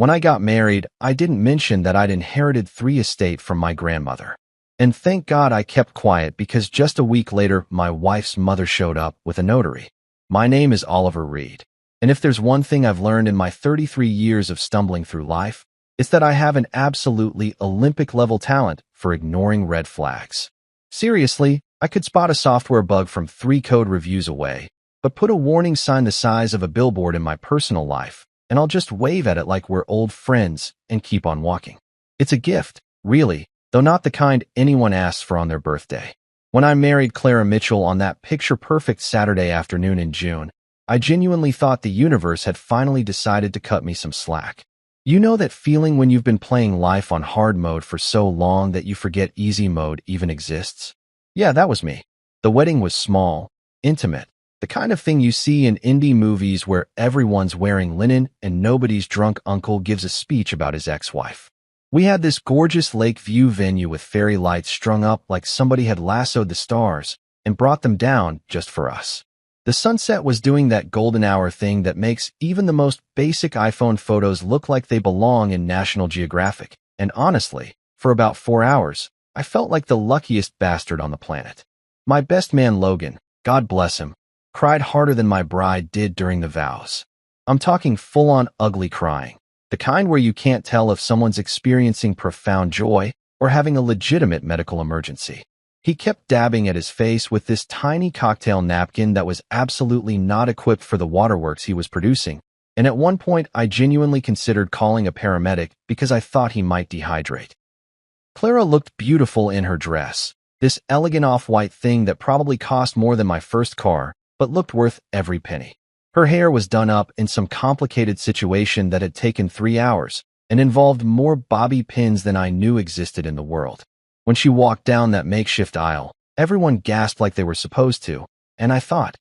When I got married, I didn't mention that I'd inherited 3 estates from my grandmother. And thank God I kept quiet because just a week later, my wife's mother showed up with a notary. My name is Oliver Reed. And if there's one thing I've learned in my 33 years of stumbling through life, it's that I have an absolutely Olympic-level talent for ignoring red flags. Seriously, I could spot a software bug from 3 code reviews away, but put a warning sign the size of a billboard in my personal life, and I'll just wave at it like we're old friends and keep on walking. It's a gift, really, though not the kind anyone asks for on their birthday. When I married Clara Mitchell on that picture-perfect Saturday afternoon in June, I genuinely thought the universe had finally decided to cut me some slack. You know that feeling when you've been playing life on hard mode for so long that you forget easy mode even exists? Yeah, that was me. The wedding was small, intimate, the kind of thing you see in indie movies where everyone's wearing linen and nobody's drunk uncle gives a speech about his ex-wife. We had this gorgeous lake view venue with fairy lights strung up like somebody had lassoed the stars and brought them down just for us. The sunset was doing that golden hour thing that makes even the most basic iPhone photos look like they belong in National Geographic. And honestly, for about 4 hours, I felt like the luckiest bastard on the planet. My best man Logan, God bless him, cried harder than my bride did during the vows. I'm talking full-on ugly crying, the kind where you can't tell if someone's experiencing profound joy or having a legitimate medical emergency. He kept dabbing at his face with this tiny cocktail napkin that was absolutely not equipped for the waterworks he was producing, and at one point I genuinely considered calling a paramedic because I thought he might dehydrate. Clara looked beautiful in her dress, this elegant off-white thing that probably cost more than my first car, but looked worth every penny. Her hair was done up in some complicated situation that had taken 3 hours and involved more bobby pins than I knew existed in the world. When she walked down that makeshift aisle, everyone gasped like they were supposed to, and I thought,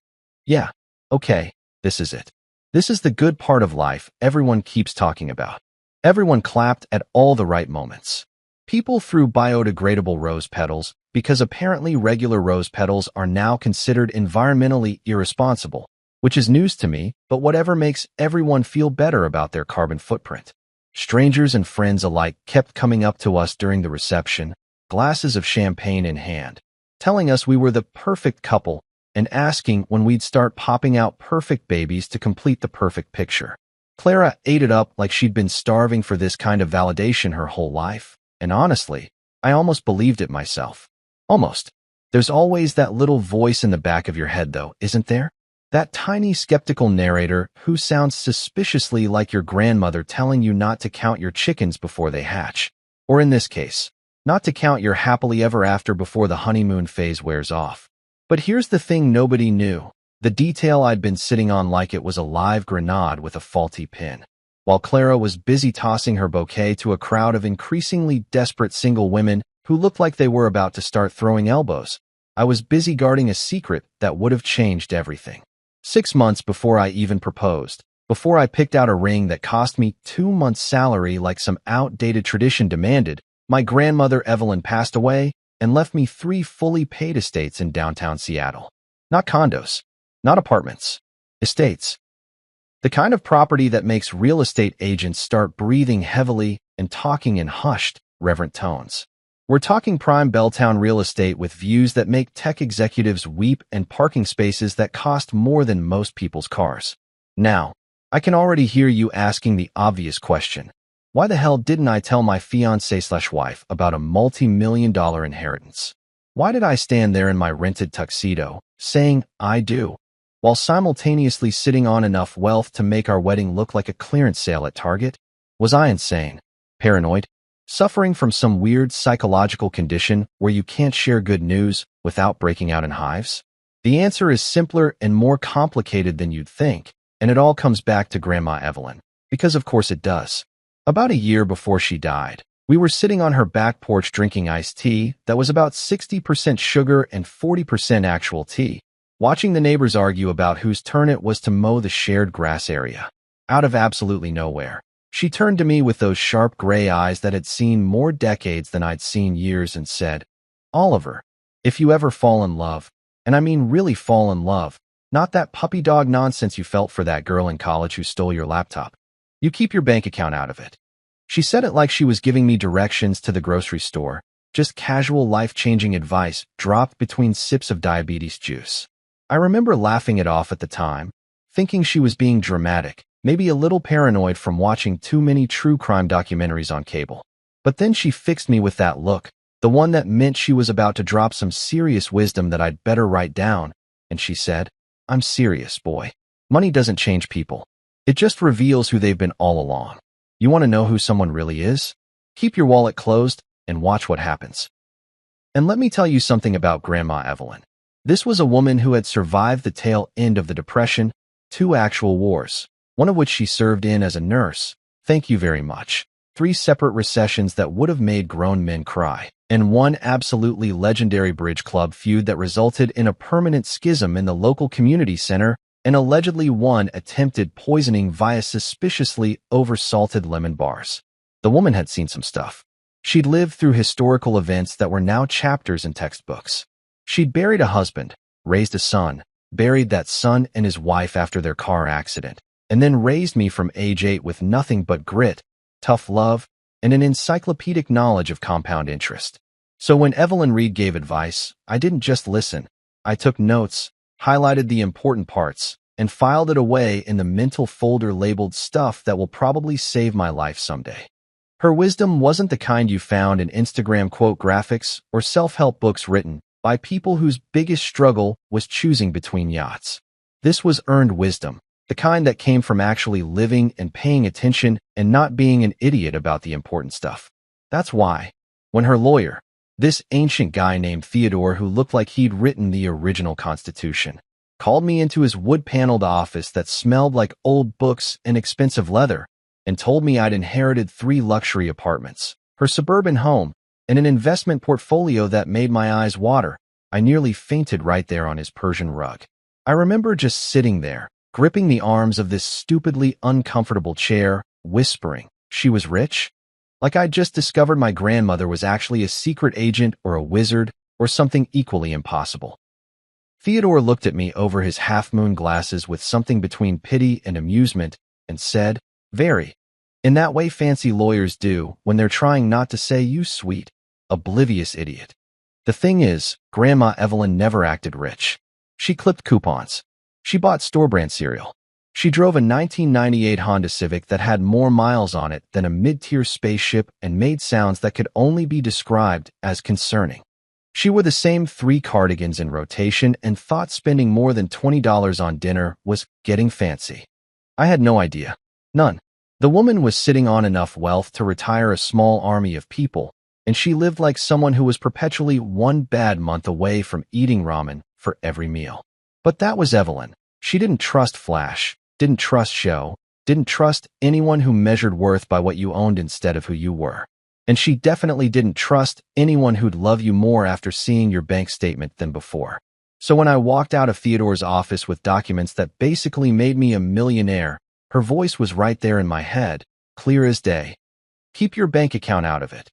yeah, okay, this is it. This is the good part of life everyone keeps talking about. Everyone clapped at all the right moments. People threw biodegradable rose petals because apparently regular rose petals are now considered environmentally irresponsible, which is news to me, but whatever makes everyone feel better about their carbon footprint. Strangers and friends alike kept coming up to us during the reception, glasses of champagne in hand, telling us we were the perfect couple and asking when we'd start popping out perfect babies to complete the perfect picture. Clara ate it up like she'd been starving for this kind of validation her whole life, and honestly, I almost believed it myself. Almost. There's always that little voice in the back of your head, though, isn't there? That tiny skeptical narrator who sounds suspiciously like your grandmother telling you not to count your chickens before they hatch. Or in this case, not to count your happily ever after before the honeymoon phase wears off. But here's the thing nobody knew. The detail I'd been sitting on like it was a live grenade with a faulty pin. While Clara was busy tossing her bouquet to a crowd of increasingly desperate single women who looked like they were about to start throwing elbows, I was busy guarding a secret that would have changed everything. 6 months before I even proposed, before I picked out a ring that cost me 2 months' salary like some outdated tradition demanded, my grandmother Evelyn passed away and left me 3 fully paid estates in downtown Seattle. Not condos, not apartments, estates. The kind of property that makes real estate agents start breathing heavily and talking in hushed, reverent tones. We're talking prime Belltown real estate with views that make tech executives weep and parking spaces that cost more than most people's cars. Now, I can already hear you asking the obvious question. Why the hell didn't I tell my fiancé/wife about a multi-million-dollar inheritance? Why did I stand there in my rented tuxedo, saying, I do, while simultaneously sitting on enough wealth to make our wedding look like a clearance sale at Target? Was I insane? Paranoid? Suffering from some weird psychological condition where you can't share good news without breaking out in hives? The answer is simpler and more complicated than you'd think, and it all comes back to Grandma Evelyn, because of course it does. About a year before she died, we were sitting on her back porch drinking iced tea that was about 60% sugar and 40% actual tea, watching the neighbors argue about whose turn it was to mow the shared grass area. Out of absolutely nowhere, she turned to me with those sharp gray eyes that had seen more decades than I'd seen years and said, Oliver, if you ever fall in love, and I mean really fall in love, not that puppy dog nonsense you felt for that girl in college who stole your laptop. You keep your bank account out of it. She said it like she was giving me directions to the grocery store, just casual life-changing advice dropped between sips of diabetes juice. I remember laughing it off at the time, thinking she was being dramatic, maybe a little paranoid from watching too many true crime documentaries on cable. But then she fixed me with that look, the one that meant she was about to drop some serious wisdom that I'd better write down, and she said, "I'm serious, boy. Money doesn't change people. It just reveals who they've been all along. You want to know who someone really is? Keep your wallet closed and watch what happens." And let me tell you something about Grandma Evelyn. This was a woman who had survived the tail end of the Depression, 2 actual wars, one of which she served in as a nurse. Thank you very much. 3 separate recessions that would have made grown men cry, and 1 absolutely legendary bridge club feud that resulted in a permanent schism in the local community center, and allegedly 1 attempted poisoning via suspiciously over-salted lemon bars. The woman had seen some stuff. She'd lived through historical events that were now chapters in textbooks. She'd buried a husband, raised a son, buried that son and his wife after their car accident, and then raised me from age 8 with nothing but grit, tough love, and an encyclopedic knowledge of compound interest. So when Evelyn Reed gave advice, I didn't just listen. I took notes, highlighted the important parts, and filed it away in the mental folder labeled stuff that will probably save my life someday. Her wisdom wasn't the kind you found in Instagram quote graphics or self-help books written by people whose biggest struggle was choosing between yachts. This was earned wisdom, the kind that came from actually living and paying attention and not being an idiot about the important stuff. That's why, when her lawyer, this ancient guy named Theodore who looked like he'd written the original Constitution, called me into his wood-paneled office that smelled like old books and expensive leather, and told me I'd inherited 3 luxury apartments, her suburban home, and an investment portfolio that made my eyes water, I nearly fainted right there on his Persian rug. I remember just sitting there, gripping the arms of this stupidly uncomfortable chair, whispering, "She was rich?" Like I'd just discovered my grandmother was actually a secret agent or a wizard or something equally impossible. Theodore looked at me over his half-moon glasses with something between pity and amusement and said, "Very. In that way fancy lawyers do when they're trying not to say you sweet, oblivious idiot. The thing is, Grandma Evelyn never acted rich. She clipped coupons. She bought store-brand cereal. She drove a 1998 Honda Civic that had more miles on it than a mid-tier spaceship and made sounds that could only be described as concerning. She wore the same 3 cardigans in rotation and thought spending more than $20 on dinner was getting fancy. I had no idea. None. The woman was sitting on enough wealth to retire a small army of people, and she lived like someone who was perpetually 1 bad month away from eating ramen for every meal. But that was Evelyn. She didn't trust flash, didn't trust show, didn't trust anyone who measured worth by what you owned instead of who you were. And she definitely didn't trust anyone who'd love you more after seeing your bank statement than before. So when I walked out of Theodore's office with documents that basically made me a millionaire, her voice was right there in my head, clear as day. Keep your bank account out of it.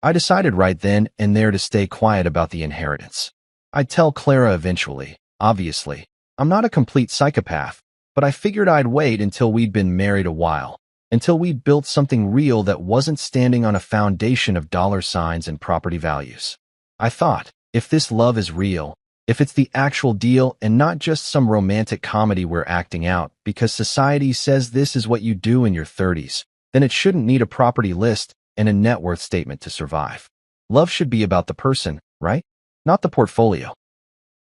I decided right then and there to stay quiet about the inheritance. I'd tell Clara eventually, obviously. I'm not a complete psychopath, but I figured I'd wait until we'd been married a while, until we'd built something real that wasn't standing on a foundation of dollar signs and property values. I thought, if this love is real, if it's the actual deal and not just some romantic comedy we're acting out because society says this is what you do in your 30s, then it shouldn't need a property list and a net worth statement to survive. Love should be about the person, right? Not the portfolio.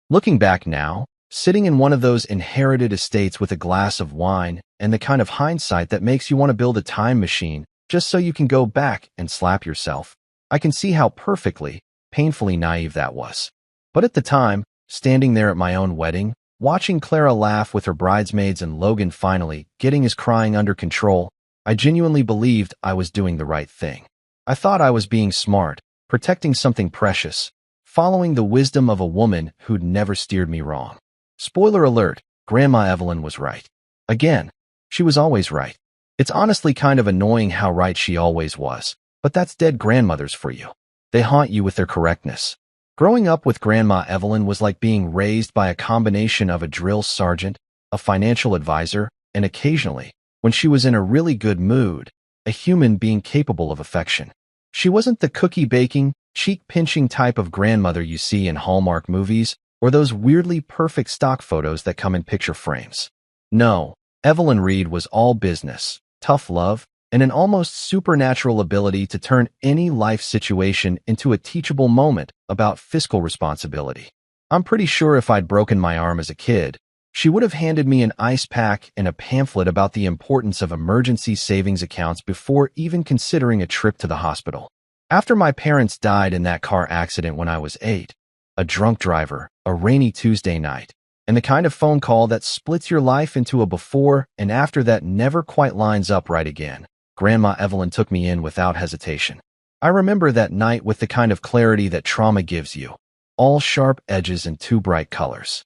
Looking back now, sitting in one of those inherited estates with a glass of wine and the kind of hindsight that makes you want to build a time machine just so you can go back and slap yourself, I can see how perfectly, painfully naive that was. But at the time, standing there at my own wedding, watching Clara laugh with her bridesmaids and Logan finally getting his crying under control, I genuinely believed I was doing the right thing. I thought I was being smart, protecting something precious, following the wisdom of a woman who'd never steered me wrong. Spoiler alert, Grandma Evelyn was right. Again, she was always right. It's honestly kind of annoying how right she always was, but that's dead grandmothers for you. They haunt you with their correctness. Growing up with Grandma Evelyn was like being raised by a combination of a drill sergeant, a financial advisor, and occasionally, when she was in a really good mood, a human being capable of affection. She wasn't the cookie-baking, cheek-pinching type of grandmother you see in Hallmark movies or those weirdly perfect stock photos that come in picture frames. No, Evelyn Reed was all business, tough love, and an almost supernatural ability to turn any life situation into a teachable moment about fiscal responsibility. I'm pretty sure if I'd broken my arm as a kid, she would have handed me an ice pack and a pamphlet about the importance of emergency savings accounts before even considering a trip to the hospital. After my parents died in that car accident when I was 8, a drunk driver, a rainy Tuesday night, and the kind of phone call that splits your life into a before and after that never quite lines up right again, Grandma Evelyn took me in without hesitation. I remember that night with the kind of clarity that trauma gives you, all sharp edges and two bright colors.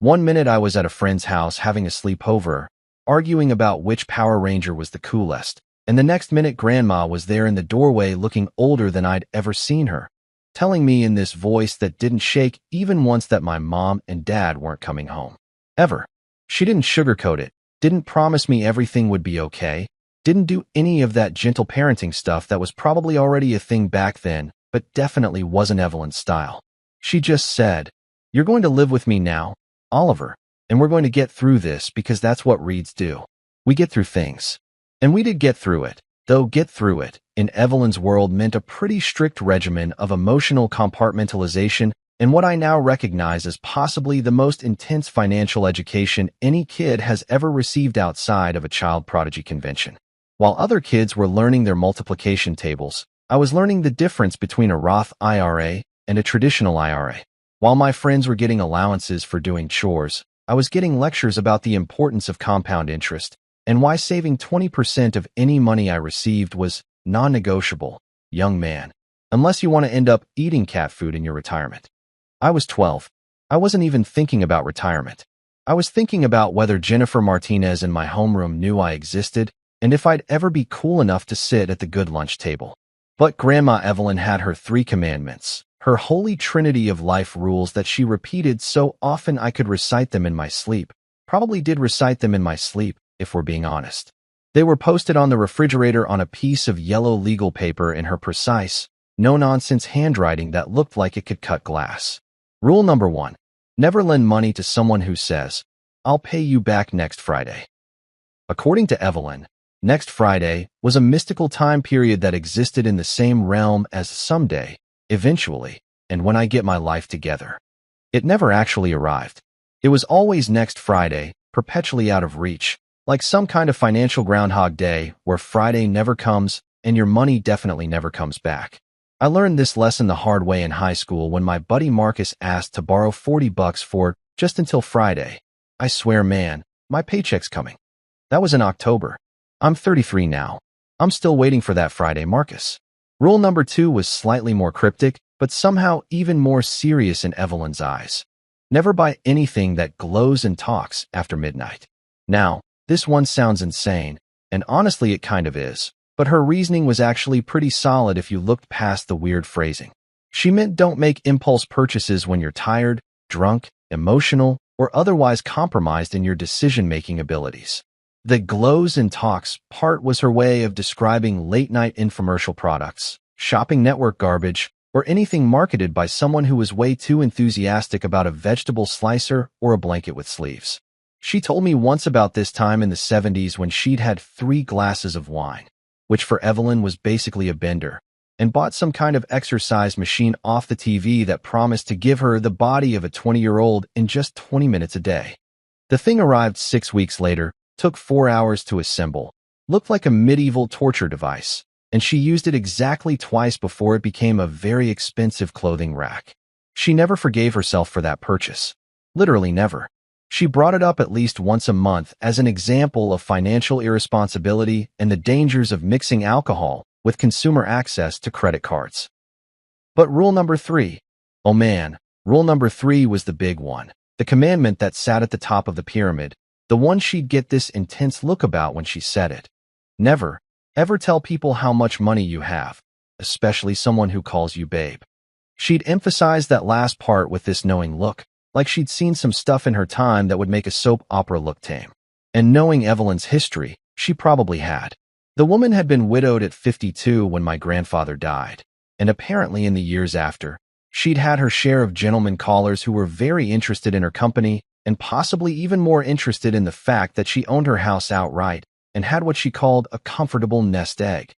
One minute I was at a friend's house having a sleepover, arguing about which Power Ranger was the coolest, and the next minute Grandma was there in the doorway looking older than I'd ever seen her, telling me in this voice that didn't shake even once that my mom and dad weren't coming home. Ever. She didn't sugarcoat it, didn't promise me everything would be okay, didn't do any of that gentle parenting stuff that was probably already a thing back then, but definitely wasn't Evelyn's style. She just said, "You're going to live with me now, Oliver, and we're going to get through this because that's what Reeds do. We get through things." And we did get through it, though get through it, in Evelyn's world meant a pretty strict regimen of emotional compartmentalization and what I now recognize as possibly the most intense financial education any kid has ever received outside of a child prodigy convention. While other kids were learning their multiplication tables, I was learning the difference between a Roth IRA and a traditional IRA. While my friends were getting allowances for doing chores, I was getting lectures about the importance of compound interest and why saving 20% of any money I received was non-negotiable, young man, unless you want to end up eating cat food in your retirement. I was 12. I wasn't even thinking about retirement. I was thinking about whether Jennifer Martinez in my homeroom knew I existed and if I'd ever be cool enough to sit at the good lunch table. But Grandma Evelyn had her 3 commandments, her holy trinity of life rules that she repeated so often I could recite them in my sleep. Probably did recite them in my sleep, if we're being honest. They were posted on the refrigerator on a piece of yellow legal paper in her precise, no-nonsense handwriting that looked like it could cut glass. Rule number 1. Never lend money to someone who says, "I'll pay you back next Friday." According to Evelyn, next Friday was a mystical time period that existed in the same realm as someday, eventually, and when I get my life together. It never actually arrived. It was always next Friday, perpetually out of reach, like some kind of financial Groundhog Day where Friday never comes and your money definitely never comes back. I learned this lesson the hard way in high school when my buddy Marcus asked to borrow $40 for just until Friday. I swear, man, my paycheck's coming. That was in October. I'm 33 now. I'm still waiting for that Friday, Marcus. Rule number 2 was slightly more cryptic, but somehow even more serious in Evelyn's eyes. Never buy anything that glows and talks after midnight. Now, this one sounds insane, and honestly it kind of is, but her reasoning was actually pretty solid if you looked past the weird phrasing. She meant don't make impulse purchases when you're tired, drunk, emotional, or otherwise compromised in your decision-making abilities. The glows and talks part was her way of describing late-night infomercial products, shopping network garbage, or anything marketed by someone who was way too enthusiastic about a vegetable slicer or a blanket with sleeves. She told me once about this time in the 70s when she'd had 3 glasses of wine, which for Evelyn was basically a bender, and bought some kind of exercise machine off the TV that promised to give her the body of a 20-year-old in just 20 minutes a day. The thing arrived 6 weeks later, took 4 hours to assemble, looked like a medieval torture device, and she used it exactly twice before it became a very expensive clothing rack. She never forgave herself for that purchase. Literally never. She brought it up at least once a month as an example of financial irresponsibility and the dangers of mixing alcohol with consumer access to credit cards. But rule number 3. Oh man, rule number 3 was the big one. The commandment that sat at the top of the pyramid, the one she'd get this intense look about when she said it. Never, ever tell people how much money you have, especially someone who calls you babe. She'd emphasize that last part with this knowing look, like she'd seen some stuff in her time that would make a soap opera look tame. And knowing Evelyn's history, She probably had. The woman had been widowed at 52 when my grandfather died, and apparently in the years after, she'd had her share of gentlemen callers who were very interested in her company and possibly even more interested in the fact that she owned her house outright and had what she called a comfortable nest egg.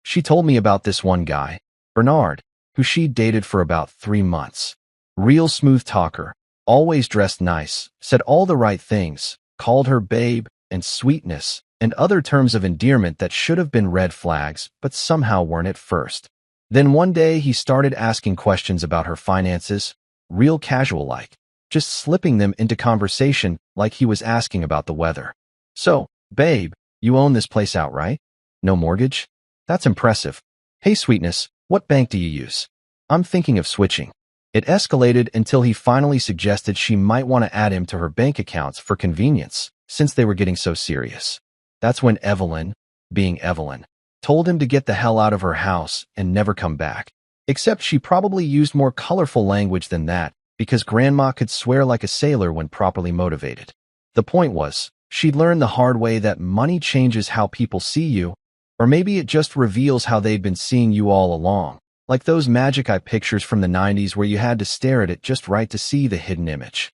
She told me about this one guy, Bernard, who she'd dated for about 3 months. Real smooth talker, always dressed nice, said all the right things, called her babe and sweetness and other terms of endearment that should have been red flags but somehow weren't at first. Then one day he started asking questions about her finances, real casual-like, just slipping them into conversation like he was asking about the weather. "So, babe, you own this place outright? No mortgage? That's impressive. Hey, sweetness, what bank do you use? I'm thinking of switching." It escalated until he finally suggested she might want to add him to her bank accounts for convenience, since they were getting so serious. That's when Evelyn, being Evelyn, told him to get the hell out of her house and never come back. Except she probably used more colorful language than that, because Grandma could swear like a sailor when properly motivated. The point was, she'd learned the hard way that money changes how people see you, or maybe it just reveals how they'd been seeing you all along, like those magic eye pictures from the 90s where you had to stare at it just right to see the hidden image.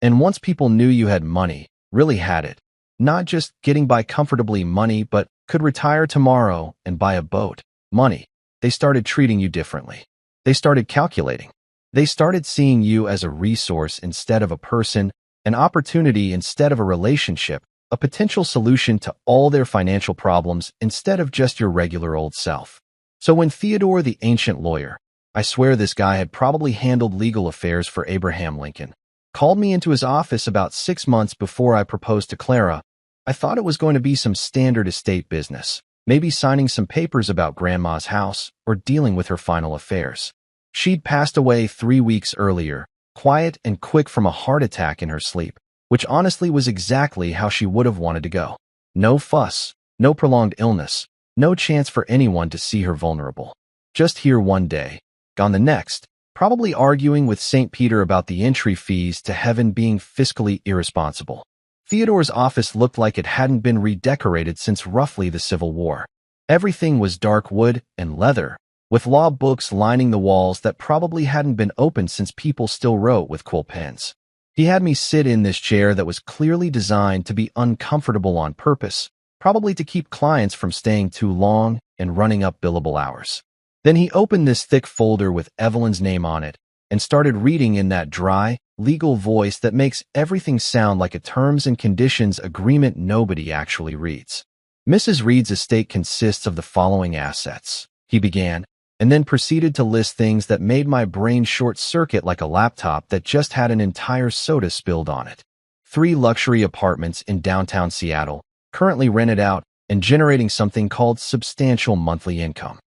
And once people knew you had money, really had it, not just getting by comfortably money, but could retire tomorrow and buy a boat, money, they started treating you differently. They started calculating. They started seeing you as a resource instead of a person, an opportunity instead of a relationship, a potential solution to all their financial problems instead of just your regular old self. So when Theodore, the ancient lawyer, I swear this guy had probably handled legal affairs for Abraham Lincoln, called me into his office about 6 months before I proposed to Clara, I thought it was going to be some standard estate business, maybe signing some papers about Grandma's house or dealing with her final affairs. She'd passed away 3 weeks earlier, quiet and quick from a heart attack in her sleep, which honestly was exactly how she would have wanted to go. No fuss, no prolonged illness, no chance for anyone to see her vulnerable. Just here one day, gone the next, probably arguing with St. Peter about the entry fees to heaven being fiscally irresponsible. Theodore's office looked like it hadn't been redecorated since roughly the Civil War. Everything was dark wood and leather, with law books lining the walls that probably hadn't been opened since people still wrote with quill pens. He had me sit in this chair that was clearly designed to be uncomfortable on purpose, probably to keep clients from staying too long and running up billable hours. Then he opened this thick folder with Evelyn's name on it and started reading in that dry, legal voice that makes everything sound like a terms and conditions agreement nobody actually reads. "Mrs. Reed's estate consists of the following assets," he began, and then proceeded to list things that made my brain short-circuit like a laptop that just had an entire soda spilled on it. 3 luxury apartments in downtown Seattle, currently rented out and generating something called substantial monthly income.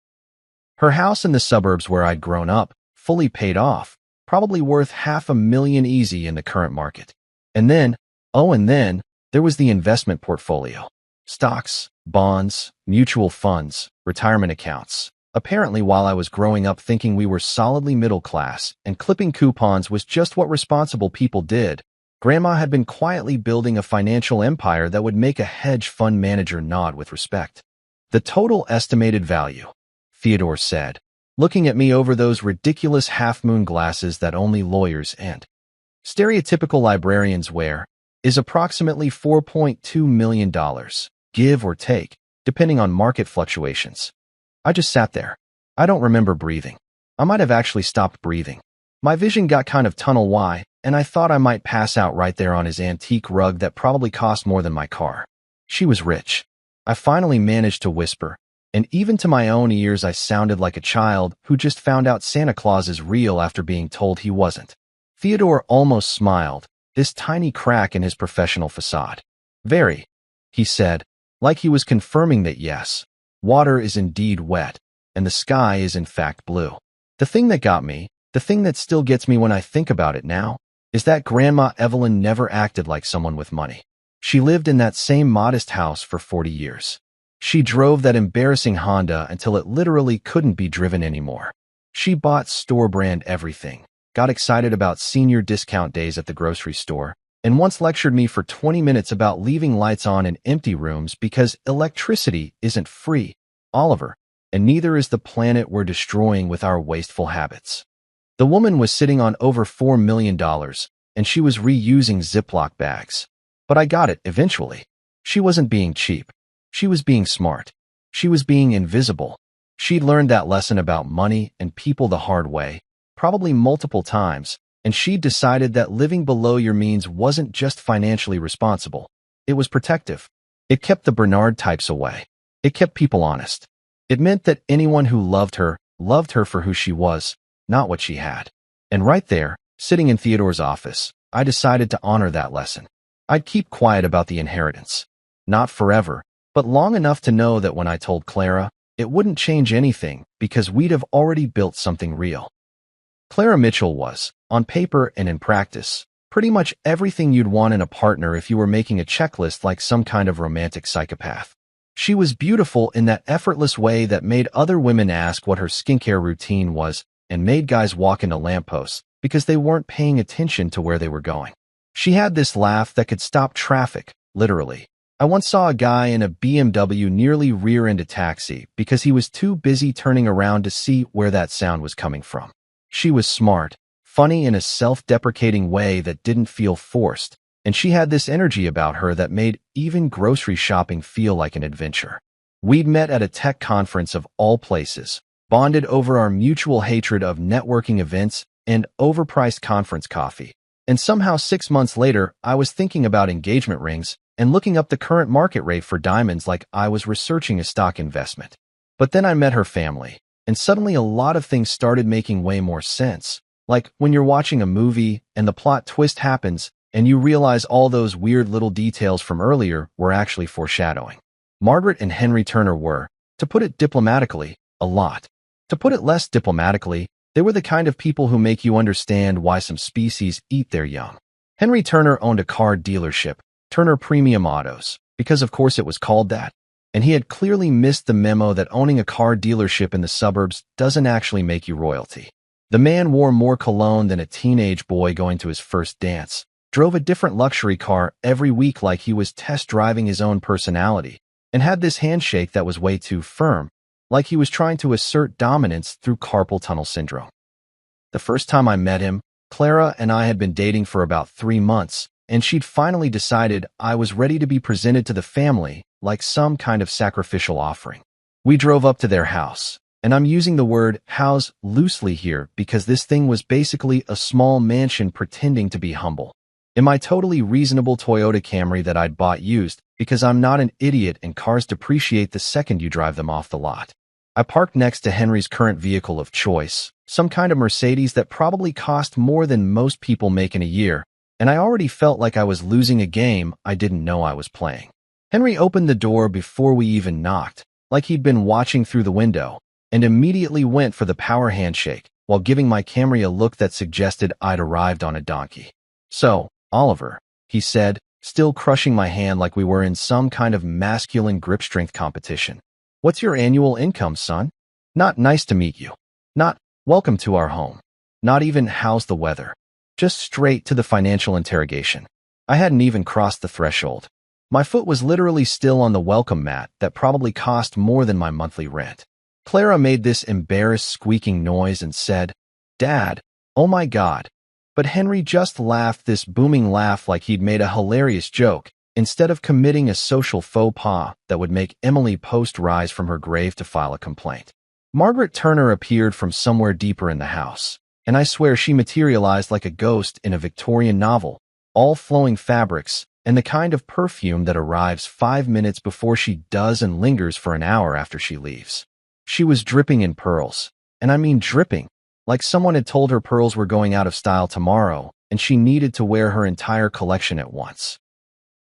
Her house in the suburbs where I'd grown up, fully paid off, probably worth $500,000 easy in the current market. And then, there was the investment portfolio. Stocks, bonds, mutual funds, retirement accounts. Apparently, while I was growing up thinking we were solidly middle class and clipping coupons was just what responsible people did, Grandma had been quietly building a financial empire that would make a hedge fund manager nod with respect. "The total estimated value," Theodore said, looking at me over those ridiculous half-moon glasses that only lawyers and stereotypical librarians wear, "is approximately $4.2 million, give or take, depending on market fluctuations." I just sat there. I don't remember breathing. I might have actually stopped breathing. My vision got kind of tunnel-wide, and I thought I might pass out right there on his antique rug that probably cost more than my car. She was rich. I finally managed to whisper, and even to my own ears I sounded like a child who just found out Santa Claus is real after being told he wasn't. Theodore almost smiled, this tiny crack in his professional facade. "Very," he said, like he was confirming that yes, water is indeed wet, and the sky is in fact blue. The thing that got me, the thing that still gets me when I think about it now, is that Grandma Evelyn never acted like someone with money. She lived in that same modest house for 40 years. She drove that embarrassing Honda until it literally couldn't be driven anymore. She bought store-brand everything, got excited about senior discount days at the grocery store, and once lectured me for 20 minutes about leaving lights on in empty rooms because electricity isn't free, Oliver, and neither is the planet we're destroying with our wasteful habits. The woman was sitting on over $4 million, and she was reusing Ziploc bags. But I got it eventually. She wasn't being cheap. She was being smart. She was being invisible. She'd learned that lesson about money and people the hard way, probably multiple times, and she'd decided that living below your means wasn't just financially responsible. It was protective. It kept the Bernard types away. It kept people honest. It meant that anyone who loved her for who she was, not what she had. And right there, sitting in Theodore's office, I decided to honor that lesson. I'd keep quiet about the inheritance. Not forever, but long enough to know that when I told Clara, it wouldn't change anything because we'd have already built something real. Clara Mitchell was, on paper and in practice, pretty much everything you'd want in a partner if you were making a checklist like some kind of romantic psychopath. She was beautiful in that effortless way that made other women ask what her skincare routine was and made guys walk into lampposts because they weren't paying attention to where they were going. She had this laugh that could stop traffic, literally. I once saw a guy in a BMW nearly rear-end a taxi because he was too busy turning around to see where that sound was coming from. She was smart, funny in a self-deprecating way that didn't feel forced, and she had this energy about her that made even grocery shopping feel like an adventure. We'd met at a tech conference of all places, bonded over our mutual hatred of networking events and overpriced conference coffee. And somehow 6 months later, I was thinking about engagement rings and looking up the current market rate for diamonds like I was researching a stock investment. But then I met her family, and suddenly a lot of things started making way more sense. Like when you're watching a movie and the plot twist happens and you realize all those weird little details from earlier were actually foreshadowing. Margaret and Henry Turner were, to put it diplomatically, a lot. To put it less diplomatically, they were the kind of people who make you understand why some species eat their young. Henry Turner owned a car dealership, Turner Premium Autos, because of course it was called that. And he had clearly missed the memo that owning a car dealership in the suburbs doesn't actually make you royalty. The man wore more cologne than a teenage boy going to his first dance, drove a different luxury car every week like he was test driving his own personality, and had this handshake that was way too firm, like he was trying to assert dominance through carpal tunnel syndrome. The first time I met him, Clara and I had been dating for about 3 months, and she'd finally decided I was ready to be presented to the family like some kind of sacrificial offering. We drove up to their house, and I'm using the word house loosely here because this thing was basically a small mansion pretending to be humble. In my totally reasonable Toyota Camry that I'd bought used because I'm not an idiot and cars depreciate the second you drive them off the lot. I parked next to Henry's current vehicle of choice, some kind of Mercedes that probably cost more than most people make in a year, and I already felt like I was losing a game I didn't know I was playing. Henry opened the door before we even knocked, like he'd been watching through the window, and immediately went for the power handshake while giving my Camry a look that suggested I'd arrived on a donkey. "So, Oliver," he said, still crushing my hand like we were in some kind of masculine grip strength competition. "What's your annual income, son? Not nice to meet you. Not welcome to our home. Not even how's the weather. Just straight to the financial interrogation." I hadn't even crossed the threshold. My foot was literally still on the welcome mat that probably cost more than my monthly rent. Clara made this embarrassed squeaking noise and said, "Dad, oh my God." But Henry just laughed this booming laugh like he'd made a hilarious joke, instead of committing a social faux pas that would make Emily Post rise from her grave to file a complaint. Margaret Turner appeared from somewhere deeper in the house, and I swear she materialized like a ghost in a Victorian novel, all flowing fabrics, and the kind of perfume that arrives 5 minutes before she does and lingers for an hour after she leaves. She was dripping in pearls, and I mean dripping, like someone had told her pearls were going out of style tomorrow, and she needed to wear her entire collection at once.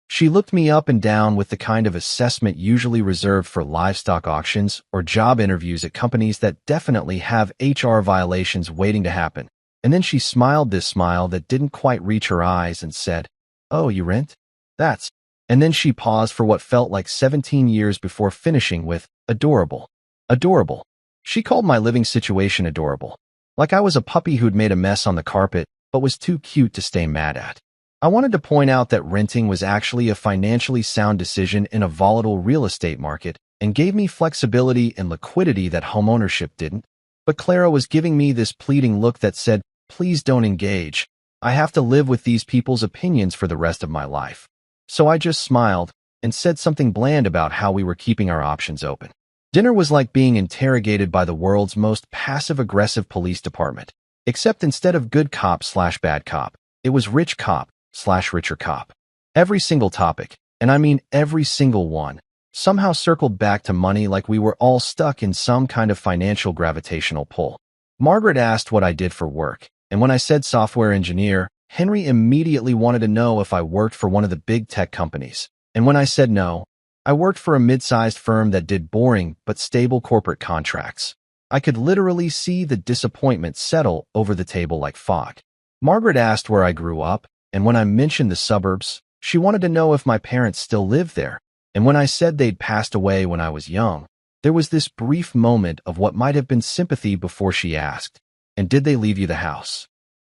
She looked me up and down with the kind of assessment usually reserved for livestock auctions or job interviews at companies that definitely have HR violations waiting to happen, and then she smiled this smile that didn't quite reach her eyes and said, "Oh, you rent? That's..." And then she paused for what felt like 17 years before finishing with, "Adorable. Adorable." She called my living situation adorable, like I was a puppy who'd made a mess on the carpet but was too cute to stay mad at. I wanted to point out that renting was actually a financially sound decision in a volatile real estate market and gave me flexibility and liquidity that homeownership didn't. But Clara was giving me this pleading look that said, please don't engage. I have to live with these people's opinions for the rest of my life. So I just smiled and said something bland about how we were keeping our options open. Dinner was like being interrogated by the world's most passive-aggressive police department, except instead of good cop/bad cop, it was rich cop/richer cop. Every single topic, and I mean every single one, somehow circled back to money like we were all stuck in some kind of financial gravitational pull. Margaret asked what I did for work, and when I said software engineer, Henry immediately wanted to know if I worked for one of the big tech companies. And when I said no, I worked for a mid-sized firm that did boring but stable corporate contracts. I could literally see the disappointment settle over the table like fog. Margaret asked where I grew up, and when I mentioned the suburbs, she wanted to know if my parents still lived there. And when I said they'd passed away when I was young, there was this brief moment of what might have been sympathy before she asked, and did they leave you the house?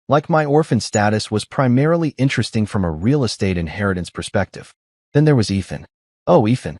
Like my orphan status was primarily interesting from a real estate inheritance perspective. Then there was Ethan. Oh, Ethan.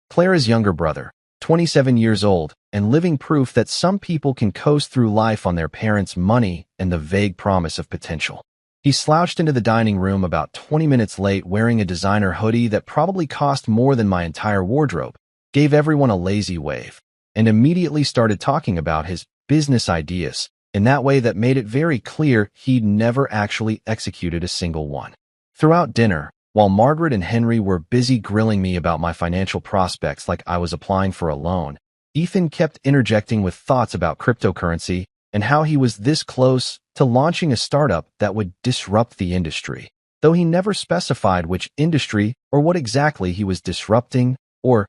Clara's younger brother, 27 years old, and living proof that some people can coast through life on their parents' money and the vague promise of potential. He slouched into the dining room about 20 minutes late wearing a designer hoodie that probably cost more than my entire wardrobe, gave everyone a lazy wave, and immediately started talking about his business ideas in that way that made it very clear he'd never actually executed a single one. Throughout dinner, while Margaret and Henry were busy grilling me about my financial prospects like I was applying for a loan, Ethan kept interjecting with thoughts about cryptocurrency and how he was this close to launching a startup that would disrupt the industry, though he never specified which industry or what exactly he was disrupting or,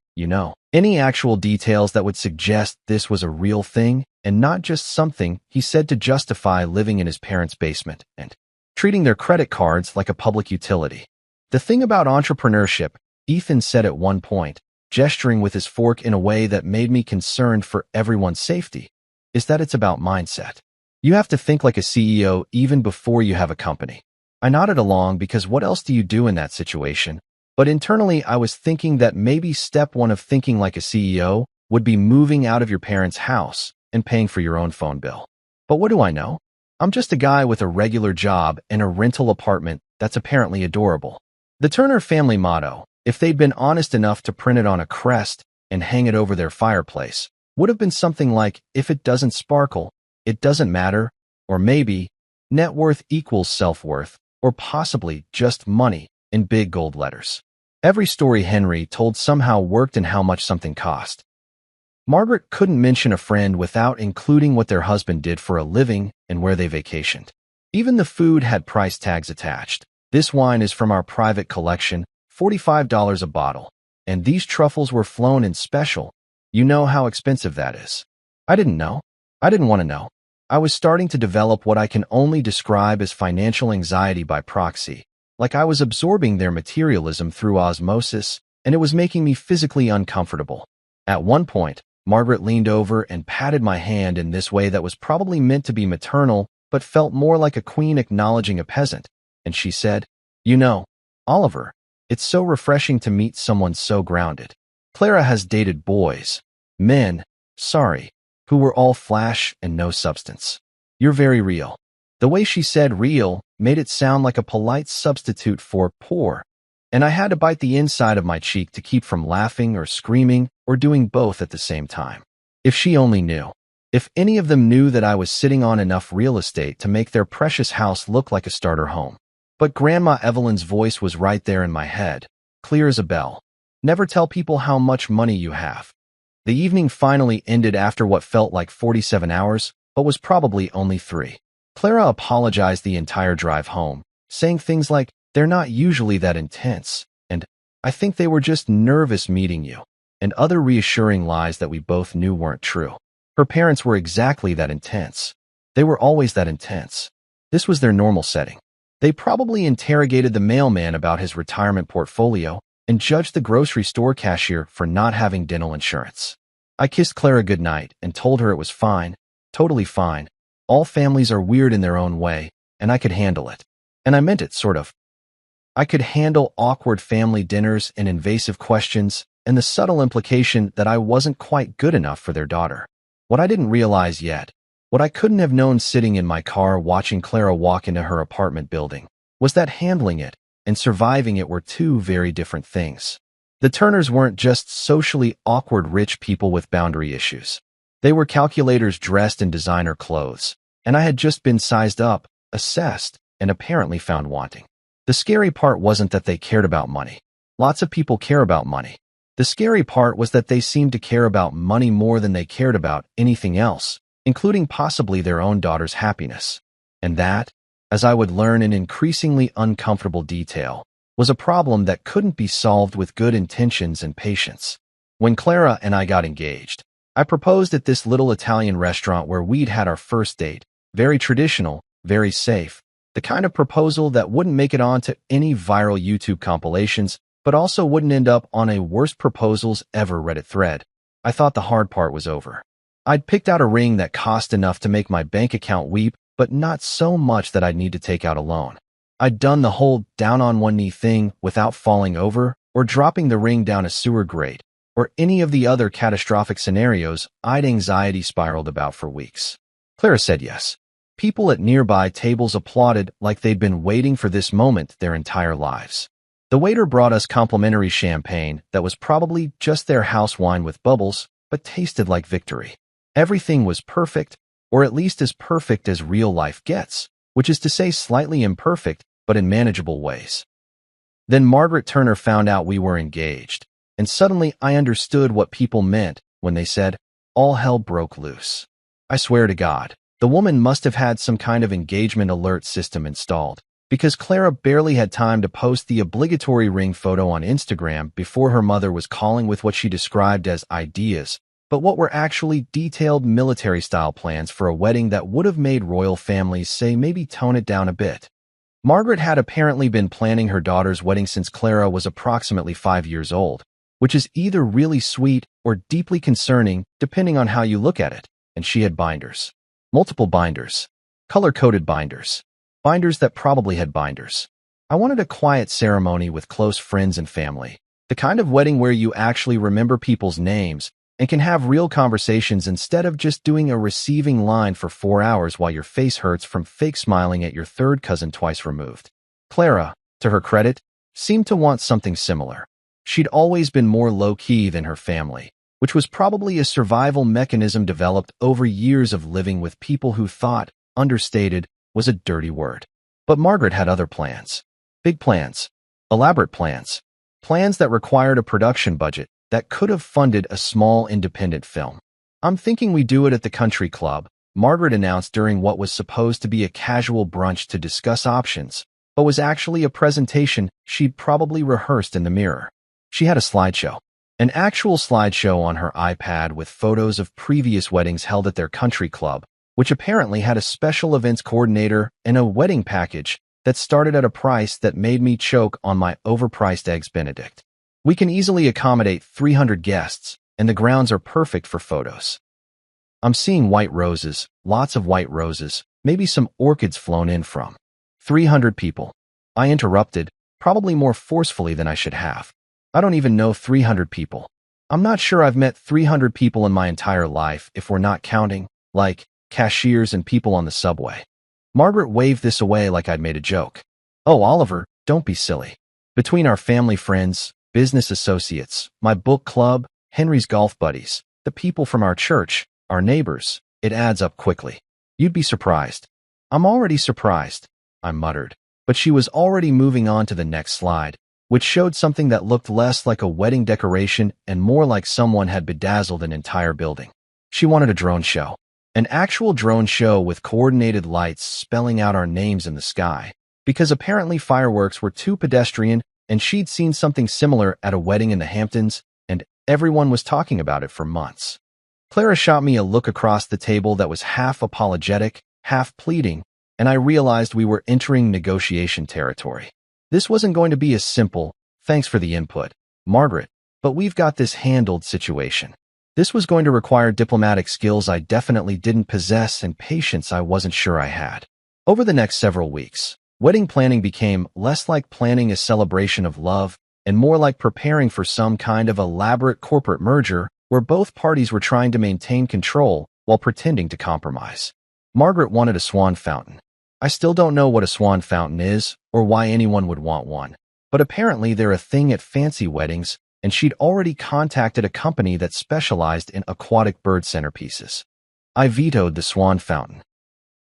any actual details that would suggest this was a real thing and not just something he said to justify living in his parents' basement and treating their credit cards like a public utility. The thing about entrepreneurship, Ethan said at one point, gesturing with his fork in a way that made me concerned for everyone's safety, is that it's about mindset. You have to think like a CEO even before you have a company. I nodded along because what else do you do in that situation? But internally, I was thinking that maybe step one of thinking like a CEO would be moving out of your parents' house and paying for your own phone bill. But what do I know? I'm just a guy with a regular job and a rental apartment that's apparently adorable. The Turner family motto, if they'd been honest enough to print it on a crest and hang it over their fireplace, would have been something like, if it doesn't sparkle, it doesn't matter, or maybe, net worth equals self-worth, or possibly just money in big gold letters. Every story Henry told somehow worked in how much something cost. Margaret couldn't mention a friend without including what their husband did for a living and where they vacationed. Even the food had price tags attached. This wine is from our private collection, $45 a bottle, and these truffles were flown in special. You know how expensive that is. I didn't know. I didn't want to know. I was starting to develop what I can only describe as financial anxiety by proxy, like I was absorbing their materialism through osmosis, and it was making me physically uncomfortable. At one point, Margaret leaned over and patted my hand in this way that was probably meant to be maternal, but felt more like a queen acknowledging a peasant. And she said, Oliver, it's so refreshing to meet someone so grounded. Clara has dated boys, men, who were all flash and no substance. You're very real. The way she said real made it sound like a polite substitute for poor, and I had to bite the inside of my cheek to keep from laughing or screaming or doing both at the same time. If she only knew. If any of them knew that I was sitting on enough real estate to make their precious house look like a starter home. But Grandma Evelyn's voice was right there in my head, clear as a bell. Never tell people how much money you have. The evening finally ended after what felt like 47 hours, but was probably only 3. Clara apologized the entire drive home, saying things like, they're not usually that intense, and I think they were just nervous meeting you, and other reassuring lies that we both knew weren't true. Her parents were exactly that intense. They were always that intense. This was their normal setting. They probably interrogated the mailman about his retirement portfolio and judged the grocery store cashier for not having dental insurance. I kissed Clara goodnight and told her it was fine, totally fine. All families are weird in their own way, and I could handle it. And I meant it, sort of. I could handle awkward family dinners and invasive questions, and the subtle implication that I wasn't quite good enough for their daughter. What I didn't realize yet, what I couldn't have known sitting in my car watching Clara walk into her apartment building, was that handling it and surviving it were two very different things. The Turners weren't just socially awkward rich people with boundary issues. They were calculators dressed in designer clothes, and I had just been sized up, assessed, and apparently found wanting. The scary part wasn't that they cared about money. Lots of people care about money. The scary part was that they seemed to care about money more than they cared about anything else, including possibly their own daughter's happiness. And that, as I would learn in increasingly uncomfortable detail, was a problem that couldn't be solved with good intentions and patience. When Clara and I got engaged, I proposed at this little Italian restaurant where we'd had our first date. Very traditional, very safe. The kind of proposal that wouldn't make it onto any viral YouTube compilations, but also wouldn't end up on a worst proposals ever Reddit thread. I thought the hard part was over. I'd picked out a ring that cost enough to make my bank account weep, but not so much that I'd need to take out a loan. I'd done the whole down on one knee thing without falling over or dropping the ring down a sewer grate, or any of the other catastrophic scenarios I'd anxiety spiraled about for weeks. Clara said yes. People at nearby tables applauded like they'd been waiting for this moment their entire lives. The waiter brought us complimentary champagne that was probably just their house wine with bubbles, but tasted like victory. Everything was perfect, or at least as perfect as real life gets, which is to say slightly imperfect, but in manageable ways. Then Margaret Turner found out we were engaged, and suddenly I understood what people meant when they said, all hell broke loose. I swear to God, the woman must have had some kind of engagement alert system installed, because Clara barely had time to post the obligatory ring photo on Instagram before her mother was calling with what she described as ideas, but what were actually detailed military-style plans for a wedding that would have made royal families say maybe tone it down a bit. Margaret had apparently been planning her daughter's wedding since Clara was approximately 5 years old, which is either really sweet or deeply concerning depending on how you look at it, and she had binders. Multiple binders. Color-coded binders. Binders that probably had binders. I wanted a quiet ceremony with close friends and family. The kind of wedding where you actually remember people's names and can have real conversations instead of just doing a receiving line for 4 hours while your face hurts from fake smiling at your third cousin twice removed. Clara, to her credit, seemed to want something similar. She'd always been more low-key than her family, which was probably a survival mechanism developed over years of living with people who thought, understated, was a dirty word. But Margaret had other plans. Big plans. Elaborate plans. Plans that required a production budget that could have funded a small independent film. I'm thinking we do it at the country club, Margaret announced during what was supposed to be a casual brunch to discuss options, but was actually a presentation she'd probably rehearsed in the mirror. She had a slideshow. An actual slideshow on her iPad with photos of previous weddings held at their country club, which apparently had a special events coordinator and a wedding package that started at a price that made me choke on my overpriced Eggs Benedict. We can easily accommodate 300 guests, and the grounds are perfect for photos. I'm seeing white roses, lots of white roses, maybe some orchids flown in from 300 people. I interrupted, probably more forcefully than I should have. I don't even know 300 people. I'm not sure I've met 300 people in my entire life if we're not counting, like, cashiers and people on the subway. Margaret waved this away like I'd made a joke. Oh, Oliver, don't be silly. Between our family friends, business associates, my book club, Henry's golf buddies, the people from our church, our neighbors, it adds up quickly. You'd be surprised. I'm already surprised, I muttered, but she was already moving on to the next slide, which showed something that looked less like a wedding decoration and more like someone had bedazzled an entire building. She wanted a drone show. An actual drone show with coordinated lights spelling out our names in the sky, because apparently fireworks were too pedestrian and she'd seen something similar at a wedding in the Hamptons, and everyone was talking about it for months. Clara shot me a look across the table that was half apologetic, half pleading, and I realized we were entering negotiation territory. This wasn't going to be a simple, thanks for the input, Margaret, but we've got this handled situation. This was going to require diplomatic skills I definitely didn't possess and patience I wasn't sure I had. Over the next several weeks, Wedding planning became less like planning a celebration of love and more like preparing for some kind of elaborate corporate merger where both parties were trying to maintain control while pretending to compromise. Margaret wanted a swan fountain. I still don't know what a swan fountain is or why anyone would want one, but apparently they're a thing at fancy weddings, and she'd already contacted a company that specialized in aquatic bird centerpieces. I vetoed the swan fountain.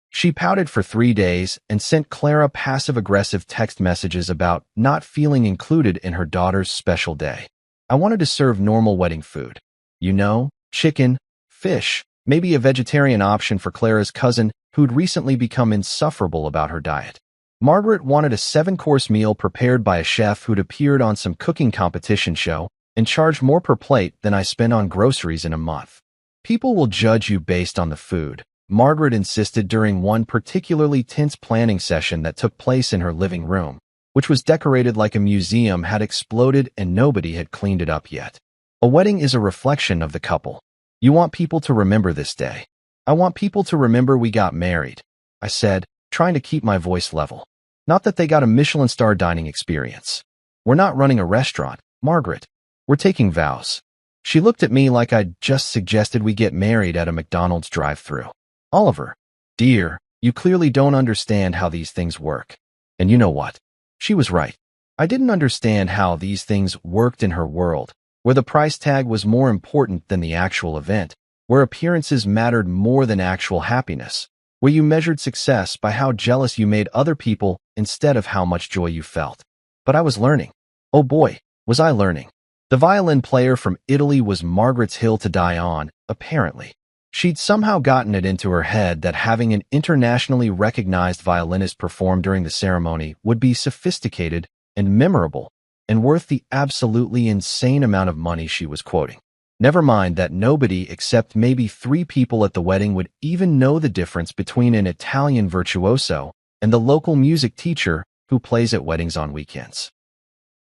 She pouted for 3 days and sent Clara passive-aggressive text messages about not feeling included in her daughter's special day. I wanted to serve normal wedding food. You know, chicken, fish, maybe a vegetarian option for Clara's cousin who'd recently become insufferable about her diet. Margaret wanted a 7-course meal prepared by a chef who'd appeared on some cooking competition show and charged more per plate than I spend on groceries in a month. People will judge you based on the food, Margaret insisted during one particularly tense planning session that took place in her living room, which was decorated like a museum had exploded and nobody had cleaned it up yet. A wedding is a reflection of the couple. You want people to remember this day. I want people to remember we got married, I said, trying to keep my voice level. Not that they got a Michelin star dining experience. We're not running a restaurant, Margaret. We're taking vows. She looked at me like I'd just suggested we get married at a McDonald's drive-thru. Oliver, dear, you clearly don't understand how these things work. And you know what? She was right. I didn't understand how these things worked in her world, where the price tag was more important than the actual event, where appearances mattered more than actual happiness, where you measured success by how jealous you made other people instead of how much joy you felt. But I was learning. Oh boy, was I learning. The violin player from Italy was Margaret's hill to die on, apparently. She'd somehow gotten it into her head that having an internationally recognized violinist perform during the ceremony would be sophisticated and memorable and worth the absolutely insane amount of money she was quoting. Never mind that nobody except maybe 3 people at the wedding would even know the difference between an Italian virtuoso and the local music teacher who plays at weddings on weekends.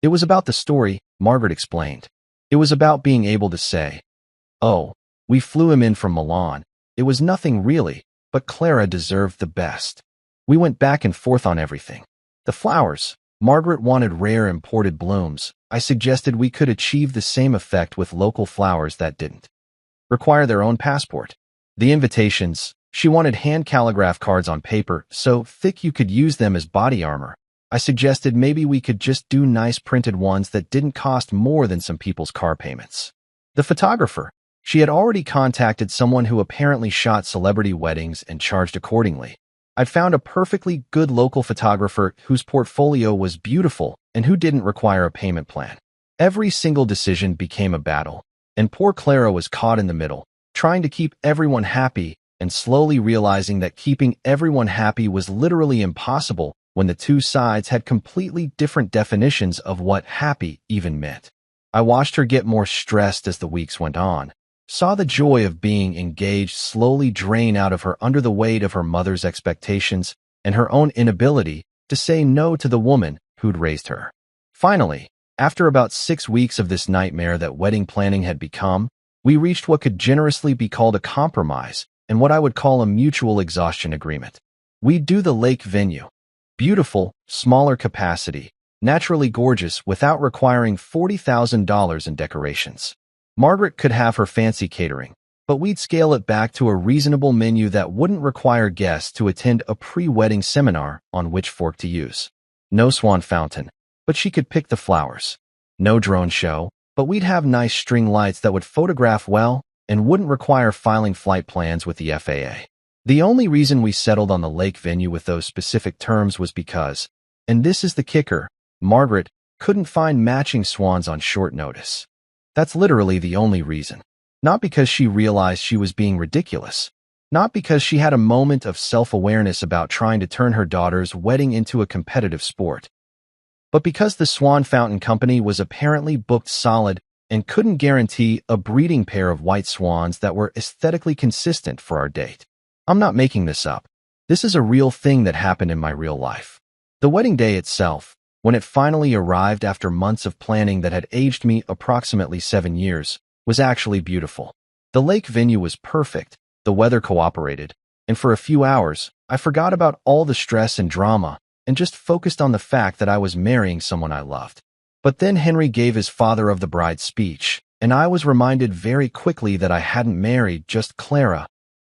It was about the story, Margaret explained. It was about being able to say, "Oh, we flew him in from Milan. It was nothing really, but Clara deserved the best." We went back and forth on everything. The flowers. Margaret wanted rare imported blooms. I suggested we could achieve the same effect with local flowers that didn't require their own passport. The invitations. She wanted hand calligraph cards on paper, so thick you could use them as body armor. I suggested maybe we could just do nice printed ones that didn't cost more than some people's car payments. The photographer. She had already contacted someone who apparently shot celebrity weddings and charged accordingly. I'd found a perfectly good local photographer whose portfolio was beautiful and who didn't require a payment plan. Every single decision became a battle, and poor Clara was caught in the middle, trying to keep everyone happy and slowly realizing that keeping everyone happy was literally impossible when the two sides had completely different definitions of what happy even meant. I watched her get more stressed as the weeks went on, saw the joy of being engaged slowly drain out of her under the weight of her mother's expectations and her own inability to say no to the woman who'd raised her. Finally, after about 6 weeks of this nightmare that wedding planning had become, we reached what could generously be called a compromise and what I would call a mutual exhaustion agreement. We'd do the lake venue. Beautiful, smaller capacity, naturally gorgeous without requiring $40,000 in decorations. Margaret could have her fancy catering, but we'd scale it back to a reasonable menu that wouldn't require guests to attend a pre-wedding seminar on which fork to use. No swan fountain, but she could pick the flowers. No drone show, but we'd have nice string lights that would photograph well and wouldn't require filing flight plans with the FAA. The only reason we settled on the lake venue with those specific terms was because, and this is the kicker, Margaret couldn't find matching swans on short notice. That's literally the only reason. Not because she realized she was being ridiculous. Not because she had a moment of self-awareness about trying to turn her daughter's wedding into a competitive sport. But because the Swan Fountain Company was apparently booked solid and couldn't guarantee a breeding pair of white swans that were aesthetically consistent for our date. I'm not making this up. This is a real thing that happened in my real life. The wedding day itself, when it finally arrived after months of planning that had aged me approximately 7 years, was actually beautiful. The lake venue was perfect, the weather cooperated, and for a few hours, I forgot about all the stress and drama and just focused on the fact that I was marrying someone I loved. But then Henry gave his father of the bride speech, and I was reminded very quickly that I hadn't married just Clara.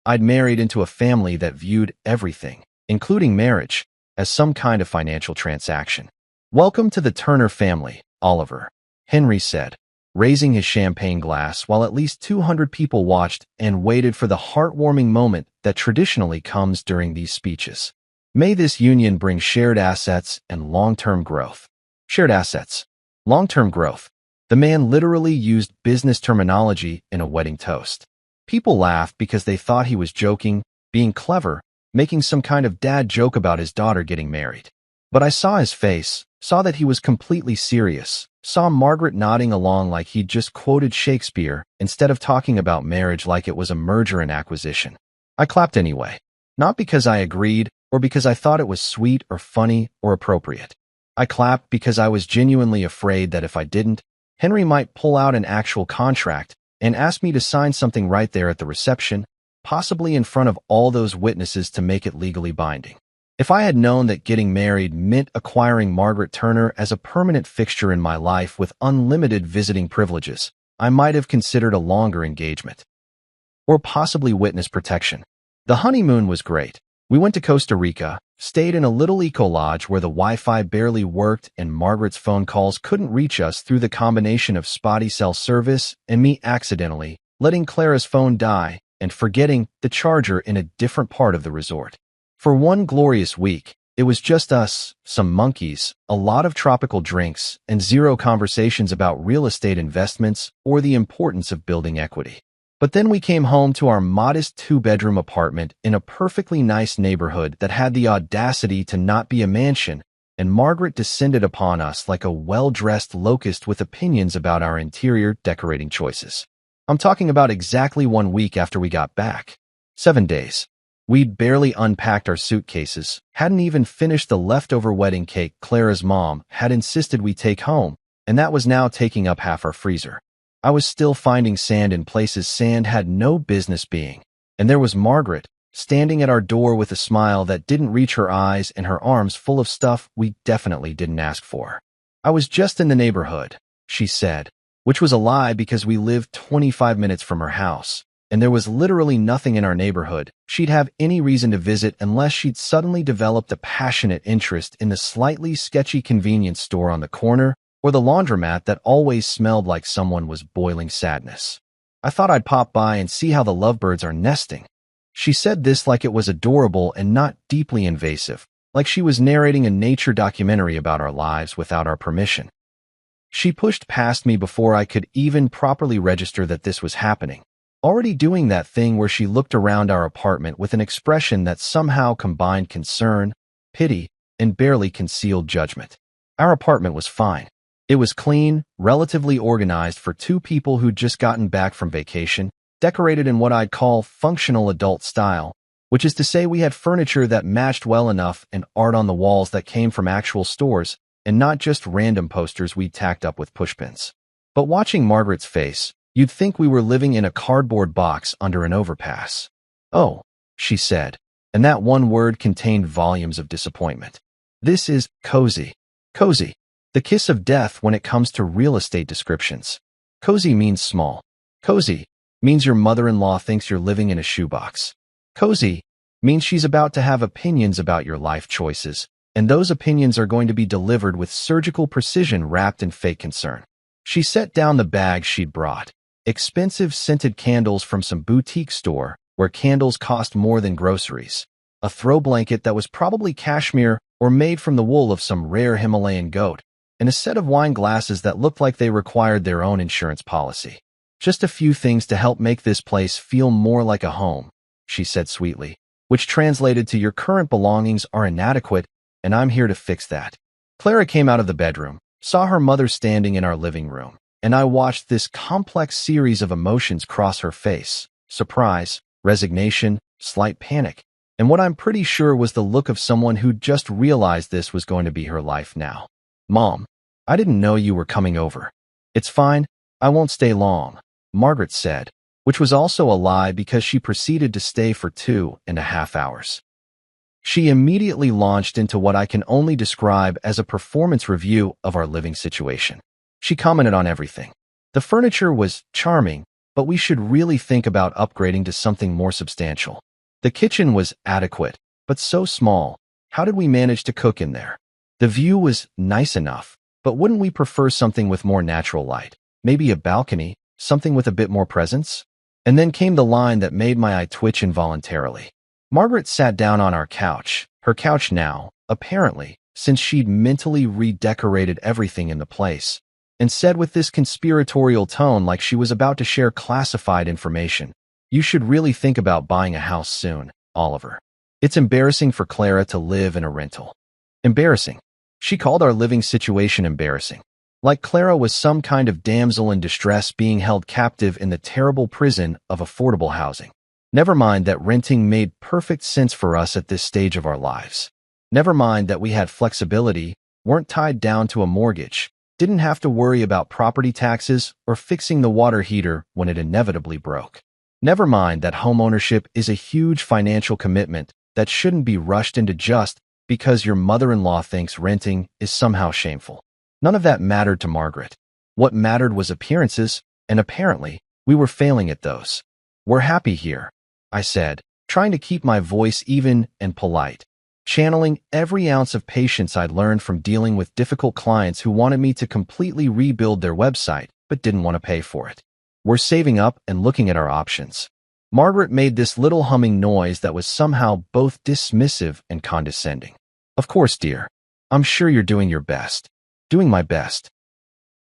I'd married into a family that viewed everything, including marriage, as some kind of financial transaction. "Welcome to the Turner family, Oliver," Henry said, raising his champagne glass while at least 200 people watched and waited for the heartwarming moment that traditionally comes during these speeches. "May this union bring shared assets and long-term growth." Shared assets. Long-term growth. The man literally used business terminology in a wedding toast. People laughed because they thought he was joking, being clever, making some kind of dad joke about his daughter getting married. But I saw his face, saw that he was completely serious, saw Margaret nodding along like he'd just quoted Shakespeare instead of talking about marriage like it was a merger and acquisition. I clapped anyway. Not because I agreed or because I thought it was sweet or funny or appropriate. I clapped because I was genuinely afraid that if I didn't, Henry might pull out an actual contract and ask me to sign something right there at the reception, possibly in front of all those witnesses to make it legally binding. If I had known that getting married meant acquiring Margaret Turner as a permanent fixture in my life with unlimited visiting privileges, I might have considered a longer engagement. Or possibly witness protection. The honeymoon was great. We went to Costa Rica, stayed in a little eco-lodge where the Wi-Fi barely worked and Margaret's phone calls couldn't reach us through the combination of spotty cell service and me accidentally letting Clara's phone die and forgetting the charger in a different part of the resort. For one glorious week, it was just us, some monkeys, a lot of tropical drinks, and zero conversations about real estate investments or the importance of building equity. But then we came home to our modest 2-bedroom apartment in a perfectly nice neighborhood that had the audacity to not be a mansion, and Margaret descended upon us like a well-dressed locust with opinions about our interior decorating choices. I'm talking about exactly 1 week after we got back. 7 days. We'd barely unpacked our suitcases, hadn't even finished the leftover wedding cake Clara's mom had insisted we take home, and that was now taking up half our freezer. I was still finding sand in places sand had no business being, and there was Margaret, standing at our door with a smile that didn't reach her eyes and her arms full of stuff we definitely didn't ask for. "I was just in the neighborhood," she said, which was a lie because we lived 25 minutes from her house, and there was literally nothing in our neighborhood she'd have any reason to visit unless she'd suddenly developed a passionate interest in the slightly sketchy convenience store on the corner or the laundromat that always smelled like someone was boiling sadness. "I thought I'd pop by and see how the lovebirds are nesting." She said this like it was adorable and not deeply invasive, like she was narrating a nature documentary about our lives without our permission. She pushed past me before I could even properly register that this was happening, already doing that thing where she looked around our apartment with an expression that somehow combined concern, pity, and barely concealed judgment. Our apartment was fine. It was clean, relatively organized for 2 people who'd just gotten back from vacation, decorated in what I'd call functional adult style, which is to say we had furniture that matched well enough and art on the walls that came from actual stores, and not just random posters we'd tacked up with pushpins. But watching Margaret's face, you'd think we were living in a cardboard box under an overpass. "Oh," she said, and that one word contained volumes of disappointment. "This is cozy." Cozy. The kiss of death when it comes to real estate descriptions. Cozy means small. Cozy means your mother-in-law thinks you're living in a shoebox. Cozy means she's about to have opinions about your life choices, and those opinions are going to be delivered with surgical precision wrapped in fake concern. She set down the bag she'd brought. Expensive scented candles from some boutique store where candles cost more than groceries. A throw blanket that was probably cashmere or made from the wool of some rare Himalayan goat, and a set of wine glasses that looked like they required their own insurance policy. "Just a few things to help make this place feel more like a home," she said sweetly, which translated to "your current belongings are inadequate, and I'm here to fix that." Clara came out of the bedroom, saw her mother standing in our living room, and I watched this complex series of emotions cross her face: surprise, resignation, slight panic, and what I'm pretty sure was the look of someone who'd just realized this was going to be her life now. "Mom, I didn't know you were coming over." "It's fine, I won't stay long," Margaret said, which was also a lie because she proceeded to stay for 2.5 hours. She immediately launched into what I can only describe as a performance review of our living situation. She commented on everything. The furniture was charming, but we should really think about upgrading to something more substantial. The kitchen was adequate, but so small. How did we manage to cook in there? The view was nice enough, but wouldn't we prefer something with more natural light? Maybe a balcony, something with a bit more presence? And then came the line that made my eye twitch involuntarily. Margaret sat down on our couch, her couch now, apparently, since she'd mentally redecorated everything in the place, and said with this conspiratorial tone like she was about to share classified information, "You should really think about buying a house soon, Oliver. It's embarrassing for Clara to live in a rental." Embarrassing. She called our living situation embarrassing. Like Clara was some kind of damsel in distress being held captive in the terrible prison of affordable housing. Never mind that renting made perfect sense for us at this stage of our lives. Never mind that we had flexibility, weren't tied down to a mortgage, didn't have to worry about property taxes or fixing the water heater when it inevitably broke. Never mind that homeownership is a huge financial commitment that shouldn't be rushed into just because your mother-in-law thinks renting is somehow shameful. None of that mattered to Margaret. What mattered was appearances, and apparently, we were failing at those. "We're happy here," I said, trying to keep my voice even and polite, channeling every ounce of patience I'd learned from dealing with difficult clients who wanted me to completely rebuild their website but didn't want to pay for it. "We're saving up and looking at our options." Margaret made this little humming noise that was somehow both dismissive and condescending. "Of course, dear. I'm sure you're doing your best." Doing my best.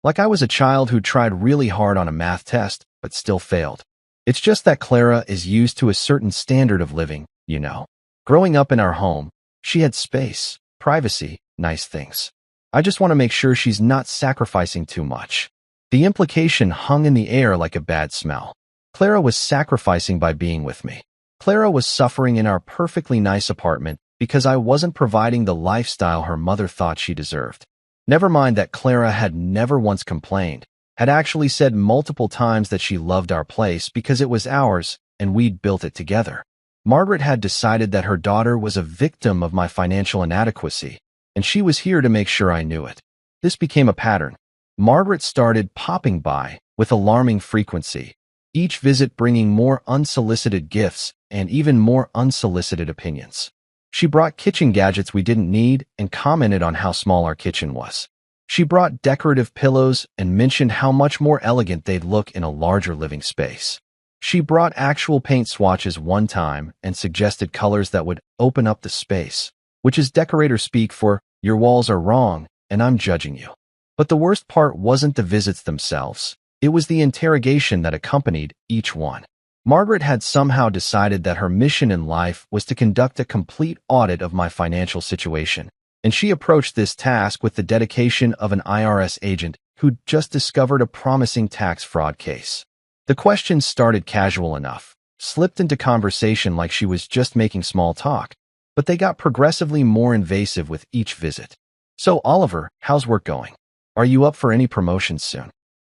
Like I was a child who tried really hard on a math test but still failed. It's just that Clara is used to a certain standard of living, you know. Growing up in our home, she had space, privacy, nice things. I just want to make sure she's not sacrificing too much. The implication hung in the air like a bad smell. Clara was sacrificing by being with me. Clara was suffering in our perfectly nice apartment because I wasn't providing the lifestyle her mother thought she deserved. Never mind that Clara had never once complained, had actually said multiple times that she loved our place because it was ours and we'd built it together. Margaret had decided that her daughter was a victim of my financial inadequacy, and she was here to make sure I knew it. This became a pattern. Margaret started popping by with alarming frequency, each visit bringing more unsolicited gifts and even more unsolicited opinions. She brought kitchen gadgets we didn't need and commented on how small our kitchen was. She brought decorative pillows and mentioned how much more elegant they'd look in a larger living space. She brought actual paint swatches one time and suggested colors that would open up the space, which is decorator speak for, "Your walls are wrong, and I'm judging you." But the worst part wasn't the visits themselves. It was the interrogation that accompanied each one. Margaret had somehow decided that her mission in life was to conduct a complete audit of my financial situation, and she approached this task with the dedication of an IRS agent who'd just discovered a promising tax fraud case. The questions started casual enough, slipped into conversation like she was just making small talk, but they got progressively more invasive with each visit. "So, Oliver, how's work going? Are you up for any promotions soon?"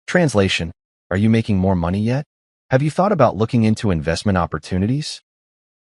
Translation: Are you making more money yet? Have you thought about looking into investment opportunities?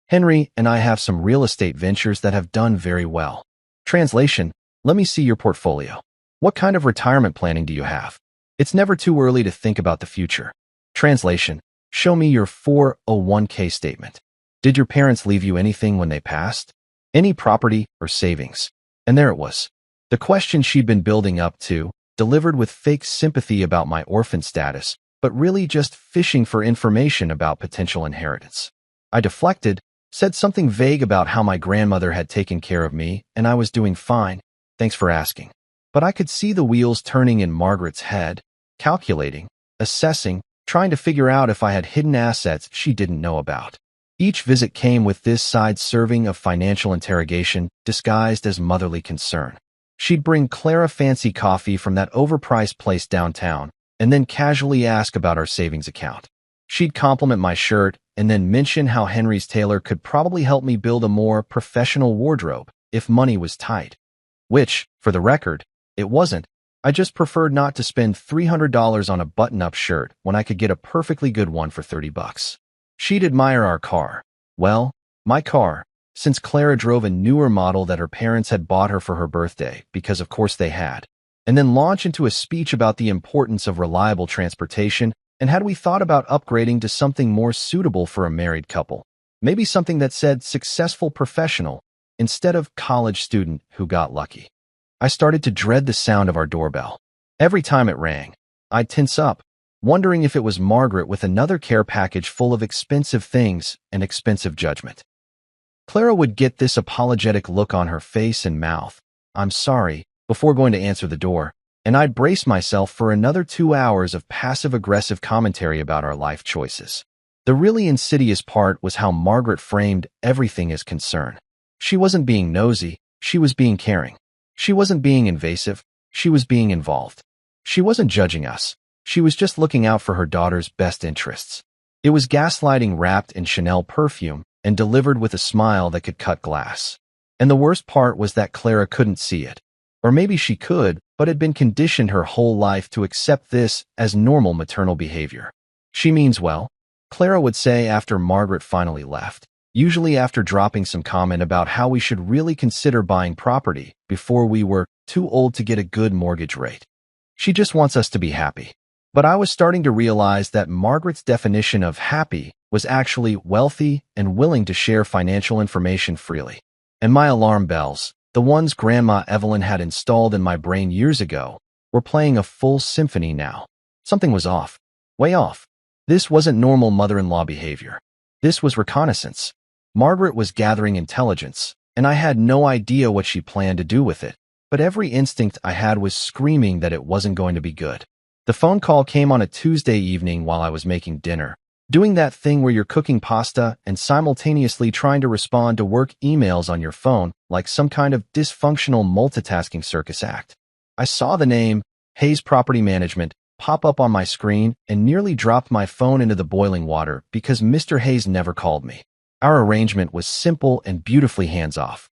Henry and I have some real estate ventures that have done very well. Translation: Let me see your portfolio. What kind of retirement planning do you have? It's never too early to think about the future. Translation: Show me your 401k statement. Did your parents leave you anything when they passed? Any property or savings? And there it was. The question she'd been building up to, delivered with fake sympathy about my orphan status, but really just fishing for information about potential inheritance. I deflected, said something vague about how my grandmother had taken care of me and I was doing fine. Thanks for asking. But I could see the wheels turning in Margaret's head, calculating, assessing, trying to figure out if I had hidden assets she didn't know about. Each visit came with this side serving of financial interrogation disguised as motherly concern. She'd bring Clara fancy coffee from that overpriced place downtown, and then casually ask about our savings account. She'd compliment my shirt and then mention how Henry's tailor could probably help me build a more professional wardrobe if money was tight. Which, for the record, it wasn't. I just preferred not to spend $300 on a button-up shirt when I could get a perfectly good one for $30. She'd admire our car. Well, my car, since Clara drove a newer model that her parents had bought her for her birthday, because of course they had, and then launch into a speech about the importance of reliable transportation and had we thought about upgrading to something more suitable for a married couple. Maybe something that said successful professional instead of college student who got lucky. I started to dread the sound of our doorbell. Every time it rang, I'd tense up, wondering if it was Margaret with another care package full of expensive things and expensive judgment. Clara would get this apologetic look on her face and mouth, "I'm sorry," before going to answer the door, and I'd brace myself for another 2 hours of passive-aggressive commentary about our life choices. The really insidious part was how Margaret framed everything as concern. She wasn't being nosy, she was being caring. She wasn't being invasive, she was being involved. She wasn't judging us, she was just looking out for her daughter's best interests. It was gaslighting wrapped in Chanel perfume and delivered with a smile that could cut glass. And the worst part was that Clara couldn't see it. Or maybe she could, but had been conditioned her whole life to accept this as normal maternal behavior. "She means well," Clara would say after Margaret finally left, usually after dropping some comment about how we should really consider buying property before we were too old to get a good mortgage rate. "She just wants us to be happy." But I was starting to realize that Margaret's definition of happy was actually wealthy and willing to share financial information freely. And my alarm bells, the ones Grandma Evelyn had installed in my brain years ago, were playing a full symphony now. Something was off. Way off. This wasn't normal mother-in-law behavior. This was reconnaissance. Margaret was gathering intelligence, and I had no idea what she planned to do with it, but every instinct I had was screaming that it wasn't going to be good. The phone call came on a Tuesday evening while I was making dinner, doing that thing where you're cooking pasta and simultaneously trying to respond to work emails on your phone like some kind of dysfunctional multitasking circus act. I saw the name, Hayes Property Management, pop up on my screen and nearly dropped my phone into the boiling water because Mr. Hayes never called me. Our arrangement was simple and beautifully hands-off.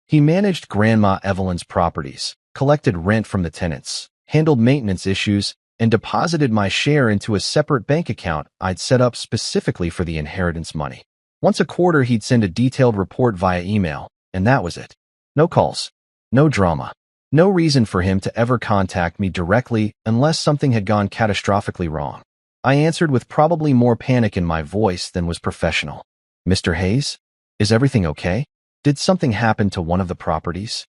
He managed Grandma Evelyn's properties, collected rent from the tenants, handled maintenance issues, and deposited my share into a separate bank account I'd set up specifically for the inheritance money. Once a quarter, he'd send a detailed report via email, and that was it. No calls, no drama, no reason for him to ever contact me directly unless something had gone catastrophically wrong. I answered with probably more panic in my voice than was professional. "Mr. Hayes? Is everything okay? Did something happen to one of the properties?"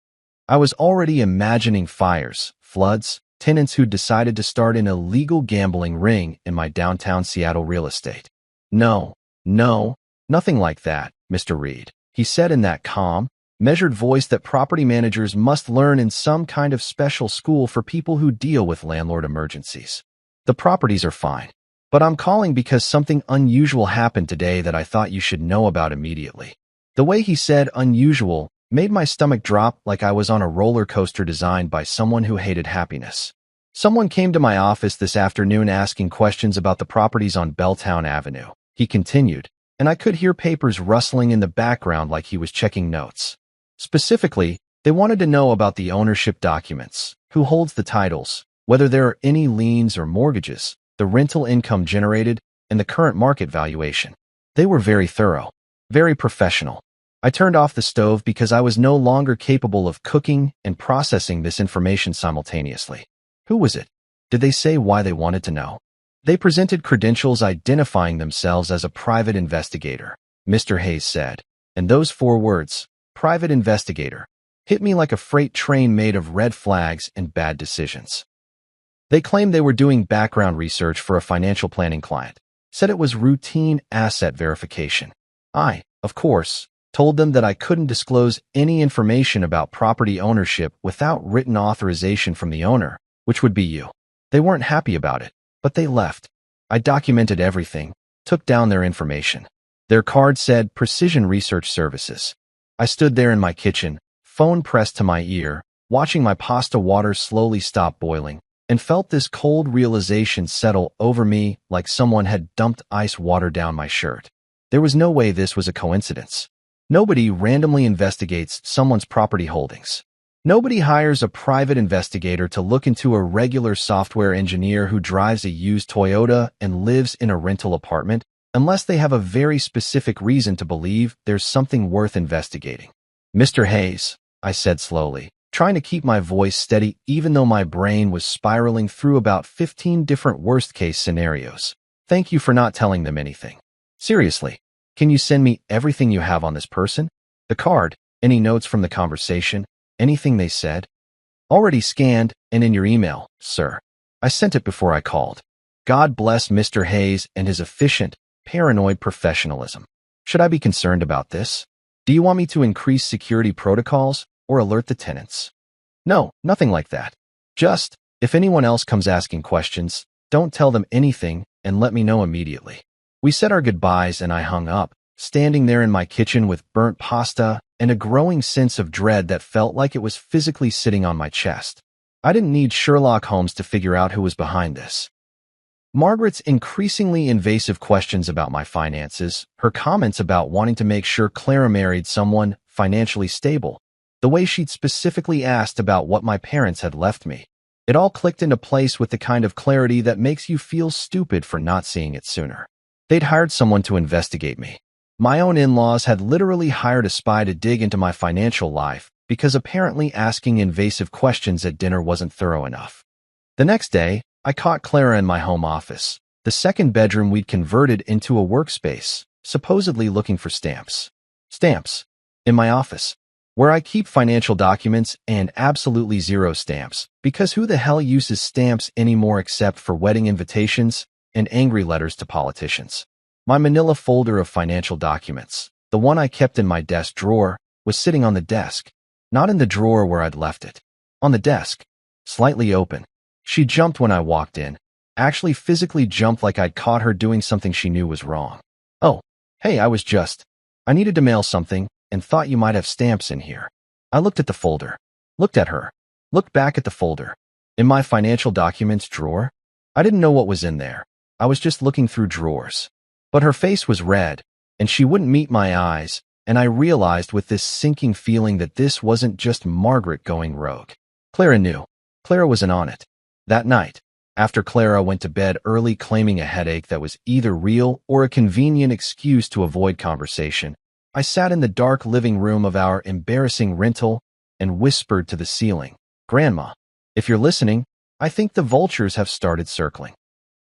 I was already imagining fires, floods, tenants who decided to start an illegal gambling ring in my downtown Seattle real estate. No, nothing like that, Mr. Reed," he said in that calm, measured voice that property managers must learn in some kind of special school for people who deal with landlord emergencies. "The properties are fine, but I'm calling because something unusual happened today that I thought you should know about immediately." The way he said unusual made my stomach drop like I was on a roller coaster designed by someone who hated happiness. "Someone came to my office this afternoon asking questions about the properties on Belltown Avenue," he continued, and I could hear papers rustling in the background like he was checking notes. Specifically, they wanted to know about the ownership documents, who holds the titles, whether there are any liens or mortgages, the rental income generated, and the current market valuation. They were very thorough, very professional. I turned off the stove because I was no longer capable of cooking and processing this information simultaneously. Who was it? Did they say why they wanted to know? They presented credentials identifying themselves as a private investigator, Mr. Hayes said, and those 4 words, private investigator, hit me like a freight train made of red flags and bad decisions. They claimed they were doing background research for a financial planning client, said it was routine asset verification. I, of course, told them that I couldn't disclose any information about property ownership without written authorization from the owner, which would be you. They weren't happy about it, but they left. I documented everything, took down their information. Their card said Precision Research Services. I stood there in my kitchen, phone pressed to my ear, watching my pasta water slowly stop boiling, and felt this cold realization settle over me like someone had dumped ice water down my shirt. There was no way this was a coincidence. Nobody randomly investigates someone's property holdings. Nobody hires a private investigator to look into a regular software engineer who drives a used Toyota and lives in a rental apartment unless they have a very specific reason to believe there's something worth investigating. Mr. Hayes, I said slowly, trying to keep my voice steady even though my brain was spiraling through about 15 different worst-case scenarios. Thank you for not telling them anything. Seriously, can you send me everything you have on this person? The card, any notes from the conversation, anything they said? Already scanned and in your email, sir. I sent it before I called. God bless Mr. Hayes and his efficient, paranoid professionalism. Should I be concerned about this? Do you want me to increase security protocols or alert the tenants? No, nothing like that. Just, if anyone else comes asking questions, don't tell them anything and let me know immediately. We said our goodbyes and I hung up, standing there in my kitchen with burnt pasta and a growing sense of dread that felt like it was physically sitting on my chest. I didn't need Sherlock Holmes to figure out who was behind this. Margaret's increasingly invasive questions about my finances, her comments about wanting to make sure Clara married someone financially stable, the way she'd specifically asked about what my parents had left me. It all clicked into place with the kind of clarity that makes you feel stupid for not seeing it sooner. They'd hired someone to investigate me. My own in-laws had literally hired a spy to dig into my financial life because apparently asking invasive questions at dinner wasn't thorough enough. The next day, I caught Clara in my home office, the second bedroom we'd converted into a workspace, supposedly looking for stamps. Stamps. In my office, where I keep financial documents and absolutely zero stamps, because who the hell uses stamps anymore except for wedding invitations and angry letters to politicians? My manila folder of financial documents, the one I kept in my desk drawer, was sitting on the desk, not in the drawer where I'd left it. On the desk, slightly open. She jumped when I walked in, actually physically jumped like I'd caught her doing something she knew was wrong. Oh, hey, I needed to mail something and thought you might have stamps in here. I looked at the folder, looked at her, looked back at the folder. In my financial documents drawer? I didn't know what was in there. I was just looking through drawers. But her face was red, and she wouldn't meet my eyes, and I realized with this sinking feeling that this wasn't just Margaret going rogue. Clara knew. Clara was in on it. That night, after Clara went to bed early claiming a headache that was either real or a convenient excuse to avoid conversation, I sat in the dark living room of our embarrassing rental and whispered to the ceiling, "Grandma, if you're listening, I think the vultures have started circling."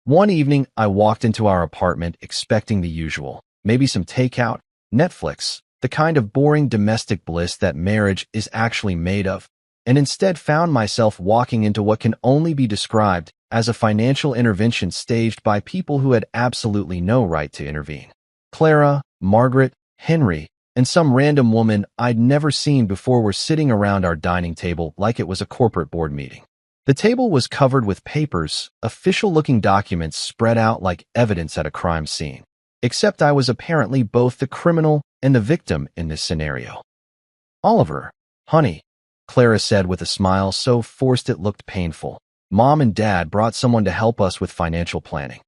One evening, I walked into our apartment expecting the usual, maybe some takeout, Netflix, the kind of boring domestic bliss that marriage is actually made of, and instead found myself walking into what can only be described as a financial intervention staged by people who had absolutely no right to intervene. Clara, Margaret, Henry, and some random woman I'd never seen before were sitting around our dining table like it was a corporate board meeting. The table was covered with papers, official-looking documents spread out like evidence at a crime scene, except I was apparently both the criminal and the victim in this scenario. "Oliver, honey," Clara said with a smile so forced it looked painful. "Mom and Dad brought someone to help us with financial planning."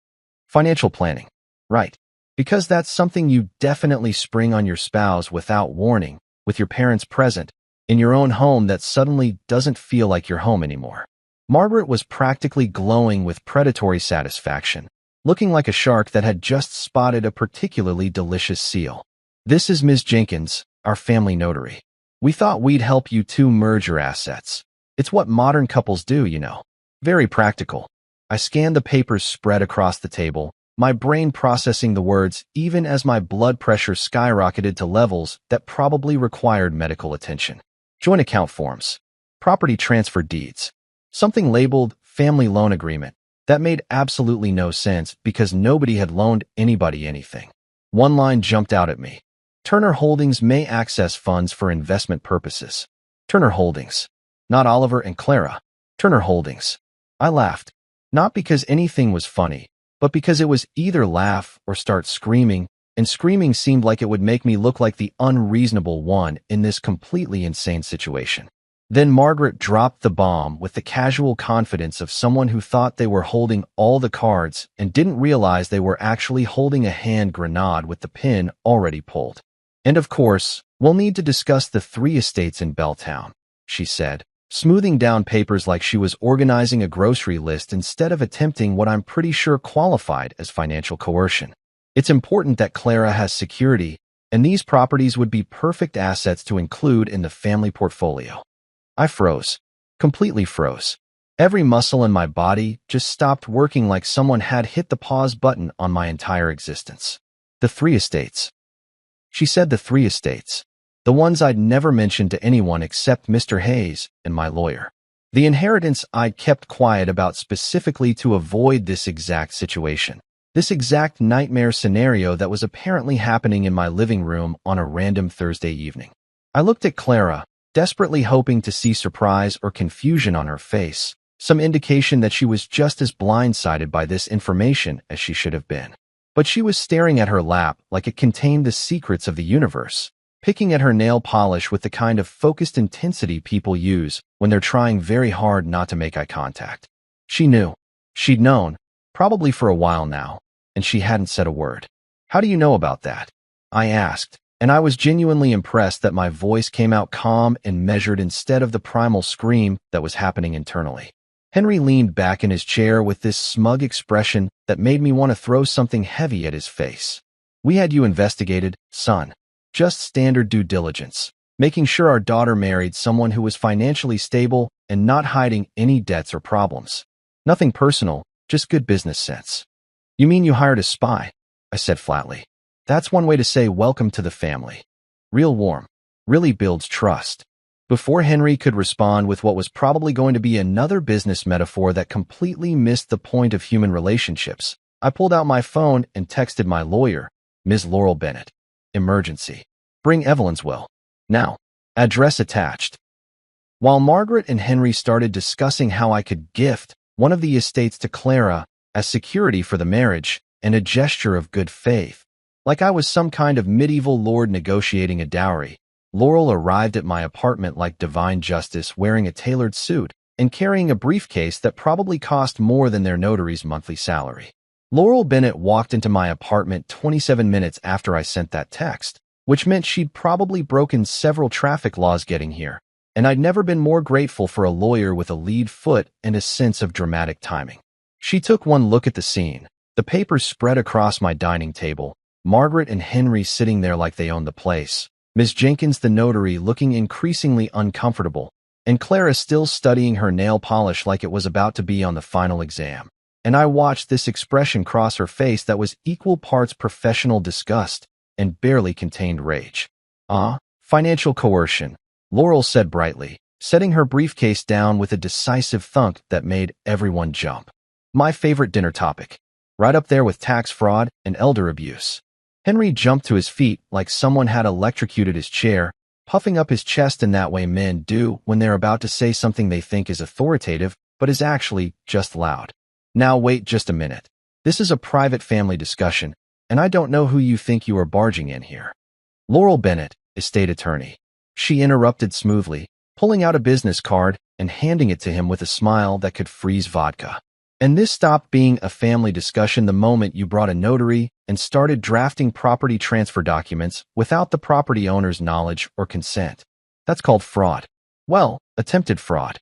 Financial planning. Right. Because that's something you definitely spring on your spouse without warning, with your parents present, in your own home that suddenly doesn't feel like your home anymore. Margaret was practically glowing with predatory satisfaction, looking like a shark that had just spotted a particularly delicious seal. "This is Ms. Jenkins, our family notary. We thought we'd help you two merge your assets. It's what modern couples do, you know. Very practical." I scanned the papers spread across the table, my brain processing the words even as my blood pressure skyrocketed to levels that probably required medical attention. Joint account forms. Property transfer deeds. Something labeled family loan agreement. That made absolutely no sense because nobody had loaned anybody anything. One line jumped out at me. Turner Holdings may access funds for investment purposes. Turner Holdings. Not Oliver and Clara. Turner Holdings. I laughed. Not because anything was funny, but because it was either laugh or start screaming, and screaming seemed like it would make me look like the unreasonable one in this completely insane situation. Then Margaret dropped the bomb with the casual confidence of someone who thought they were holding all the cards and didn't realize they were actually holding a hand grenade with the pin already pulled. "And of course, we'll need to discuss the 3 estates in Belltown," she said, smoothing down papers like she was organizing a grocery list instead of attempting what I'm pretty sure qualified as financial coercion. It's important that Clara has security, and these properties would be perfect assets to include in the family portfolio. I froze. Completely froze. Every muscle in my body just stopped working like someone had hit the pause button on my entire existence. The 3 estates. She said the 3 estates. The ones I'd never mentioned to anyone except Mr. Hayes and my lawyer. The inheritance I'd kept quiet about specifically to avoid this exact situation. This exact nightmare scenario that was apparently happening in my living room on a random Thursday evening. I looked at Clara, desperately hoping to see surprise or confusion on her face, some indication that she was just as blindsided by this information as she should have been. But she was staring at her lap like it contained the secrets of the universe, picking at her nail polish with the kind of focused intensity people use when they're trying very hard not to make eye contact. She knew. She'd known, probably for a while now, and she hadn't said a word. "How do you know about that?" I asked, and I was genuinely impressed that my voice came out calm and measured instead of the primal scream that was happening internally. Henry leaned back in his chair with this smug expression that made me want to throw something heavy at his face. "We had you investigated, son. Just standard due diligence, making sure our daughter married someone who was financially stable and not hiding any debts or problems. Nothing personal, just good business sense." "You mean you hired a spy?" I said flatly. "That's one way to say welcome to the family. Real warm. Really builds trust." Before Henry could respond with what was probably going to be another business metaphor that completely missed the point of human relationships, I pulled out my phone and texted my lawyer, Ms. Laurel Bennett. "Emergency. Bring Evelyn's will. Now. Address attached." While Margaret and Henry started discussing how I could gift one of the estates to Clara as security for the marriage and a gesture of good faith, like I was some kind of medieval lord negotiating a dowry, Laurel arrived at my apartment like divine justice, wearing a tailored suit and carrying a briefcase that probably cost more than their notary's monthly salary. Laurel Bennett walked into my apartment 27 minutes after I sent that text, which meant she'd probably broken several traffic laws getting here, and I'd never been more grateful for a lawyer with a lead foot and a sense of dramatic timing. She took one look at the scene, the papers spread across my dining table, Margaret and Henry sitting there like they owned the place, Miss Jenkins the notary looking increasingly uncomfortable, and Clara still studying her nail polish like it was about to be on the final exam. And I watched this expression cross her face that was equal parts professional disgust and barely contained rage. Financial coercion," Laurel said brightly, setting her briefcase down with a decisive thunk that made everyone jump. "My favorite dinner topic. Right up there with tax fraud and elder abuse." Henry jumped to his feet like someone had electrocuted his chair, puffing up his chest in that way men do when they're about to say something they think is authoritative but is actually just loud. "Now wait just a minute. This is a private family discussion, and I don't know who you think you are barging in here." "Laurel Bennett, estate attorney," she interrupted smoothly, pulling out a business card and handing it to him with a smile that could freeze vodka. "And this stopped being a family discussion the moment you brought a notary and started drafting property transfer documents without the property owner's knowledge or consent. That's called fraud. Well, attempted fraud.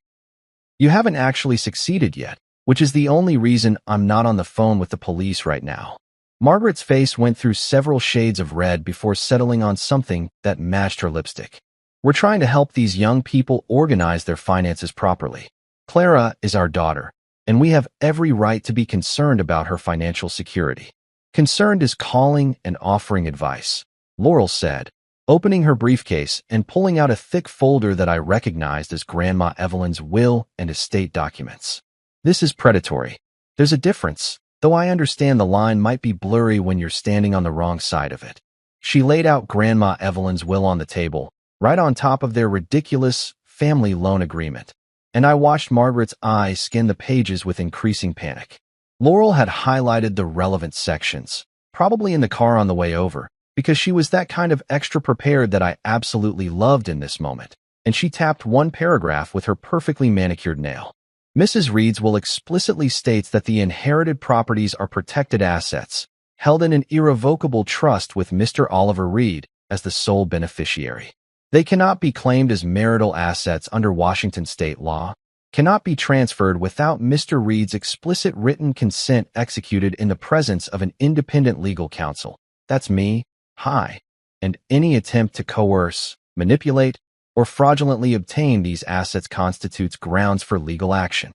You haven't actually succeeded yet, which is the only reason I'm not on the phone with the police right now." Margaret's face went through several shades of red before settling on something that matched her lipstick. "We're trying to help these young people organize their finances properly. Clara is our daughter, and we have every right to be concerned about her financial security. Concerned is calling and offering advice," Laurel said, opening her briefcase and pulling out a thick folder that I recognized as Grandma Evelyn's will and estate documents. "This is predatory. There's a difference, though I understand the line might be blurry when you're standing on the wrong side of it." She laid out Grandma Evelyn's will on the table, right on top of their ridiculous family loan agreement, and I watched Margaret's eyes scan the pages with increasing panic. Laurel had highlighted the relevant sections, probably in the car on the way over, because she was that kind of extra prepared that I absolutely loved in this moment, and she tapped one paragraph with her perfectly manicured nail. "Mrs. Reed's will explicitly states that the inherited properties are protected assets, held in an irrevocable trust with Mr. Oliver Reed as the sole beneficiary. They cannot be claimed as marital assets under Washington state law. cannot be transferred without Mr. Reed's explicit written consent executed in the presence of an independent legal counsel. That's me, hi. And any attempt to coerce, manipulate, or fraudulently obtain these assets constitutes grounds for legal action.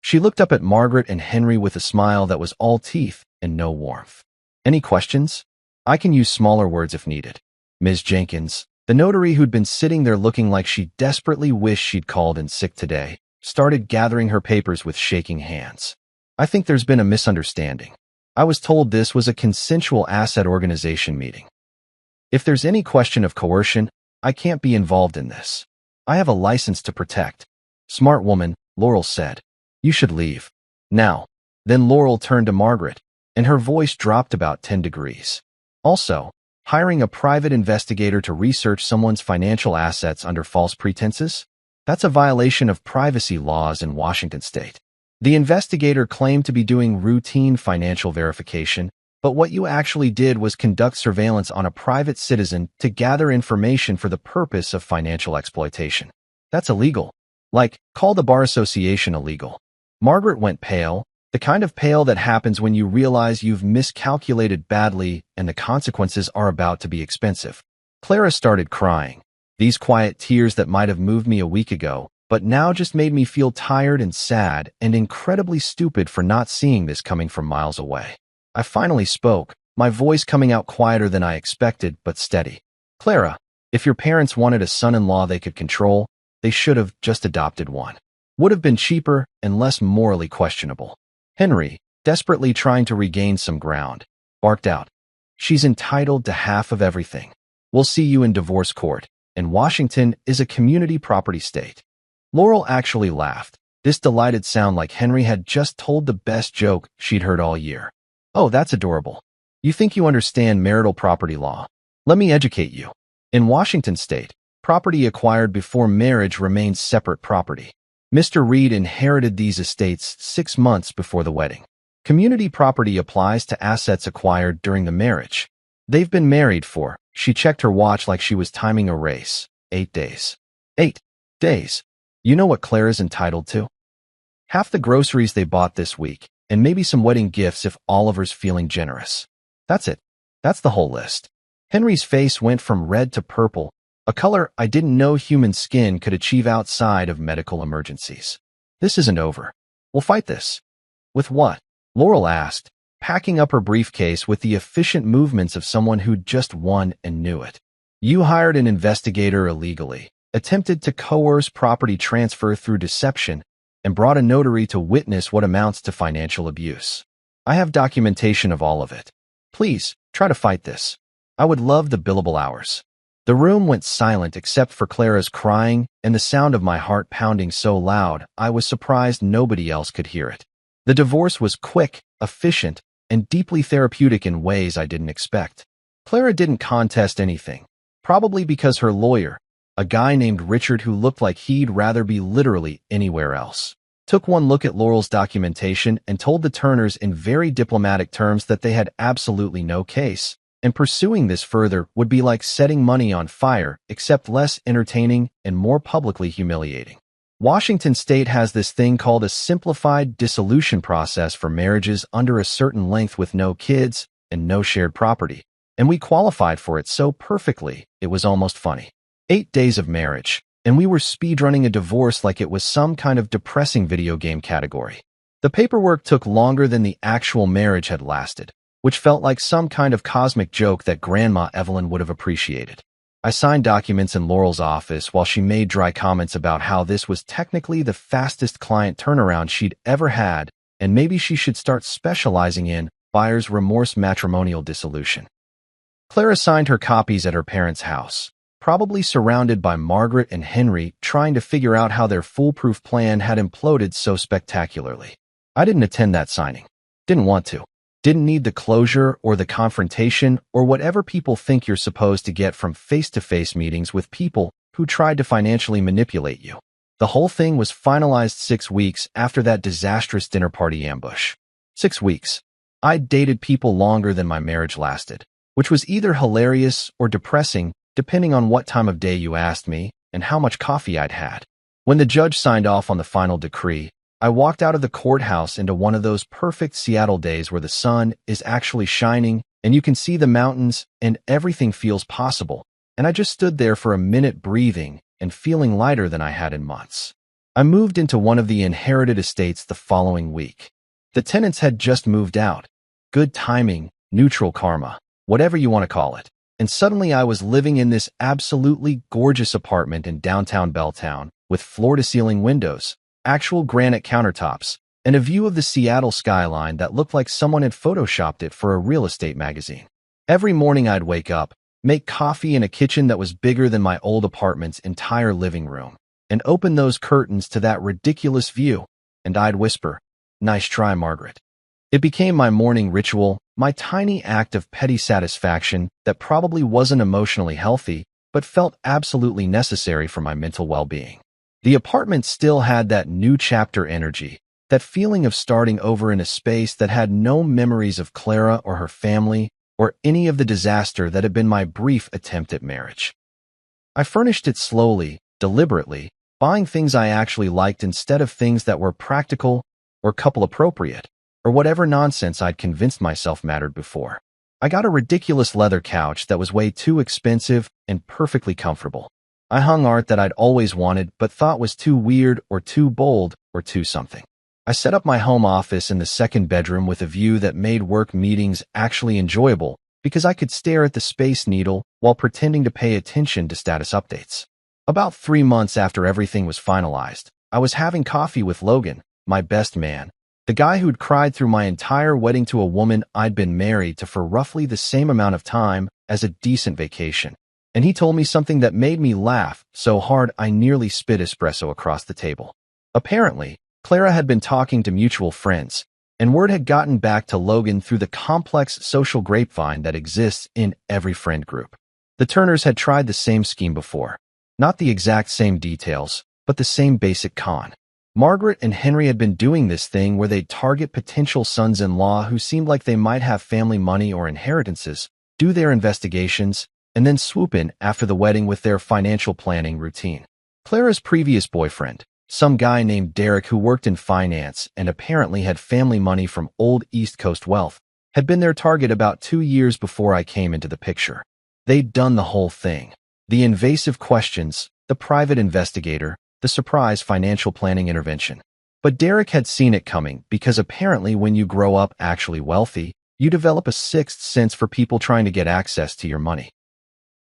She looked up at Margaret and Henry with a smile that was all teeth and no warmth. Any questions? I can use smaller words if needed. Ms. Jenkins, the notary who'd been sitting there looking like she desperately wished she'd called in sick today, started gathering her papers with shaking hands. I think there's been a misunderstanding. I was told this was a consensual asset organization meeting. If there's any question of coercion, I can't be involved in this. I have a license to protect. Smart woman, Laurel said. You should leave. Now. Then Laurel turned to Margaret, and her voice dropped about 10 degrees. Also, hiring a private investigator to research someone's financial assets under false pretenses? That's a violation of privacy laws in Washington state. The investigator claimed to be doing routine financial verification, but what you actually did was conduct surveillance on a private citizen to gather information for the purpose of financial exploitation. That's illegal. Like, call the Bar Association illegal. Margaret went pale, the kind of pale that happens when you realize you've miscalculated badly and the consequences are about to be expensive. Clara started crying. These quiet tears that might have moved me a week ago, but now just made me feel tired and sad and incredibly stupid for not seeing this coming from miles away. I finally spoke, my voice coming out quieter than I expected, but steady. Clara, if your parents wanted a son-in-law they could control, they should have just adopted one. Would have been cheaper and less morally questionable. Henry, desperately trying to regain some ground, barked out. She's entitled to half of everything. We'll see you in divorce court, and Washington is a community property state. Laurel actually laughed. This delighted sound like Henry had just told the best joke she'd heard all year. Oh, that's adorable. You think you understand marital property law. Let me educate you. In Washington state, property acquired before marriage remains separate property. Mr. Reed inherited these estates 6 months before the wedding. Community property applies to assets acquired during the marriage. They've been married for, she checked her watch like she was timing a race, 8 days. 8 days. You know what Clara's entitled to? Half the groceries they bought this week, and maybe some wedding gifts if Oliver's feeling generous. That's it. That's the whole list. Henry's face went from red to purple, a color I didn't know human skin could achieve outside of medical emergencies. This isn't over. We'll fight this. With what? Laurel asked, packing up her briefcase with the efficient movements of someone who'd just won and knew it. You hired an investigator illegally, attempted to coerce property transfer through deception, and brought a notary to witness what amounts to financial abuse. I have documentation of all of it. Please, try to fight this. I would love the billable hours. The room went silent except for Clara's crying and the sound of my heart pounding so loud I was surprised nobody else could hear it. The divorce was quick, efficient, and deeply therapeutic in ways I didn't expect. Clara didn't contest anything, probably because her lawyer, a guy named Richard who looked like he'd rather be literally anywhere else, took one look at Laurel's documentation and told the Turners in very diplomatic terms that they had absolutely no case, and pursuing this further would be like setting money on fire, except less entertaining and more publicly humiliating. Washington state has this thing called a simplified dissolution process for marriages under a certain length with no kids and no shared property, and we qualified for it so perfectly it was almost funny. 8 days of marriage, and we were speedrunning a divorce like it was some kind of depressing video game category. The paperwork took longer than the actual marriage had lasted, which felt like some kind of cosmic joke that Grandma Evelyn would have appreciated. I signed documents in Laurel's office while she made dry comments about how this was technically the fastest client turnaround she'd ever had, and maybe she should start specializing in buyer's remorse matrimonial dissolution. Clara signed her copies at her parents' house, probably surrounded by Margaret and Henry trying to figure out how their foolproof plan had imploded so spectacularly. I didn't attend that signing. Didn't want to. Didn't need the closure or the confrontation or whatever people think you're supposed to get from face-to-face meetings with people who tried to financially manipulate you. The whole thing was finalized 6 weeks after that disastrous dinner party ambush. 6 weeks. I'd dated people longer than my marriage lasted, which was either hilarious or depressing depending on what time of day you asked me and how much coffee I'd had. When the judge signed off on the final decree, I walked out of the courthouse into one of those perfect Seattle days where the sun is actually shining and you can see the mountains and everything feels possible. And I just stood there for a minute breathing and feeling lighter than I had in months. I moved into one of the inherited estates the following week. The tenants had just moved out. Good timing, neutral karma, whatever you want to call it. And suddenly I was living in this absolutely gorgeous apartment in downtown Belltown with floor-to-ceiling windows, actual granite countertops, and a view of the Seattle skyline that looked like someone had photoshopped it for a real estate magazine. Every morning I'd wake up, make coffee in a kitchen that was bigger than my old apartment's entire living room, and open those curtains to that ridiculous view, and I'd whisper, "Nice try, Margaret." It became my morning ritual, my tiny act of petty satisfaction that probably wasn't emotionally healthy, but felt absolutely necessary for my mental well-being. The apartment still had that new chapter energy, that feeling of starting over in a space that had no memories of Clara or her family or any of the disaster that had been my brief attempt at marriage. I furnished it slowly, deliberately, buying things I actually liked instead of things that were practical or couple appropriate, or whatever nonsense I'd convinced myself mattered before. I got a ridiculous leather couch that was way too expensive and perfectly comfortable. I hung art that I'd always wanted but thought was too weird or too bold or too something. I set up my home office in the second bedroom with a view that made work meetings actually enjoyable because I could stare at the Space Needle while pretending to pay attention to status updates. About 3 months after everything was finalized, I was having coffee with Logan, my best man, the guy who'd cried through my entire wedding to a woman I'd been married to for roughly the same amount of time as a decent vacation. And he told me something that made me laugh so hard I nearly spit espresso across the table. Apparently, Clara had been talking to mutual friends, and word had gotten back to Logan through the complex social grapevine that exists in every friend group. The Turners had tried the same scheme before. Not the exact same details, but the same basic con. Margaret and Henry had been doing this thing where they'd target potential sons-in-law who seemed like they might have family money or inheritances, do their investigations, and then swoop in after the wedding with their financial planning routine. Clara's previous boyfriend, some guy named Derek who worked in finance and apparently had family money from old East Coast wealth, had been their target about 2 years before I came into the picture. They'd done the whole thing. The invasive questions, the private investigator, the surprise financial planning intervention. But Derek had seen it coming because apparently when you grow up actually wealthy, you develop a sixth sense for people trying to get access to your money.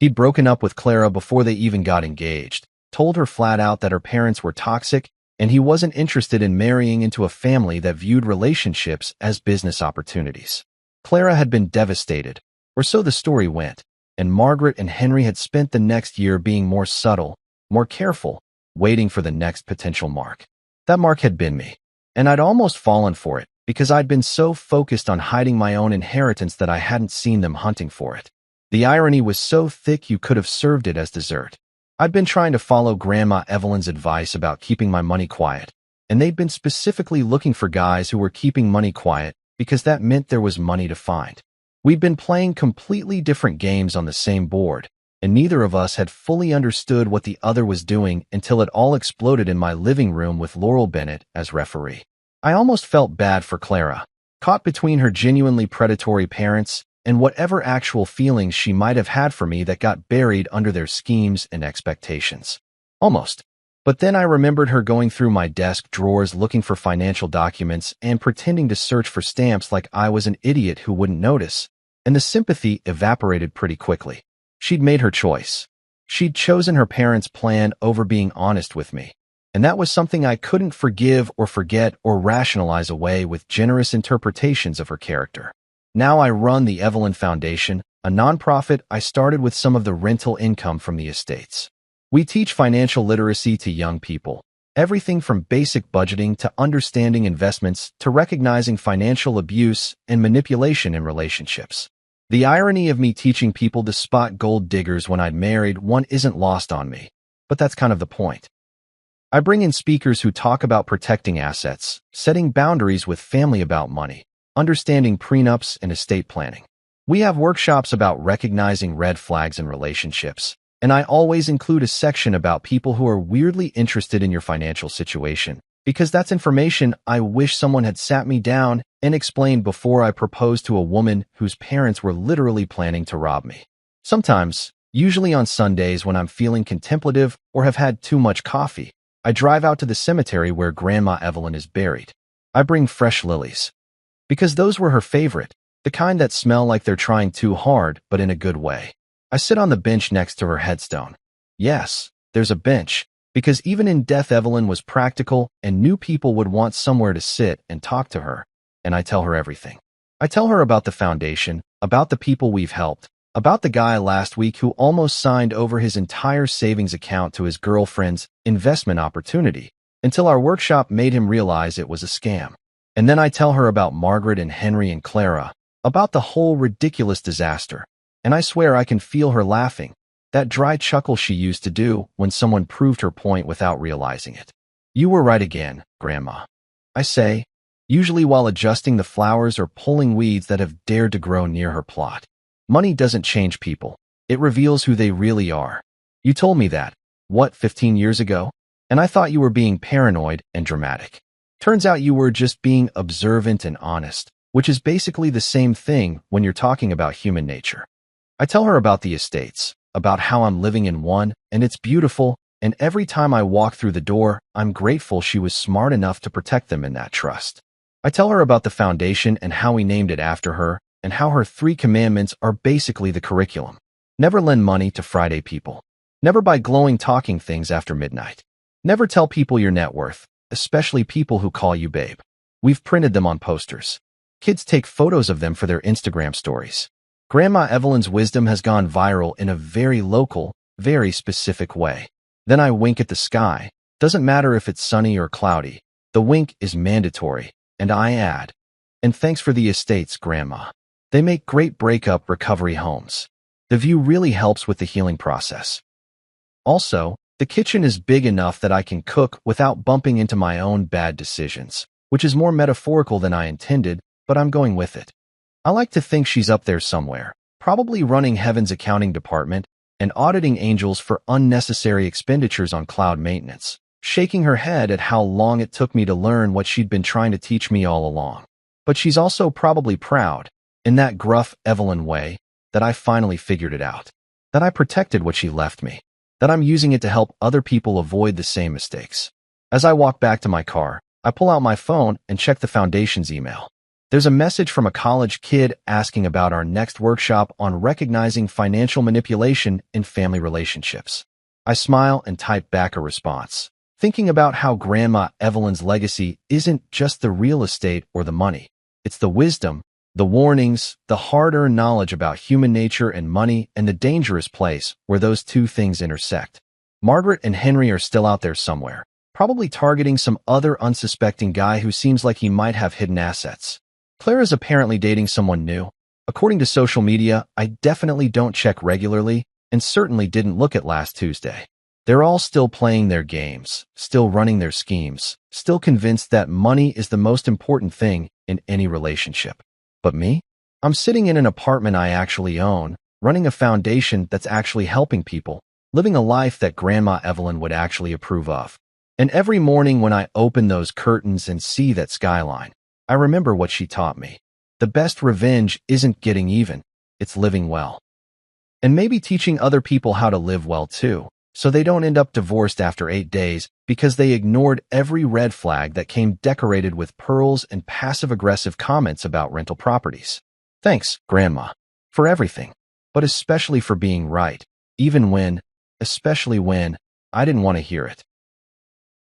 He'd broken up with Clara before they even got engaged, told her flat out that her parents were toxic, and he wasn't interested in marrying into a family that viewed relationships as business opportunities. Clara had been devastated, or so the story went, and Margaret and Henry had spent the next year being more subtle, more careful, waiting for the next potential mark. That mark had been me, and I'd almost fallen for it because I'd been so focused on hiding my own inheritance that I hadn't seen them hunting for it. The irony was so thick you could have served it as dessert. I'd been trying to follow Grandma Evelyn's advice about keeping my money quiet, and they'd been specifically looking for guys who were keeping money quiet because that meant there was money to find. We'd been playing completely different games on the same board, and neither of us had fully understood what the other was doing until it all exploded in my living room with Laurel Bennett as referee. I almost felt bad for Clara, caught between her genuinely predatory parents and whatever actual feelings she might have had for me that got buried under their schemes and expectations. Almost. But then I remembered her going through my desk drawers looking for financial documents and pretending to search for stamps like I was an idiot who wouldn't notice, and the sympathy evaporated pretty quickly. She'd made her choice. She'd chosen her parents' plan over being honest with me, and that was something I couldn't forgive or forget or rationalize away with generous interpretations of her character. Now I run the Evelyn Foundation, a nonprofit I started with some of the rental income from the estates. We teach financial literacy to young people, everything from basic budgeting to understanding investments to recognizing financial abuse and manipulation in relationships. The irony of me teaching people to spot gold diggers when I'd married one isn't lost on me, but that's kind of the point. I bring in speakers who talk about protecting assets, setting boundaries with family about money, understanding prenups and estate planning. We have workshops about recognizing red flags in relationships, And I always include a section about people who are weirdly interested in your financial situation, because that's information I wish someone had sat me down and explained before I proposed to a woman whose parents were literally planning to rob me. Sometimes, usually on Sundays when I'm feeling contemplative or have had too much coffee, I drive out to the cemetery where Grandma Evelyn is buried. I bring fresh lilies, because those were her favorite, the kind that smell like they're trying too hard, but in a good way. I sit on the bench next to her headstone. Yes, there's a bench, because even in death Evelyn was practical and knew people would want somewhere to sit and talk to her, and I tell her everything. I tell her about the foundation, about the people we've helped, about the guy last week who almost signed over his entire savings account to his girlfriend's investment opportunity, until our workshop made him realize it was a scam. And then I tell her about Margaret and Henry and Clara, about the whole ridiculous disaster. And I swear I can feel her laughing, that dry chuckle she used to do when someone proved her point without realizing it. You were right again, Grandma, I say, usually while adjusting the flowers or pulling weeds that have dared to grow near her plot. Money doesn't change people. It reveals who they really are. You told me that, 15 years ago? And I thought you were being paranoid and dramatic. Turns out you were just being observant and honest, which is basically the same thing when you're talking about human nature. I tell her about the estates, about how I'm living in one, and it's beautiful, and every time I walk through the door, I'm grateful she was smart enough to protect them in that trust. I tell her about the foundation and how we named it after her, and how her 3 commandments are basically the curriculum. Never lend money to Friday people. Never buy glowing talking things after midnight. Never tell people your net worth, especially people who call you babe. We've printed them on posters. Kids take photos of them for their Instagram stories. Grandma Evelyn's wisdom has gone viral in a very local, very specific way. Then I wink at the sky. Doesn't matter if it's sunny or cloudy. The wink is mandatory. And I add, and thanks for the estates, Grandma. They make great breakup recovery homes. The view really helps with the healing process. Also, the kitchen is big enough that I can cook without bumping into my own bad decisions, which is more metaphorical than I intended, but I'm going with it. I like to think she's up there somewhere, probably running Heaven's accounting department and auditing angels for unnecessary expenditures on cloud maintenance, shaking her head at how long it took me to learn what she'd been trying to teach me all along. But she's also probably proud, in that gruff Evelyn way, that I finally figured it out, that I protected what she left me, that I'm using it to help other people avoid the same mistakes. As I walk back to my car, I pull out my phone and check the foundation's email. There's a message from a college kid asking about our next workshop on recognizing financial manipulation in family relationships. I smile and type back a response, thinking about how Grandma Evelyn's legacy isn't just the real estate or the money. It's the wisdom, the warnings, the hard-earned knowledge about human nature and money, and the dangerous place where those two things intersect. Margaret and Henry are still out there somewhere, probably targeting some other unsuspecting guy who seems like he might have hidden assets. Clara's apparently dating someone new. According to social media, I definitely don't check regularly and certainly didn't look at last Tuesday. They're all still playing their games, still running their schemes, still convinced that money is the most important thing in any relationship. But me? I'm sitting in an apartment I actually own, running a foundation that's actually helping people, living a life that Grandma Evelyn would actually approve of. And every morning when I open those curtains and see that skyline, I remember what she taught me. The best revenge isn't getting even, it's living well. And maybe teaching other people how to live well too, so they don't end up divorced after 8 days because they ignored every red flag that came decorated with pearls and passive-aggressive comments about rental properties. Thanks, Grandma, for everything, but especially for being right, especially when, I didn't want to hear it.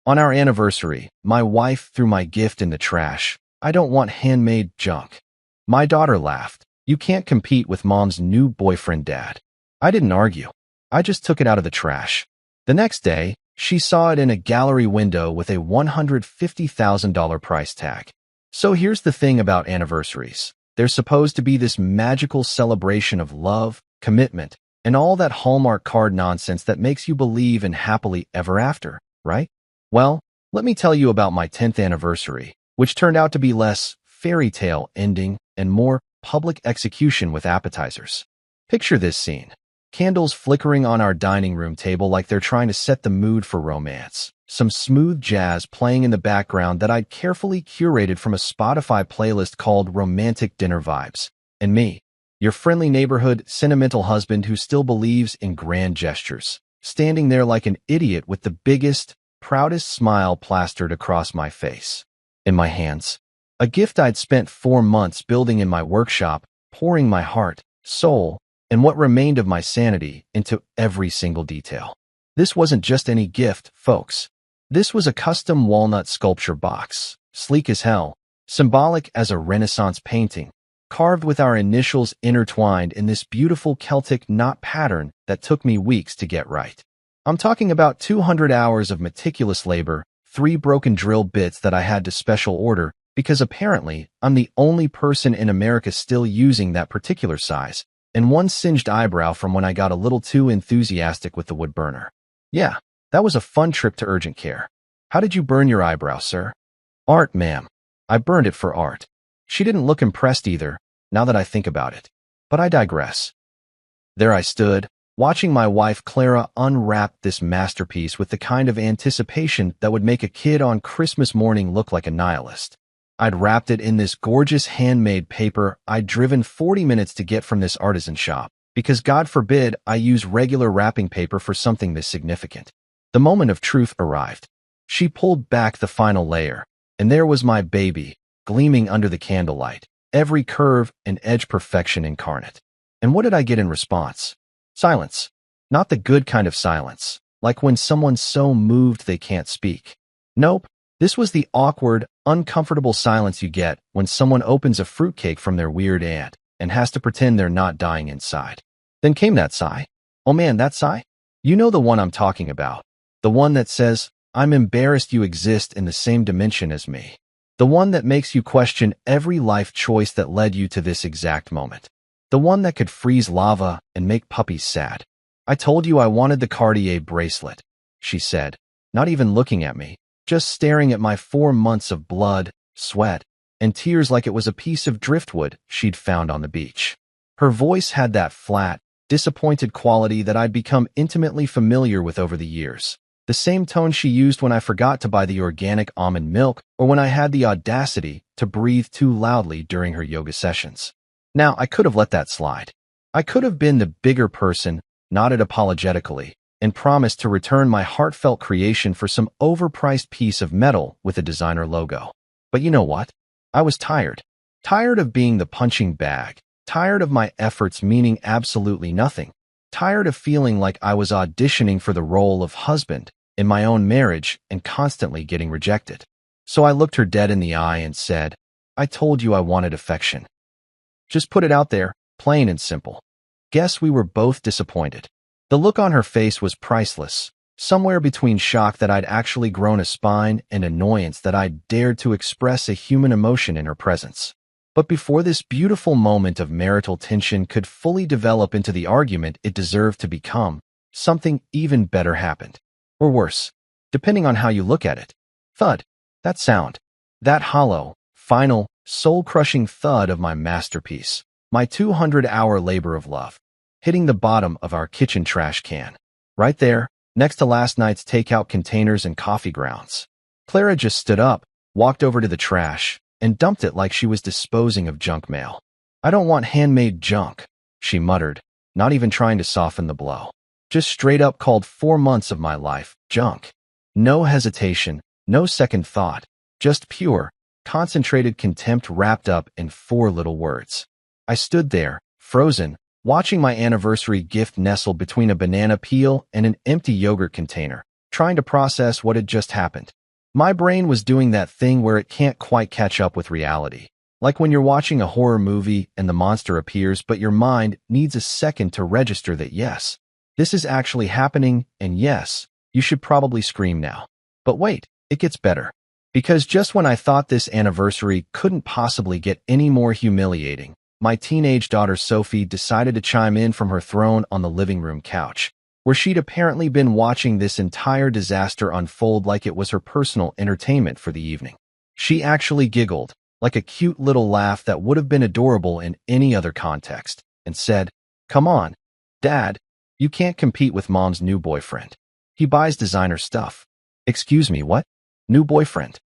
On our anniversary, my wife threw my gift in the trash. I don't want handmade junk. My daughter laughed. You can't compete with Mom's new boyfriend, Dad. I didn't argue. I just took it out of the trash. The next day, she saw it in a gallery window with a $150,000 price tag. So here's the thing about anniversaries. They're supposed to be this magical celebration of love, commitment, and all that Hallmark card nonsense that makes you believe in happily ever after, right? Well, let me tell you about my 10th anniversary, which turned out to be less fairy tale ending and more public execution with appetizers. Picture this scene. Candles flickering on our dining room table like they're trying to set the mood for romance. Some smooth jazz playing in the background that I'd carefully curated from a Spotify playlist called Romantic Dinner Vibes. And me, your friendly neighborhood, sentimental husband who still believes in grand gestures, standing there like an idiot with the biggest, proudest smile plastered across my face. In my hands, a gift I'd spent 4 months building in my workshop, pouring my heart, soul, and what remained of my sanity into every single detail. This wasn't just any gift, folks. This was a custom walnut sculpture box, sleek as hell, symbolic as a Renaissance painting, carved with our initials intertwined in this beautiful Celtic knot pattern that took me weeks to get right. I'm talking about 200 hours of meticulous labor, 3 broken drill bits that I had to special order because apparently I'm the only person in America still using that particular size, and 1 singed eyebrow from when I got a little too enthusiastic with the wood burner. Yeah, that was a fun trip to urgent care. How did you burn your eyebrow, sir? Art, ma'am. I burned it for art. She didn't look impressed either, now that I think about it. But I digress. There I stood, watching my wife Clara unwrap this masterpiece with the kind of anticipation that would make a kid on Christmas morning look like a nihilist. I'd wrapped it in this gorgeous handmade paper I'd driven 40 minutes to get from this artisan shop, because God forbid I use regular wrapping paper for something this significant. The moment of truth arrived. She pulled back the final layer, and there was my baby, gleaming under the candlelight, every curve and edge perfection incarnate. And what did I get in response? Silence. Not the good kind of silence, like when someone's so moved they can't speak. Nope, this was the awkward, uncomfortable silence you get when someone opens a fruitcake from their weird aunt and has to pretend they're not dying inside. Then came that sigh. Oh man, that sigh? You know the one I'm talking about. The one that says, I'm embarrassed you exist in the same dimension as me. The one that makes you question every life choice that led you to this exact moment. The one that could freeze lava and make puppies sad. I told you I wanted the Cartier bracelet, she said, not even looking at me, just staring at my 4 months of blood, sweat, and tears like it was a piece of driftwood she'd found on the beach. Her voice had that flat, disappointed quality that I'd become intimately familiar with over the years. The same tone she used when I forgot to buy the organic almond milk or when I had the audacity to breathe too loudly during her yoga sessions. Now, I could have let that slide. I could have been the bigger person, nodded apologetically, and promised to return my heartfelt creation for some overpriced piece of metal with a designer logo. But you know what? I was tired. Tired of being the punching bag. Tired of my efforts meaning absolutely nothing. Tired of feeling like I was auditioning for the role of husband in my own marriage and constantly getting rejected. So I looked her dead in the eye and said, I told you I wanted affection. Just put it out there, plain and simple. Guess we were both disappointed. The look on her face was priceless, somewhere between shock that I'd actually grown a spine and annoyance that I'd dared to express a human emotion in her presence. But before this beautiful moment of marital tension could fully develop into the argument it deserved to become, something even better happened. Or worse, depending on how you look at it. Thud. That sound. That hollow, final, soul-crushing thud of my masterpiece. My 200-hour labor of love. Hitting the bottom of our kitchen trash can. Right there, next to last night's takeout containers and coffee grounds. Clara just stood up, walked over to the trash, and dumped it like she was disposing of junk mail. I don't want handmade junk, she muttered, not even trying to soften the blow. Just straight up called 4 months of my life junk. No hesitation, no second thought, just pure, concentrated contempt wrapped up in 4 little words. I stood there, frozen, watching my anniversary gift nestle between a banana peel and an empty yogurt container, trying to process what had just happened. My brain was doing that thing where it can't quite catch up with reality. Like when you're watching a horror movie and the monster appears, but your mind needs a second to register that yes, this is actually happening, and yes, you should probably scream now. But wait, it gets better. Because just when I thought this anniversary couldn't possibly get any more humiliating, my teenage daughter Sophie decided to chime in from her throne on the living room couch, where she'd apparently been watching this entire disaster unfold like it was her personal entertainment for the evening. She actually giggled, like a cute little laugh that would have been adorable in any other context, and said, "Come on, Dad, You can't compete with mom's new boyfriend. He buys designer stuff. Excuse me, what? New boyfriend?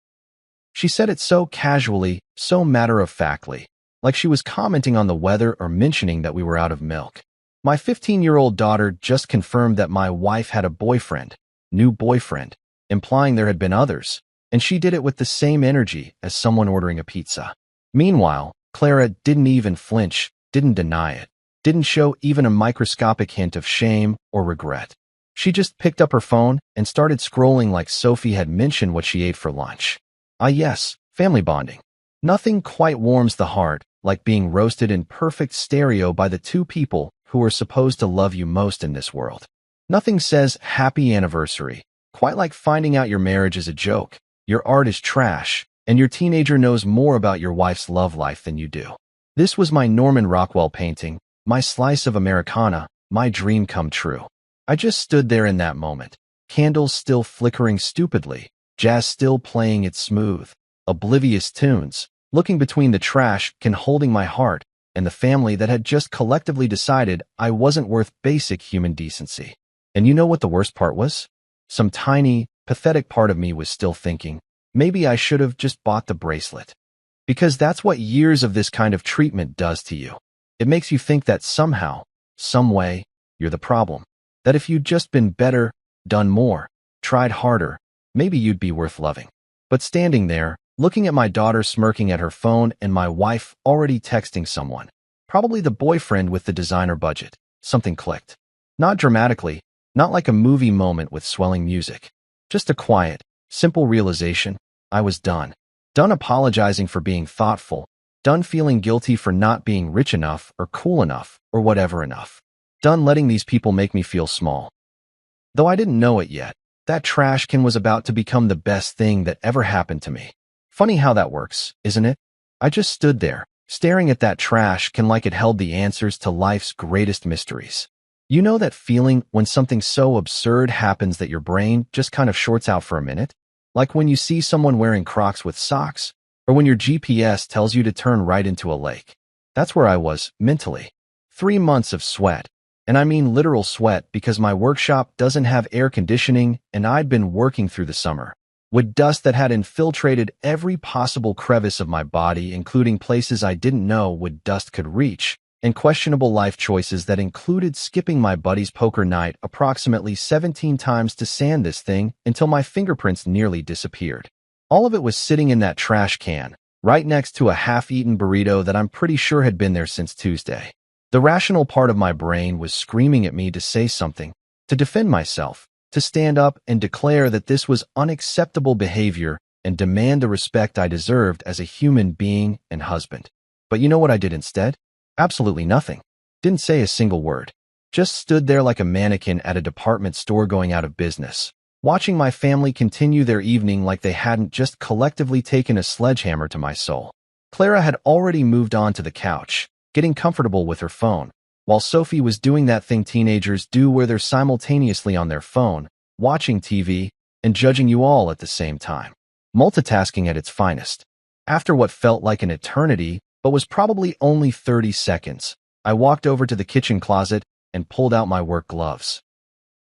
She said it so casually, so matter-of-factly, like she was commenting on the weather or mentioning that we were out of milk. My 15-year-old daughter just confirmed that my wife had a boyfriend, new boyfriend, implying there had been others, and she did it with the same energy as someone ordering a pizza. Meanwhile, Clara didn't even flinch, didn't deny it, didn't show even a microscopic hint of shame or regret. She just picked up her phone and started scrolling like Sophie had mentioned what she ate for lunch. Ah yes, family bonding. Nothing quite warms the heart like being roasted in perfect stereo by the two people who are supposed to love you most in this world. Nothing says happy anniversary quite like finding out your marriage is a joke, your art is trash, and your teenager knows more about your wife's love life than you do. This was my Norman Rockwell painting, my slice of Americana, my dream come true. I just stood there in that moment, candles still flickering stupidly, jazz still playing its smooth, oblivious tunes, looking between the trash and holding my heart and the family that had just collectively decided I wasn't worth basic human decency. And you know what the worst part was? Some tiny, pathetic part of me was still thinking, maybe I should have just bought the bracelet. Because that's what years of this kind of treatment does to you. It makes you think that somehow, some way, you're the problem. That if you'd just been better, done more, tried harder, maybe you'd be worth loving. But standing there, looking at my daughter smirking at her phone and my wife already texting someone, probably the boyfriend with the designer budget, something clicked. Not dramatically, not like a movie moment with swelling music. Just a quiet, simple realization. I was done. Done apologizing for being thoughtful. Done feeling guilty for not being rich enough or cool enough or whatever enough. Done letting these people make me feel small. Though I didn't know it yet, that trash can was about to become the best thing that ever happened to me. Funny how that works, isn't it? I just stood there, staring at that trash can like it held the answers to life's greatest mysteries. You know that feeling when something so absurd happens that your brain just kind of shorts out for a minute? Like when you see someone wearing Crocs with socks, or when your GPS tells you to turn right into a lake. That's where I was, mentally. 3 months of sweat. And I mean literal sweat because my workshop doesn't have air conditioning and I'd been working through the summer with dust that had infiltrated every possible crevice of my body, including places I didn't know would dust could reach, and questionable life choices that included skipping my buddy's poker night approximately 17 times to sand this thing until my fingerprints nearly disappeared. All of it was sitting in that trash can, right next to a half-eaten burrito that I'm pretty sure had been there since Tuesday. The rational part of my brain was screaming at me to say something, to defend myself, to stand up and declare that this was unacceptable behavior and demand the respect I deserved as a human being and husband. But you know what I did instead? Absolutely nothing. Didn't say a single word. Just stood there like a mannequin at a department store going out of business, watching my family continue their evening like they hadn't just collectively taken a sledgehammer to my soul. Clara had already moved on to the couch, getting comfortable with her phone, while Sophie was doing that thing teenagers do where they're simultaneously on their phone, watching TV, and judging you all at the same time. Multitasking at its finest. After what felt like an eternity, but was probably only 30 seconds, I walked over to the kitchen closet and pulled out my work gloves.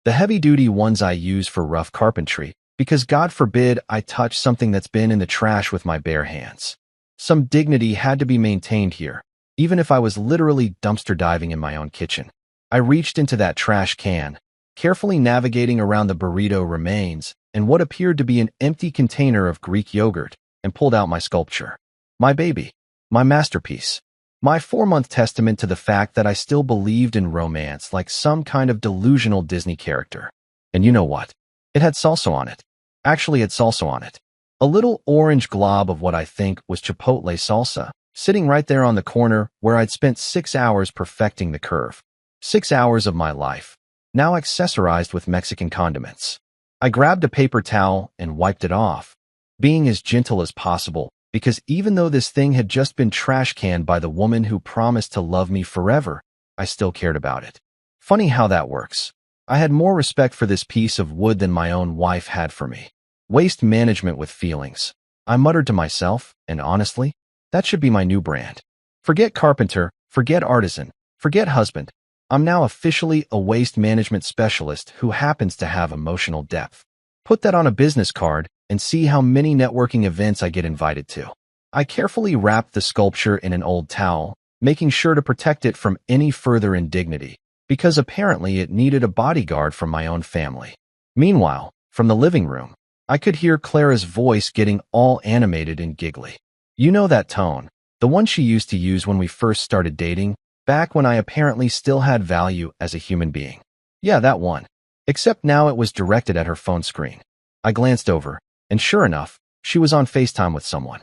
The heavy-duty ones I use for rough carpentry, because God forbid I touch something that's been in the trash with my bare hands. Some dignity had to be maintained here, even if I was literally dumpster diving in my own kitchen. I reached into that trash can, carefully navigating around the burrito remains and what appeared to be an empty container of Greek yogurt, and pulled out my sculpture. My baby. My masterpiece. My 4-month testament to the fact that I still believed in romance like some kind of delusional Disney character. And you know what? It had salsa on it. Actually, it's salsa on it. A little orange glob of what I think was chipotle salsa, sitting right there on the corner where I'd spent 6 hours perfecting the curve. 6 hours of my life, now accessorized with Mexican condiments. I grabbed a paper towel and wiped it off, being as gentle as possible, because even though this thing had just been trash canned by the woman who promised to love me forever, I still cared about it. Funny how that works. I had more respect for this piece of wood than my own wife had for me. Waste management with feelings. I muttered to myself, and honestly, that should be my new brand. Forget carpenter, forget artisan, forget husband. I'm now officially a waste management specialist who happens to have emotional depth. Put that on a business card and see how many networking events I get invited to. I carefully wrapped the sculpture in an old towel, making sure to protect it from any further indignity, because apparently it needed a bodyguard from my own family. Meanwhile, from the living room, I could hear Clara's voice getting all animated and giggly. You know that tone, the one she used to use when we first started dating, back when I apparently still had value as a human being. Yeah, that one. Except now it was directed at her phone screen. I glanced over, and sure enough, she was on FaceTime with someone.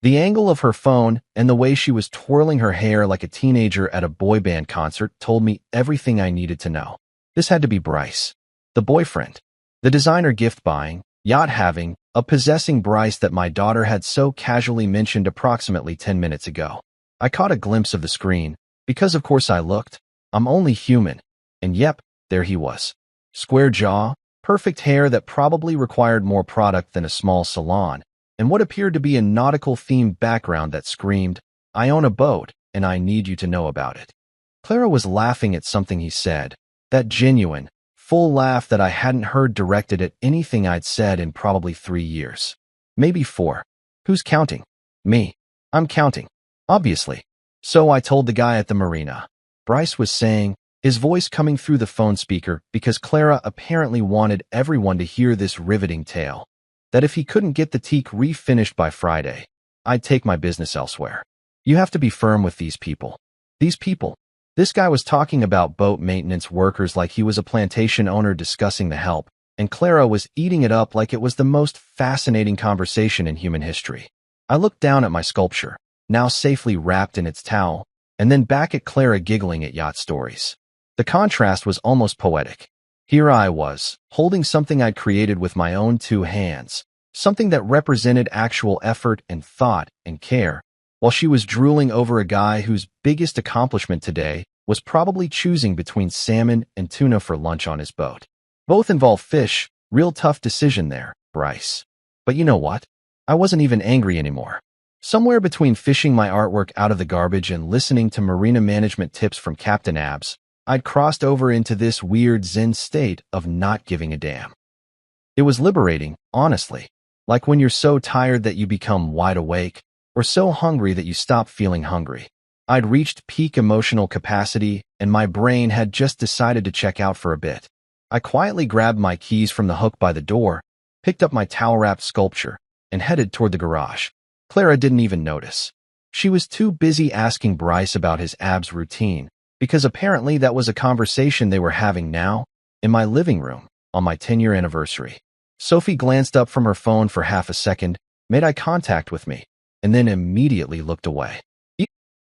The angle of her phone and the way she was twirling her hair like a teenager at a boy band concert told me everything I needed to know. This had to be Bryce. The boyfriend. The designer gift buying, yacht having, a possessing Bryce that my daughter had so casually mentioned approximately 10 minutes ago. I caught a glimpse of the screen, because of course I looked. I'm only human. And yep, there he was. Square jaw, perfect hair that probably required more product than a small salon, and what appeared to be a nautical-themed background that screamed, "I own a boat, and I need you to know about it." Clara was laughing at something he said, that genuine, full laugh that I hadn't heard directed at anything I'd said in probably 3 years. Maybe 4. Who's counting? Me. I'm counting. Obviously. So I told the guy at the marina. Bryce was saying, his voice coming through the phone speaker because Clara apparently wanted everyone to hear this riveting tale, that if he couldn't get the teak refinished by Friday, I'd take my business elsewhere. You have to be firm with these people. These people. This guy was talking about boat maintenance workers like he was a plantation owner discussing the help, and Clara was eating it up like it was the most fascinating conversation in human history. I looked down at my sculpture, now safely wrapped in its towel, and then back at Clara giggling at yacht stories. The contrast was almost poetic. Here I was, holding something I'd created with my own 2 hands, something that represented actual effort and thought and care, while she was drooling over a guy whose biggest accomplishment today was probably choosing between salmon and tuna for lunch on his boat. Both involve fish, real tough decision there, Bryce. But you know what? I wasn't even angry anymore. Somewhere between fishing my artwork out of the garbage and listening to marina management tips from Captain Abs, I'd crossed over into this weird zen state of not giving a damn. It was liberating, honestly, like when you're so tired that you become wide awake, or so hungry that you stop feeling hungry. I'd reached peak emotional capacity, and my brain had just decided to check out for a bit. I quietly grabbed my keys from the hook by the door, picked up my towel-wrapped sculpture, and headed toward the garage. Clara didn't even notice. She was too busy asking Bryce about his abs routine, because apparently that was a conversation they were having now, in my living room, on my 10-year anniversary. Sophie glanced up from her phone for half a second, made eye contact with me, and then immediately looked away.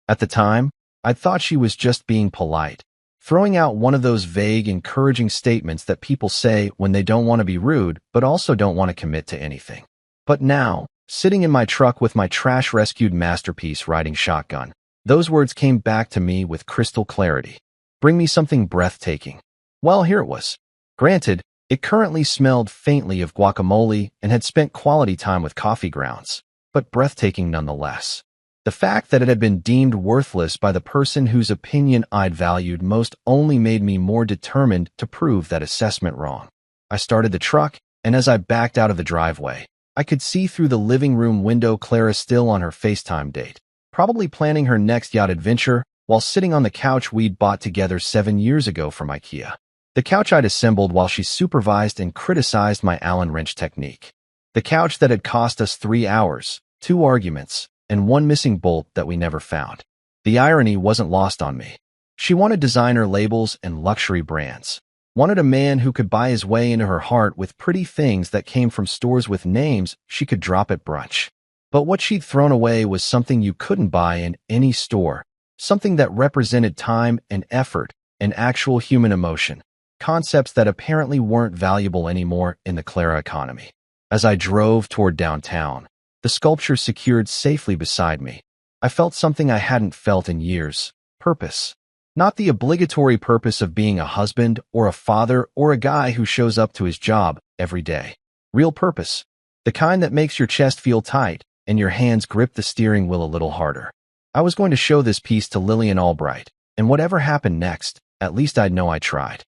At the time, I thought she was just being polite, throwing out one of those vague, encouraging statements that people say when they don't want to be rude but also don't want to commit to anything. But now, sitting in my truck with my trash-rescued masterpiece riding shotgun, those words came back to me with crystal clarity. Bring me something breathtaking. Well, here it was. Granted, it currently smelled faintly of guacamole and had spent quality time with coffee grounds, but breathtaking nonetheless. The fact that it had been deemed worthless by the person whose opinion I'd valued most only made me more determined to prove that assessment wrong. I started the truck, and as I backed out of the driveway, I could see through the living room window Clara still on her FaceTime date, probably planning her next yacht adventure while sitting on the couch we'd bought together 7 years ago from IKEA. The couch I'd assembled while she supervised and criticized my Allen wrench technique. The couch that had cost us 3 hours, 2 arguments, and 1 missing bolt that we never found. The irony wasn't lost on me. She wanted designer labels and luxury brands. Wanted a man who could buy his way into her heart with pretty things that came from stores with names she could drop at brunch. But what she'd thrown away was something you couldn't buy in any store, something that represented time and effort and actual human emotion, concepts that apparently weren't valuable anymore in the Clara economy. As I drove toward downtown, the sculpture secured safely beside me, I felt something I hadn't felt in years: purpose. Not the obligatory purpose of being a husband or a father or a guy who shows up to his job every day. Real purpose. The kind that makes your chest feel tight and your hands grip the steering wheel a little harder. I was going to show this piece to Lillian Albright, and whatever happened next, at least I'd know I tried.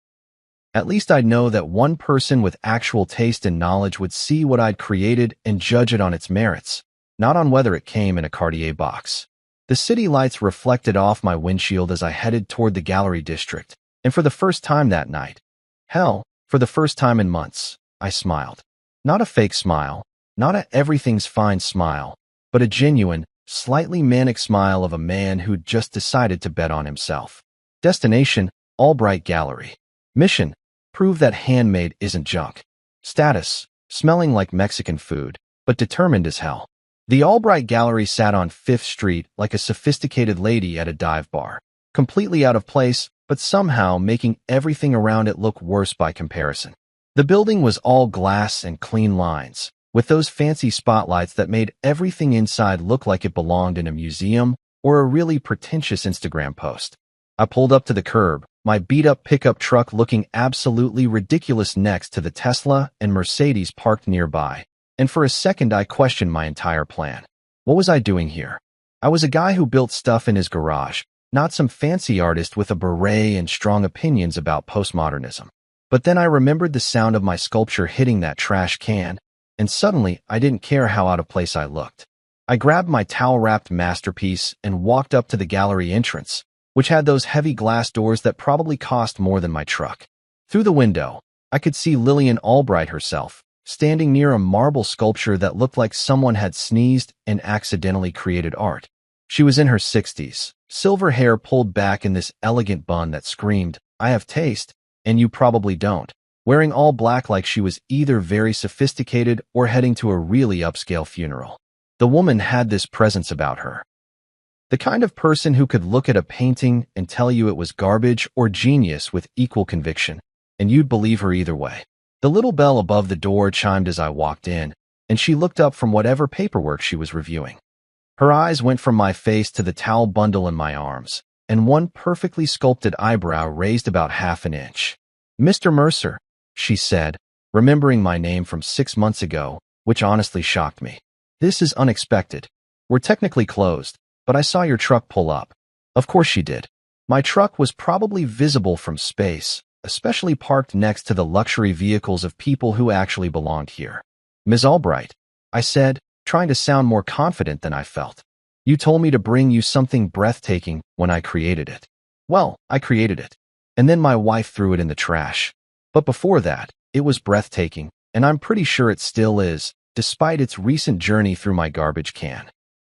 At least I'd know that one person with actual taste and knowledge would see what I'd created and judge it on its merits, not on whether it came in a Cartier box. The city lights reflected off my windshield as I headed toward the gallery district, and for the first time that night, hell, for the first time in months, I smiled. Not a fake smile, not a everything's fine smile, but a genuine, slightly manic smile of a man who'd just decided to bet on himself. Destination, Albright Gallery. Mission, prove that handmade isn't junk. Status, smelling like Mexican food, but determined as hell. The Albright Gallery sat on 5th Street like a sophisticated lady at a dive bar, completely out of place, but somehow making everything around it look worse by comparison. The building was all glass and clean lines, with those fancy spotlights that made everything inside look like it belonged in a museum or a really pretentious Instagram post. I pulled up to the curb, my beat-up pickup truck looking absolutely ridiculous next to the Tesla and Mercedes parked nearby, and for a second I questioned my entire plan. What was I doing here? I was a guy who built stuff in his garage, not some fancy artist with a beret and strong opinions about postmodernism. But then I remembered the sound of my sculpture hitting that trash can, and suddenly I didn't care how out of place I looked. I grabbed my towel-wrapped masterpiece and walked up to the gallery entrance, which had those heavy glass doors that probably cost more than my truck. Through the window, I could see Lillian Albright herself, standing near a marble sculpture that looked like someone had sneezed and accidentally created art. She was in her 60s, silver hair pulled back in this elegant bun that screamed, "I have taste, and you probably don't," wearing all black like she was either very sophisticated or heading to a really upscale funeral. The woman had this presence about her. The kind of person who could look at a painting and tell you it was garbage or genius with equal conviction, and you'd believe her either way. The little bell above the door chimed as I walked in, and she looked up from whatever paperwork she was reviewing. Her eyes went from my face to the towel bundle in my arms, and one perfectly sculpted eyebrow raised about half an inch. "Mr. Mercer," she said, remembering my name from 6 months ago, which honestly shocked me. "This is unexpected. We're technically closed, but I saw your truck pull up." Of course she did. My truck was probably visible from space, especially parked next to the luxury vehicles of people who actually belonged here. "Ms. Albright," I said, trying to sound more confident than I felt. "You told me to bring you something breathtaking when I created it." Well, I created it. And then my wife threw it in the trash. But before that, it was breathtaking, and I'm pretty sure it still is, despite its recent journey through my garbage can.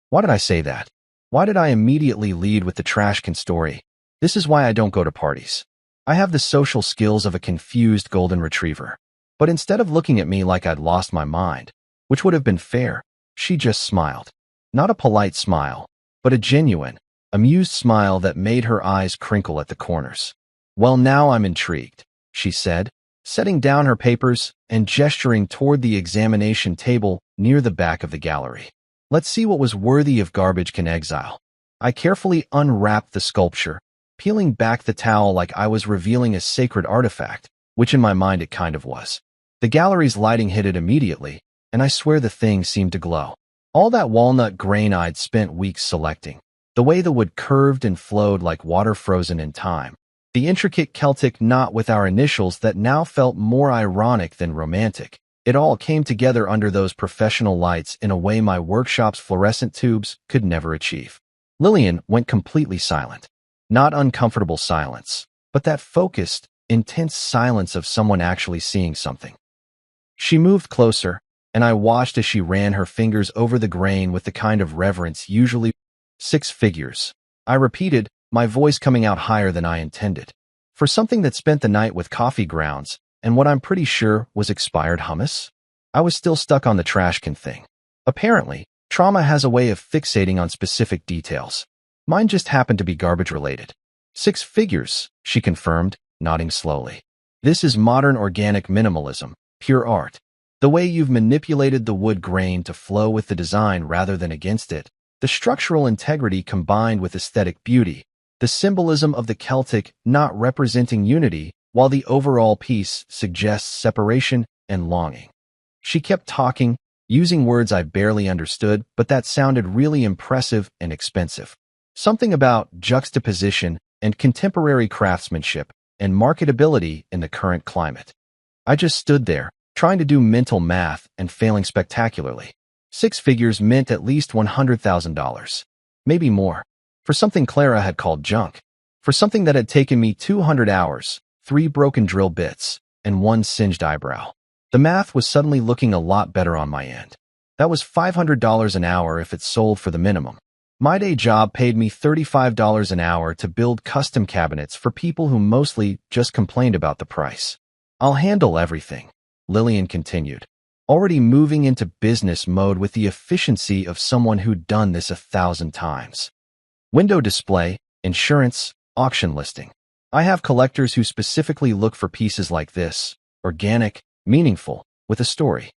Why did I say that? Why did I immediately lead with the trash can story? This is why I don't go to parties. I have the social skills of a confused golden retriever. But instead of looking at me like I'd lost my mind, which would have been fair, she just smiled. Not a polite smile, but a genuine, amused smile that made her eyes crinkle at the corners. "Well, now I'm intrigued," she said, setting down her papers and gesturing toward the examination table near the back of the gallery. "Let's see what was worthy of garbage can exile." I carefully unwrapped the sculpture, peeling back the towel like I was revealing a sacred artifact, which in my mind it kind of was. The gallery's lighting hit it immediately, and I swear the thing seemed to glow. All that walnut grain I'd spent weeks selecting, the way the wood curved and flowed like water frozen in time, the intricate Celtic knot with our initials that now felt more ironic than romantic, it all came together under those professional lights in a way my workshop's fluorescent tubes could never achieve. Lillian went completely silent. Not uncomfortable silence, but that focused, intense silence of someone actually seeing something. She moved closer, and I watched as she ran her fingers over the grain with the kind of reverence usually 6 figures. I repeated, my voice coming out higher than I intended. "For something that spent the night with coffee grounds and what I'm pretty sure was expired hummus?" I was still stuck on the trash can thing. Apparently, trauma has a way of fixating on specific details. Mine just happened to be garbage-related. 6 figures, she confirmed, nodding slowly. "This is modern organic minimalism, pure art. The way you've manipulated the wood grain to flow with the design rather than against it, the structural integrity combined with aesthetic beauty, the symbolism of the Celtic not representing unity, while the overall piece suggests separation and longing." She kept talking, using words I barely understood, but that sounded really impressive and expensive. Something about juxtaposition, and contemporary craftsmanship and marketability in the current climate. I just stood there, trying to do mental math and failing spectacularly. Six figures meant at least $100,000. Maybe more. For something Clara had called junk. For something that had taken me 200 hours, 3 broken drill bits, and 1 singed eyebrow. The math was suddenly looking a lot better on my end. That was $500 an hour if it sold for the minimum. My day job paid me $35 an hour to build custom cabinets for people who mostly just complained about the price. I'll handle everything, Lillian continued, already moving into business mode with the efficiency of someone who'd done this 1,000 times. Window display, insurance, auction listing. I have collectors who specifically look for pieces like this, organic, meaningful, with a story.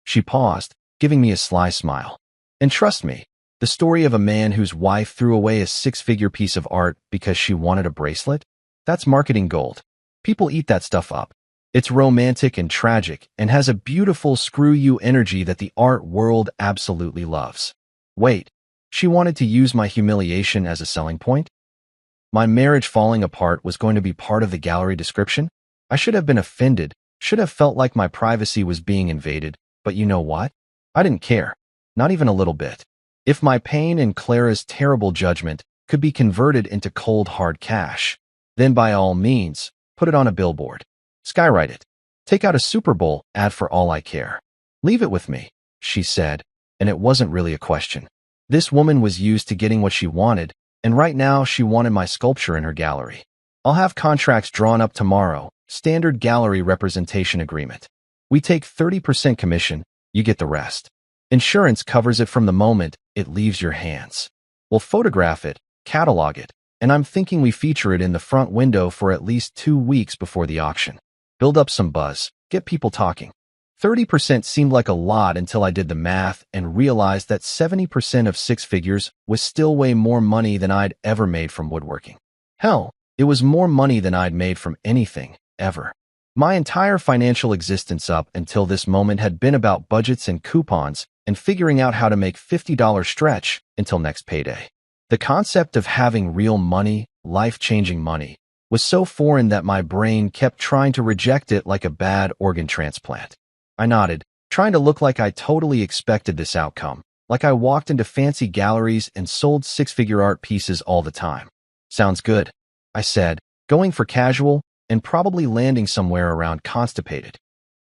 She paused, giving me a sly smile. And trust me, the story of a man whose wife threw away a 6-figure piece of art because she wanted a bracelet? That's marketing gold. People eat that stuff up. It's romantic and tragic and has a beautiful screw-you energy that the art world absolutely loves. Wait, she wanted to use my humiliation as a selling point? My marriage falling apart was going to be part of the gallery description? I should have been offended, should have felt like my privacy was being invaded, but you know what? I didn't care. Not even a little bit. If my pain and Clara's terrible judgment could be converted into cold hard cash, then by all means, put it on a billboard. Skywrite it. Take out a Super Bowl ad for all I care. Leave it with me, she said, and it wasn't really a question. This woman was used to getting what she wanted, and right now she wanted my sculpture in her gallery. I'll have contracts drawn up tomorrow, standard gallery representation agreement. We take 30% commission, you get the rest. Insurance covers it from the moment it leaves your hands. We'll photograph it, catalog it, and I'm thinking we feature it in the front window for at least 2 weeks before the auction. Build up some buzz, get people talking. 30% seemed like a lot until I did the math and realized that 70% of 6 figures was still way more money than I'd ever made from woodworking. Hell, it was more money than I'd made from anything, ever. My entire financial existence up until this moment had been about budgets and coupons and figuring out how to make $50 stretch until next payday. The concept of having real money, life-changing money, was so foreign that my brain kept trying to reject it like a bad organ transplant. I nodded, trying to look like I totally expected this outcome, like I walked into fancy galleries and sold 6-figure art pieces all the time. Sounds good, I said, going for casual and probably landing somewhere around constipated.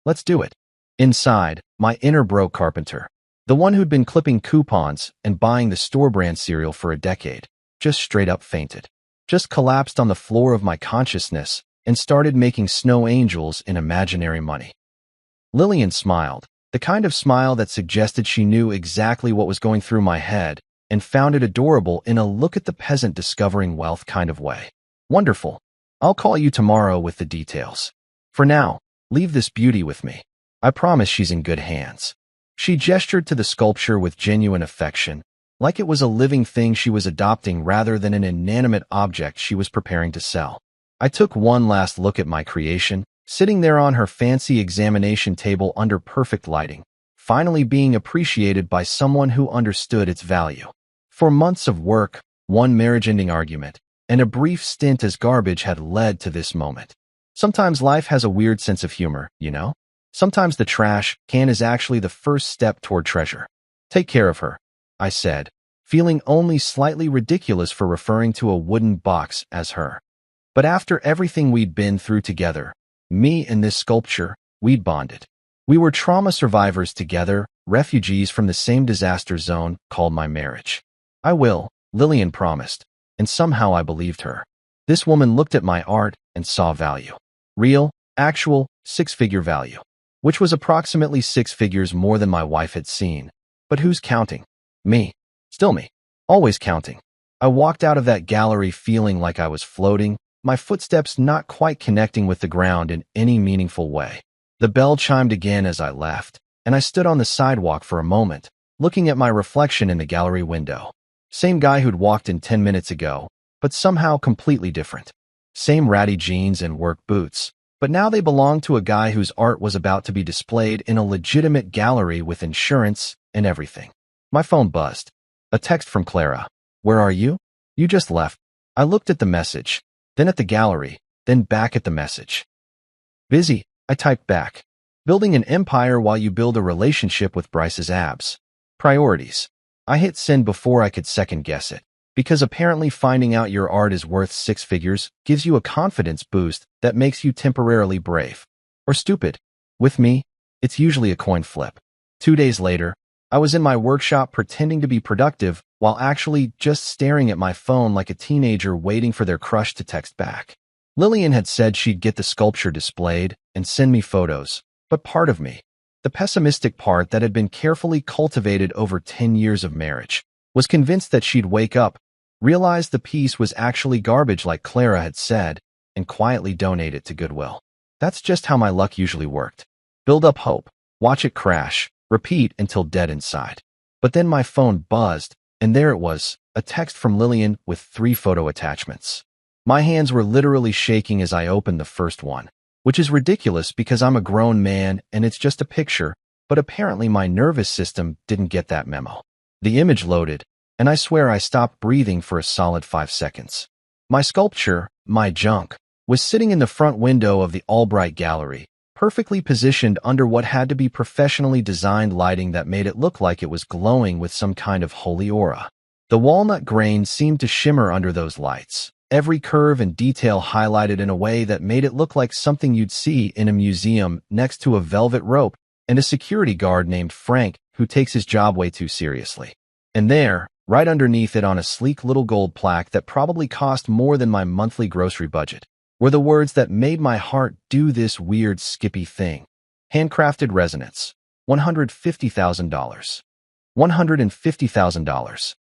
Let's do it. Inside, my inner broke carpenter, the one who'd been clipping coupons and buying the store brand cereal for a decade, just straight up fainted. Just collapsed on the floor of my consciousness and started making snow angels in imaginary money. Lillian smiled, the kind of smile that suggested she knew exactly what was going through my head and found it adorable in a look at the peasant discovering wealth kind of way. Wonderful. I'll call you tomorrow with the details. For now, leave this beauty with me. I promise she's in good hands. She gestured to the sculpture with genuine affection, like it was a living thing she was adopting rather than an inanimate object she was preparing to sell. I took one last look at my creation, sitting there on her fancy examination table under perfect lighting, finally being appreciated by someone who understood its value. For months of work, one marriage-ending argument, and a brief stint as garbage had led to this moment. Sometimes life has a weird sense of humor, you know? Sometimes the trash can is actually the first step toward treasure. Take care of her, I said, feeling only slightly ridiculous for referring to a wooden box as her. But after everything we'd been through together, me and this sculpture, we'd bonded. We were trauma survivors together, refugees from the same disaster zone called my marriage. I will, Lillian promised, and somehow I believed her. This woman looked at my art and saw value. Real, actual, 6-figure value. Which was approximately 6 figures more than my wife had seen. But who's counting? Me. Still me. Always counting. I walked out of that gallery feeling like I was floating, my footsteps not quite connecting with the ground in any meaningful way. The bell chimed again as I left, and I stood on the sidewalk for a moment, looking at my reflection in the gallery window. Same guy who'd walked in 10 minutes ago, but somehow completely different. Same ratty jeans and work boots, but now they belonged to a guy whose art was about to be displayed in a legitimate gallery with insurance and everything. My phone buzzed. A text from Clara. Where are you? You just left. I looked at the message, then at the gallery, then back at the message. Busy, I typed back. Building an empire while you build a relationship with Bryce's abs. Priorities. I hit send before I could second guess it, because apparently finding out your art is worth 6 figures gives you a confidence boost that makes you temporarily brave. Or stupid. With me, it's usually a coin flip. 2 days later, I was in my workshop pretending to be productive while actually just staring at my phone like a teenager waiting for their crush to text back. Lillian had said she'd get the sculpture displayed and send me photos, but part of me, the pessimistic part that had been carefully cultivated over 10 years of marriage, was convinced that she'd wake up, realize the piece was actually garbage like Clara had said, and quietly donate it to Goodwill. That's just how my luck usually worked. Build up hope, watch it crash, repeat until dead inside. But then my phone buzzed, and there it was, a text from Lillian with 3 photo attachments. My hands were literally shaking as I opened the first one, which is ridiculous because I'm a grown man and it's just a picture, but apparently my nervous system didn't get that memo. The image loaded, and I swear I stopped breathing for a solid 5 seconds. My sculpture, my junk, was sitting in the front window of the Albright Gallery, perfectly positioned under what had to be professionally designed lighting that made it look like it was glowing with some kind of holy aura. The walnut grain seemed to shimmer under those lights, every curve and detail highlighted in a way that made it look like something you'd see in a museum next to a velvet rope and a security guard named Frank who takes his job way too seriously. And there, right underneath it on a sleek little gold plaque that probably cost more than my monthly grocery budget, were the words that made my heart do this weird skippy thing. Handcrafted resonance. $150,000. $150,000.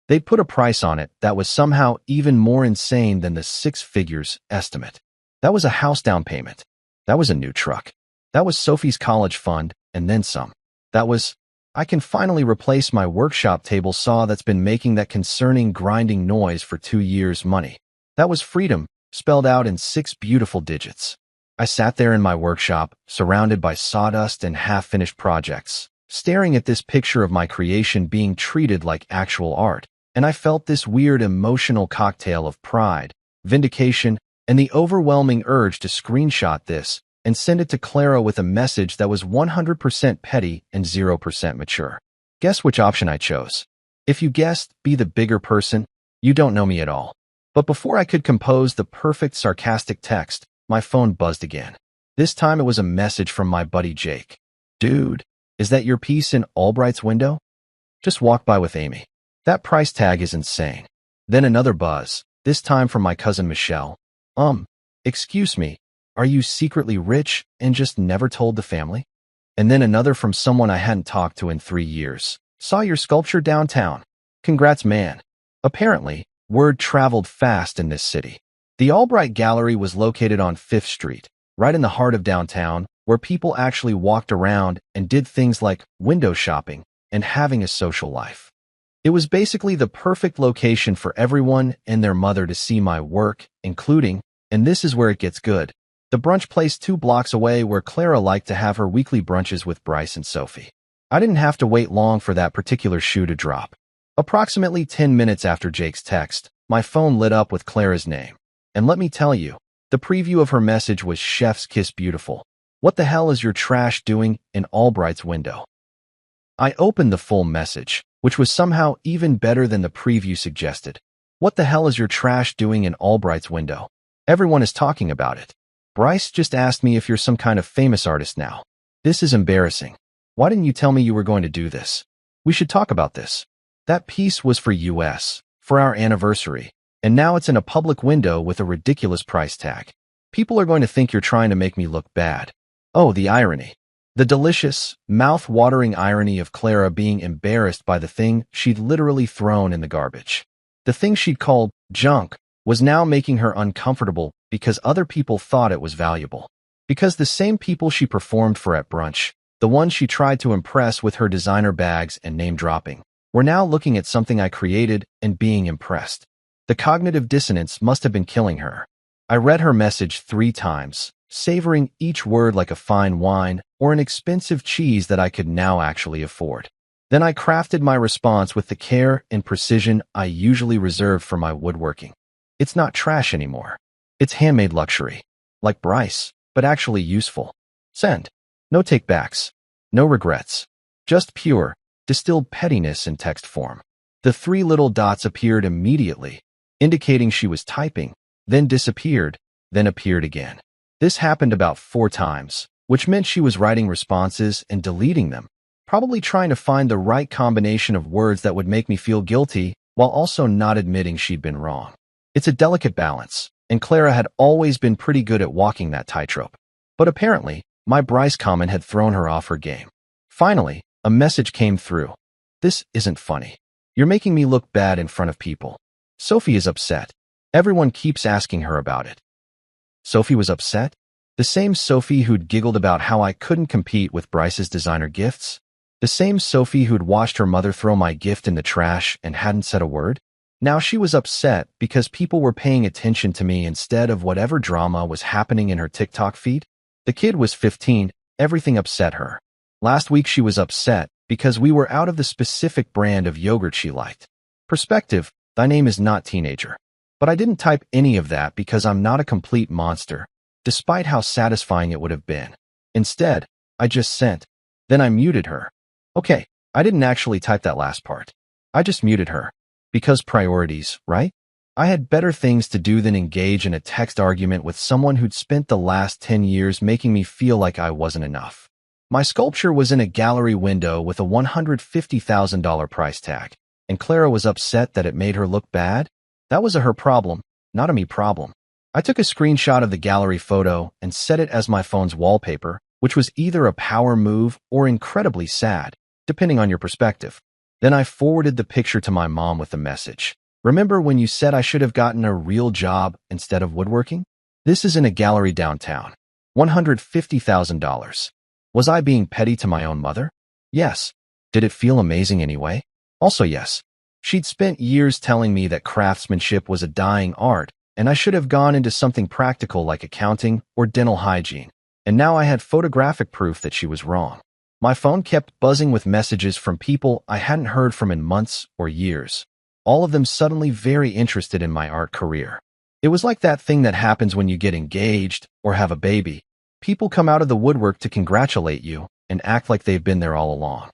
They'd put a price on it that was somehow even more insane than the 6 figures estimate. That was a house down payment. That was a new truck. That was Sophie's college fund, and then some. That was, I can finally replace my workshop table saw that's been making that concerning grinding noise for 2 years money. That was freedom, spelled out in 6 beautiful digits. I sat there in my workshop, surrounded by sawdust and half-finished projects, staring at this picture of my creation being treated like actual art. And I felt this weird emotional cocktail of pride, vindication, and the overwhelming urge to screenshot this and send it to Clara with a message that was 100% petty and 0% mature. Guess which option I chose? If you guessed, be the bigger person, you don't know me at all. But before I could compose the perfect sarcastic text, my phone buzzed again. This time it was a message from my buddy Jake. Dude, is that your piece in Albright's window? Just walk by with Amy. That price tag is insane. Then another buzz, this time from my cousin Michelle. Excuse me, are you secretly rich and just never told the family? And then another from someone I hadn't talked to in 3 years. Saw your sculpture downtown. Congrats, man. Apparently, word traveled fast in this city. The Albright Gallery was located on 5th Street, right in the heart of downtown, where people actually walked around and did things like window shopping and having a social life. It was basically the perfect location for everyone and their mother to see my work, including, and this is where it gets good, the brunch place 2 blocks away where Clara liked to have her weekly brunches with Bryce and Sophie. I didn't have to wait long for that particular shoe to drop. Approximately 10 minutes after Jake's text, my phone lit up with Clara's name. And let me tell you, the preview of her message was chef's kiss beautiful. What the hell is your trash doing in Albright's window? I opened the full message, which was somehow even better than the preview suggested. What the hell is your trash doing in Albright's window? Everyone is talking about it. Bryce just asked me if you're some kind of famous artist now. This is embarrassing. Why didn't you tell me you were going to do this? We should talk about this. That piece was for US, for our anniversary, and now it's in a public window with a ridiculous price tag. People are going to think you're trying to make me look bad. Oh, the irony. The delicious, mouth-watering irony of Clara being embarrassed by the thing she'd literally thrown in the garbage. The thing she'd called junk was now making her uncomfortable because other people thought it was valuable. Because the same people she performed for at brunch, the ones she tried to impress with her designer bags and name-dropping, were now looking at something I created and being impressed. The cognitive dissonance must have been killing her. I read her message 3 times, savoring each word like a fine wine or an expensive cheese that I could now actually afford. Then I crafted my response with the care and precision I usually reserve for my woodworking. It's not trash anymore. It's handmade luxury. Like Bryce, but actually useful. Send. No takebacks. No regrets. Just pure, distilled pettiness in text form. The three little dots appeared immediately, indicating she was typing, then disappeared, then appeared again. This happened about 4 times, which meant she was writing responses and deleting them, probably trying to find the right combination of words that would make me feel guilty while also not admitting she'd been wrong. It's a delicate balance, and Clara had always been pretty good at walking that tightrope. But apparently, my Bryce comment had thrown her off her game. Finally, a message came through. This isn't funny. You're making me look bad in front of people. Sophie is upset. Everyone keeps asking her about it. Sophie was upset? The same Sophie who'd giggled about how I couldn't compete with Bryce's designer gifts? The same Sophie who'd watched her mother throw my gift in the trash and hadn't said a word? Now she was upset because people were paying attention to me instead of whatever drama was happening in her TikTok feed. The kid was 15, everything upset her. Last week she was upset because we were out of the specific brand of yogurt she liked. Perspective, thy name is not teenager. But I didn't type any of that because I'm not a complete monster, despite how satisfying it would have been. Instead, I just sent. Then I muted her. Okay, I didn't actually type that last part. I just muted her. Because priorities, right? I had better things to do than engage in a text argument with someone who'd spent the last 10 years making me feel like I wasn't enough. My sculpture was in a gallery window with a $150,000 price tag, and Clara was upset that it made her look bad? That was her problem, not a me problem. I took a screenshot of the gallery photo and set it as my phone's wallpaper, which was either a power move or incredibly sad, depending on your perspective. Then I forwarded the picture to my mom with the message. Remember when you said I should have gotten a real job instead of woodworking? This is in a gallery downtown. $150,000. Was I being petty to my own mother? Yes. Did it feel amazing anyway? Also yes. She'd spent years telling me that craftsmanship was a dying art, and I should have gone into something practical like accounting or dental hygiene. And now I had photographic proof that she was wrong. My phone kept buzzing with messages from people I hadn't heard from in months or years, all of them suddenly very interested in my art career. It was like that thing that happens when you get engaged or have a baby. People come out of the woodwork to congratulate you and act like they've been there all along.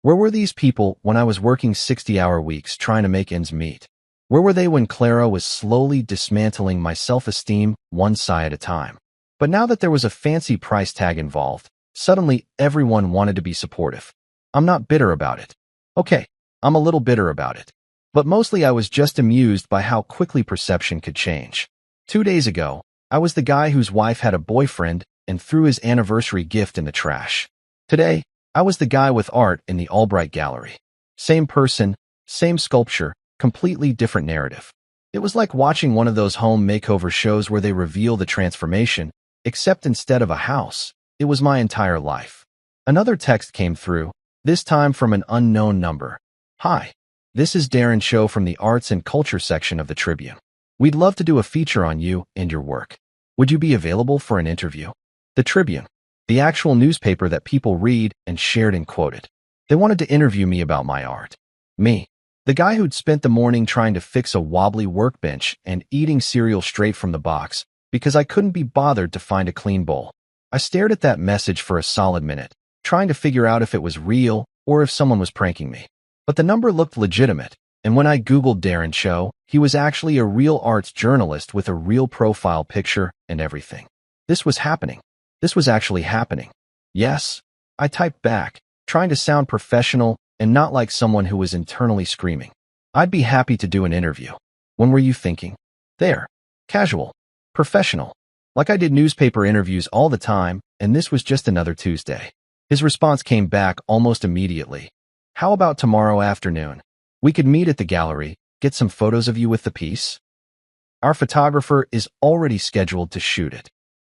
Where were these people when I was working 60-hour weeks trying to make ends meet? Where were they when Clara was slowly dismantling my self-esteem one sigh at a time? But now that there was a fancy price tag involved, suddenly everyone wanted to be supportive. I'm not bitter about it. Okay, I'm a little bitter about it. But mostly I was just amused by how quickly perception could change. 2 days ago, I was the guy whose wife had a boyfriend and threw his anniversary gift in the trash. Today, I was the guy with art in the Albright Gallery. Same person, same sculpture, completely different narrative. It was like watching one of those home makeover shows where they reveal the transformation, except instead of a house, it was my entire life. Another text came through, this time from an unknown number. Hi, this is Darren Cho from the Arts and Culture section of the Tribune. We'd love to do a feature on you and your work. Would you be available for an interview? The Tribune, the actual newspaper that people read and shared and quoted. They wanted to interview me about my art. Me, the guy who'd spent the morning trying to fix a wobbly workbench and eating cereal straight from the box because I couldn't be bothered to find a clean bowl. I stared at that message for a solid minute, trying to figure out if it was real or if someone was pranking me. But the number looked legitimate, and when I Googled Darren Cho, he was actually a real arts journalist with a real profile picture and everything. This was happening. This was actually happening. Yes, I typed back, trying to sound professional and not like someone who was internally screaming. I'd be happy to do an interview. When were you thinking? There. Casual. Professional. Like I did newspaper interviews all the time, and this was just another Tuesday. His response came back almost immediately. How about tomorrow afternoon? We could meet at the gallery, get some photos of you with the piece. Our photographer is already scheduled to shoot it.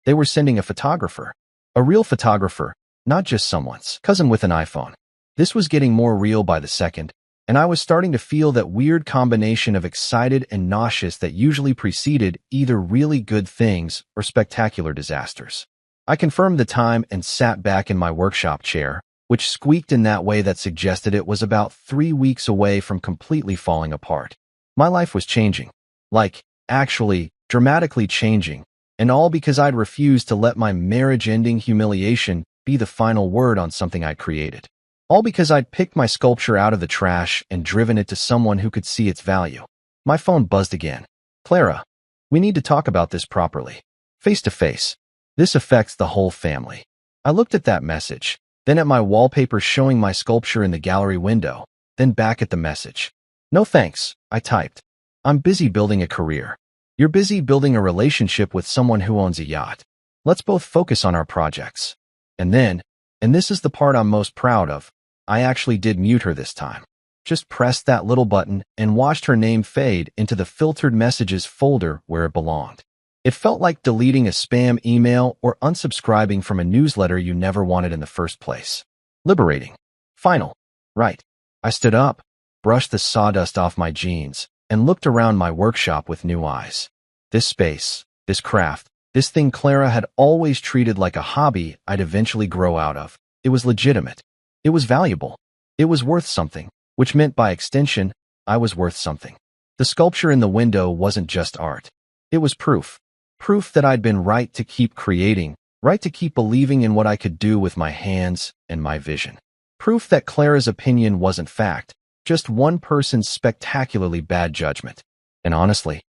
They were sending a photographer. A real photographer, not just someone's cousin with an iPhone. This was getting more real by the second, and I was starting to feel that weird combination of excited and nauseous that usually preceded either really good things or spectacular disasters. I confirmed the time and sat back in my workshop chair, which squeaked in that way that suggested it was about 3 weeks away from completely falling apart. My life was changing. Like, actually, dramatically changing, and all because I'd refused to let my marriage-ending humiliation be the final word on something I'd created. All because I'd picked my sculpture out of the trash and driven it to someone who could see its value. My phone buzzed again. Clara, we need to talk about this properly. Face to face. This affects the whole family. I looked at that message, then at my wallpaper showing my sculpture in the gallery window, then back at the message. No thanks, I typed. I'm busy building a career. You're busy building a relationship with someone who owns a yacht. Let's both focus on our projects. And then, and this is the part I'm most proud of, I actually did mute her this time. Just pressed that little button and watched her name fade into the filtered messages folder where it belonged. It felt like deleting a spam email or unsubscribing from a newsletter you never wanted in the first place. Liberating. Final. Right. I stood up, brushed the sawdust off my jeans, and looked around my workshop with new eyes. This space, this craft, this thing Clara had always treated like a hobby I'd eventually grow out of. It was legitimate. It was valuable. It was worth something, which meant by extension, I was worth something. The sculpture in the window wasn't just art. It was proof. Proof that I'd been right to keep creating, right to keep believing in what I could do with my hands and my vision. Proof that Clara's opinion wasn't fact, just one person's spectacularly bad judgment. And honestly,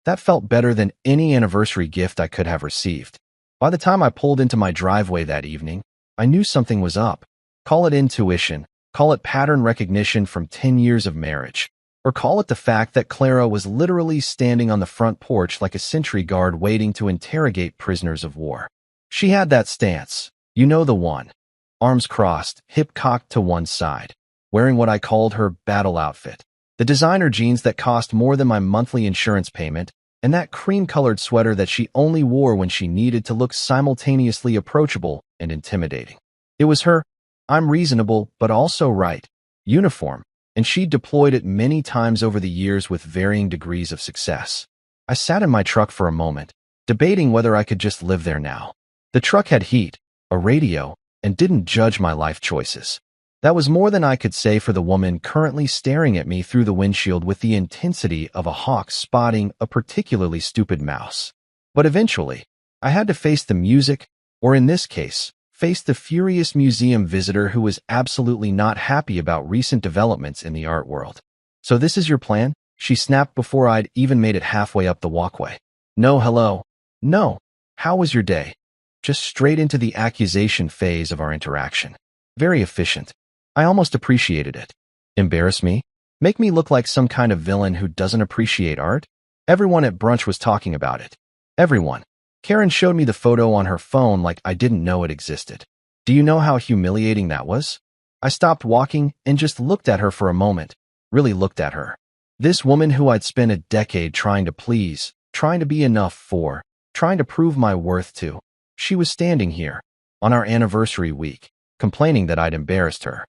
that felt better than any anniversary gift I could have received. By the time I pulled into my driveway that evening, I knew something was up. Call it intuition, call it pattern recognition from 10 years of marriage, or call it the fact that Clara was literally standing on the front porch like a sentry guard waiting to interrogate prisoners of war. She had that stance, you know the one. Arms crossed, hip cocked to one side, wearing what I called her battle outfit. The designer jeans that cost more than my monthly insurance payment, and that cream-colored sweater that she only wore when she needed to look simultaneously approachable and intimidating. It was her, I'm reasonable but also right, uniform, and she deployed it many times over the years with varying degrees of success. I sat in my truck for a moment, debating whether I could just live there now. The truck had heat, a radio, and didn't judge my life choices. That was more than I could say for the woman currently staring at me through the windshield with the intensity of a hawk spotting a particularly stupid mouse. But eventually, I had to face the music, or in this case, face the furious museum visitor who was absolutely not happy about recent developments in the art world. So this is your plan? She snapped before I'd even made it halfway up the walkway. No, hello. No. How was your day? Just straight into the accusation phase of our interaction. Very efficient. I almost appreciated it. Embarrass me? Make me look like some kind of villain who doesn't appreciate art? Everyone at brunch was talking about it. Everyone. Karen showed me the photo on her phone like I didn't know it existed. Do you know how humiliating that was? I stopped walking and just looked at her for a moment. Really looked at her. This woman who I'd spent a decade trying to please, trying to be enough for, trying to prove my worth to. She was standing here, on our anniversary week, complaining that I'd embarrassed her.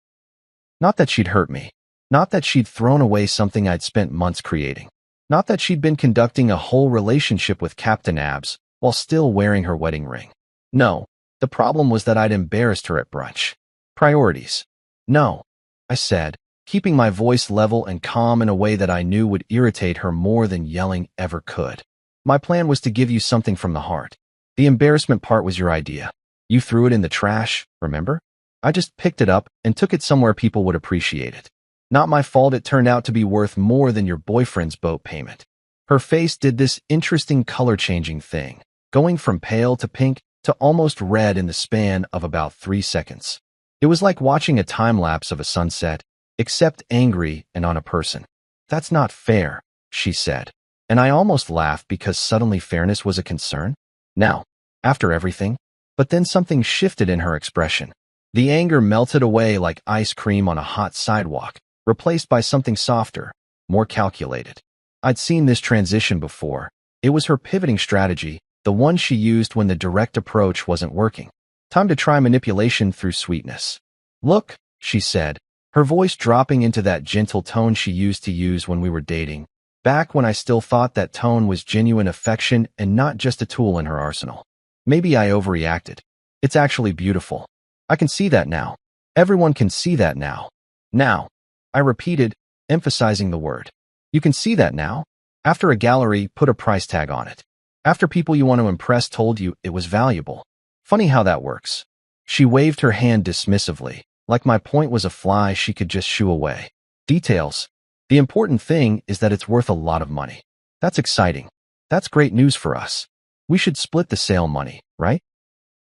Not that she'd hurt me. Not that she'd thrown away something I'd spent months creating. Not that she'd been conducting a whole relationship with Captain Abs while still wearing her wedding ring. No, the problem was that I'd embarrassed her at brunch. Priorities. No, I said, keeping my voice level and calm in a way that I knew would irritate her more than yelling ever could. My plan was to give you something from the heart. The embarrassment part was your idea. You threw it in the trash, remember? I just picked it up and took it somewhere people would appreciate it. Not my fault it turned out to be worth more than your boyfriend's boat payment. Her face did this interesting color-changing thing, going from pale to pink to almost red in the span of about 3 seconds. It was like watching a time-lapse of a sunset, except angry and on a person. That's not fair, she said. And I almost laughed because suddenly fairness was a concern. Now, after everything, but then something shifted in her expression. The anger melted away like ice cream on a hot sidewalk, replaced by something softer, more calculated. I'd seen this transition before. It was her pivoting strategy, the one she used when the direct approach wasn't working. Time to try manipulation through sweetness. Look, she said, her voice dropping into that gentle tone she used to use when we were dating, back when I still thought that tone was genuine affection and not just a tool in her arsenal. Maybe I overreacted. It's actually beautiful. I can see that now. Everyone can see that now. Now. I repeated, emphasizing the word. You can see that now? After a gallery put a price tag on it. After people you want to impress told you it was valuable. Funny how that works. She waved her hand dismissively, like my point was a fly she could just shoo away. Details. The important thing is that it's worth a lot of money. That's exciting. That's great news for us. We should split the sale money, right?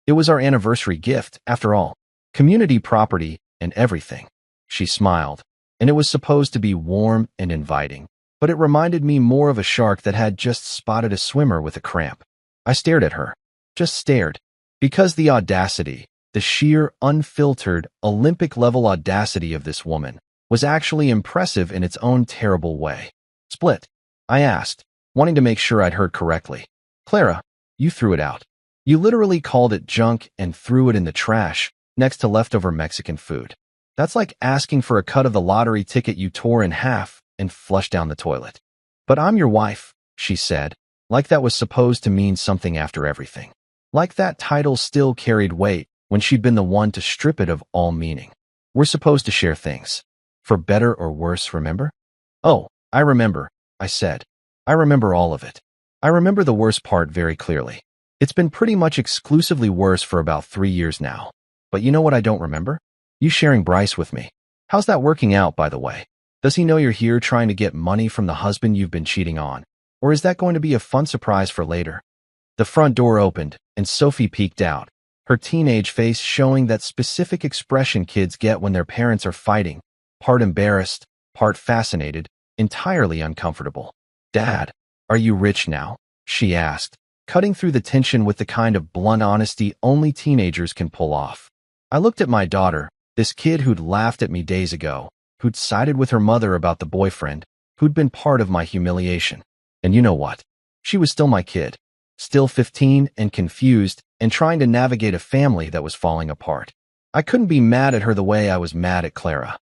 It was our anniversary gift, after all. Community property and everything. She smiled, and it was supposed to be warm and inviting, but it reminded me more of a shark that had just spotted a swimmer with a cramp. I stared at her. Just stared. Because the audacity, the sheer, unfiltered, Olympic-level audacity of this woman was actually impressive in its own terrible way. Split? I asked, wanting to make sure I'd heard correctly. Clara, you threw it out. You literally called it junk and threw it in the trash, next to leftover Mexican food. That's like asking for a cut of the lottery ticket you tore in half and flushed down the toilet. But I'm your wife, she said, like that was supposed to mean something after everything. Like that title still carried weight when she'd been the one to strip it of all meaning. We're supposed to share things. For better or worse, remember? Oh, I remember, I said. I remember all of it. I remember the worst part very clearly. It's been pretty much exclusively worse for about 3 years now. But you know what I don't remember? You sharing Bryce with me. How's that working out, by the way? Does he know you're here trying to get money from the husband you've been cheating on? Or is that going to be a fun surprise for later? The front door opened, and Sophie peeked out, her teenage face showing that specific expression kids get when their parents are fighting, part embarrassed, part fascinated, entirely uncomfortable. Dad, are you rich now? She asked, cutting through the tension with the kind of blunt honesty only teenagers can pull off. I looked at my daughter, this kid who'd laughed at me days ago, who'd sided with her mother about the boyfriend, who'd been part of my humiliation. And you know what? She was still my kid. Still 15 and confused and trying to navigate a family that was falling apart. I couldn't be mad at her the way I was mad at Clara.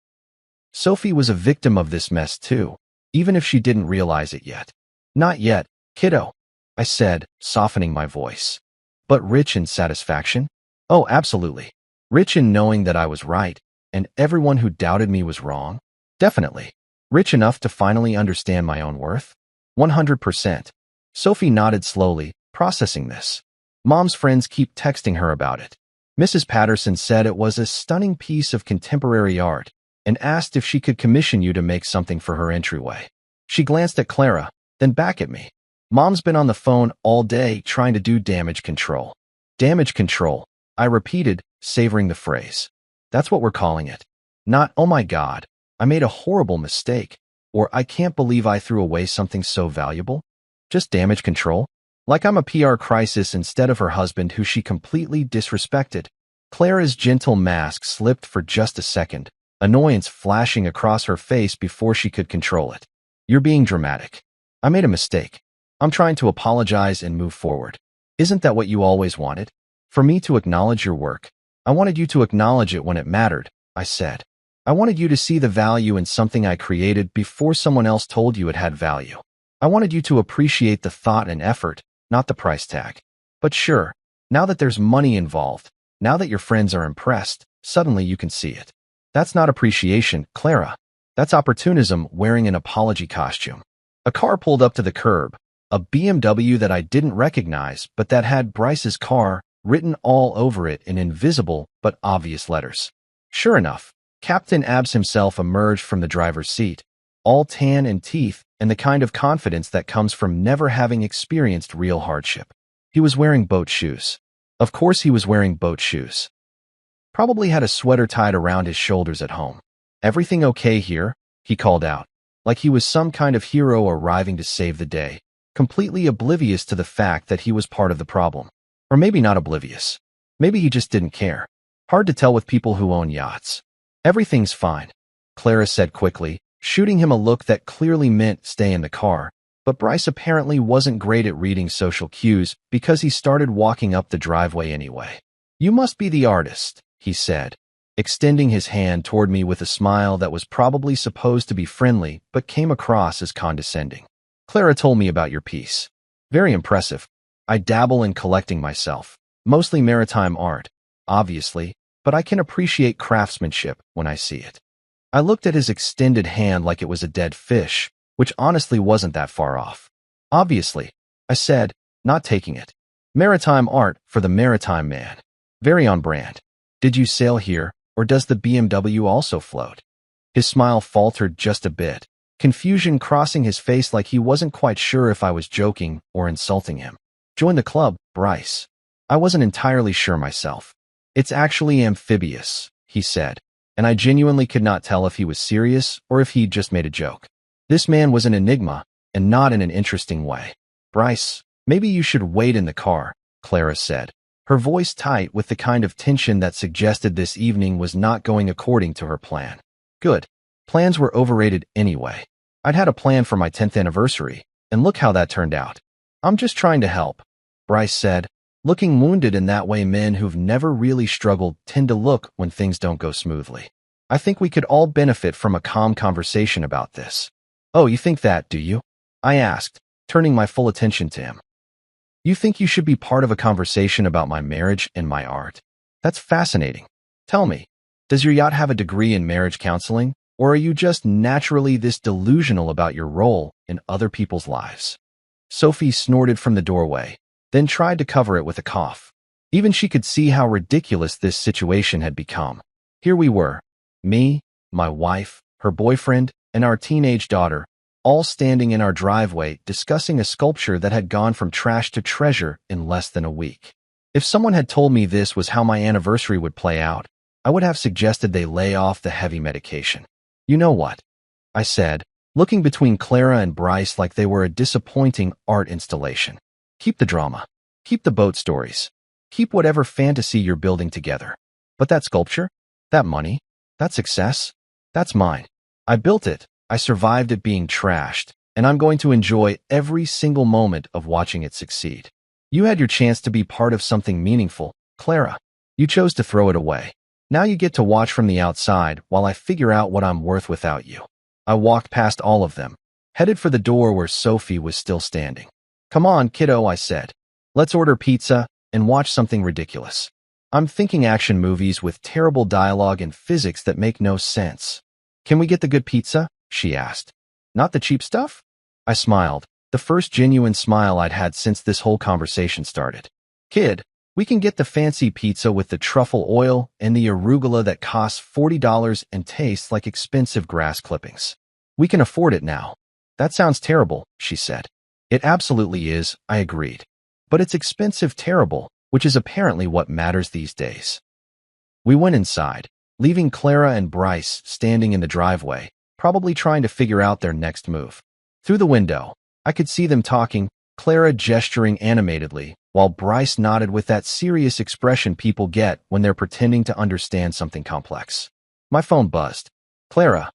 Sophie was a victim of this mess too, even if she didn't realize it yet. Not yet, kiddo, I said, softening my voice. But rich in satisfaction? Oh, absolutely. Rich in knowing that I was right, and everyone who doubted me was wrong? Definitely. Rich enough to finally understand my own worth? 100%. Sophie nodded slowly, processing this. Mom's friends keep texting her about it. Mrs. Patterson said it was a stunning piece of contemporary art and asked if she could commission you to make something for her entryway. She glanced at Clara, then back at me. Mom's been on the phone all day trying to do damage control. Damage control, I repeated, savoring the phrase. That's what we're calling it. Not, oh my God, I made a horrible mistake, or I can't believe I threw away something so valuable. Just damage control? Like I'm a PR crisis instead of her husband who she completely disrespected. Clara's gentle mask slipped for just a second, annoyance flashing across her face before she could control it. You're being dramatic. I made a mistake. I'm trying to apologize and move forward. Isn't that what you always wanted? For me to acknowledge your work. I wanted you to acknowledge it when it mattered, I said. I wanted you to see the value in something I created before someone else told you it had value. I wanted you to appreciate the thought and effort, not the price tag. But sure, now that there's money involved, now that your friends are impressed, suddenly you can see it. That's not appreciation, Clara. That's opportunism wearing an apology costume. A car pulled up to the curb, a BMW that I didn't recognize, but that had Bryce's car written all over it in invisible but obvious letters. Sure enough, Captain Abs himself emerged from the driver's seat, all tan and teeth and the kind of confidence that comes from never having experienced real hardship. He was wearing boat shoes. Of course he was wearing boat shoes. Probably had a sweater tied around his shoulders at home. Everything okay here? He called out, like he was some kind of hero arriving to save the day, completely oblivious to the fact that he was part of the problem. Or maybe not oblivious. Maybe he just didn't care. Hard to tell with people who own yachts. Everything's fine, Clara said quickly, shooting him a look that clearly meant stay in the car, but Bryce apparently wasn't great at reading social cues because he started walking up the driveway anyway. You must be the artist, he said, extending his hand toward me with a smile that was probably supposed to be friendly but came across as condescending. Clara told me about your piece. Very impressive. I dabble in collecting myself, mostly maritime art, obviously, but I can appreciate craftsmanship when I see it. I looked at his extended hand like it was a dead fish, which honestly wasn't that far off. Obviously, I said, not taking it. Maritime art for the maritime man. Very on brand. Did you sail here, or does the BMW also float? His smile faltered just a bit, confusion crossing his face like he wasn't quite sure if I was joking or insulting him. Join the club, Bryce. I wasn't entirely sure myself. It's actually amphibious, he said, and I genuinely could not tell if he was serious or if he'd just made a joke. This man was an enigma, and not in an interesting way. Bryce, maybe you should wait in the car, Clara said, her voice tight with the kind of tension that suggested this evening was not going according to her plan. Good. Plans were overrated anyway. I'd had a plan for my 10th anniversary, and look how that turned out. I'm just trying to help, Bryce said, looking wounded in that way men who've never really struggled tend to look when things don't go smoothly. I think we could all benefit from a calm conversation about this. Oh, you think that, do you? I asked, turning my full attention to him. You think you should be part of a conversation about my marriage and my art? That's fascinating. Tell me, does your yacht have a degree in marriage counseling, or are you just naturally this delusional about your role in other people's lives? Sophie snorted from the doorway, then tried to cover it with a cough. Even she could see how ridiculous this situation had become. Here we were, me, my wife, her boyfriend, and our teenage daughter, all standing in our driveway discussing a sculpture that had gone from trash to treasure in less than a week. If someone had told me this was how my anniversary would play out, I would have suggested they lay off the heavy medication. You know what? I said, looking between Clara and Bryce like they were a disappointing art installation. Keep the drama. Keep the boat stories. Keep whatever fantasy you're building together. But that sculpture? That money? That success? That's mine. I built it. I survived it being trashed, and I'm going to enjoy every single moment of watching it succeed. You had your chance to be part of something meaningful, Clara. You chose to throw it away. Now you get to watch from the outside while I figure out what I'm worth without you. I walked past all of them, headed for the door where Sophie was still standing. Come on, kiddo, I said. Let's order pizza and watch something ridiculous. I'm thinking action movies with terrible dialogue and physics that make no sense. Can we get the good pizza? She asked. Not the cheap stuff? I smiled, the first genuine smile I'd had since this whole conversation started. Kid, we can get the fancy pizza with the truffle oil and the arugula that costs $40 and tastes like expensive grass clippings. We can afford it now. That sounds terrible, she said. It absolutely is, I agreed. But it's expensive terrible, which is apparently what matters these days. We went inside, leaving Clara and Bryce standing in the driveway, probably trying to figure out their next move. Through the window, I could see them talking, Clara gesturing animatedly, while Bryce nodded with that serious expression people get when they're pretending to understand something complex. My phone buzzed. Clara,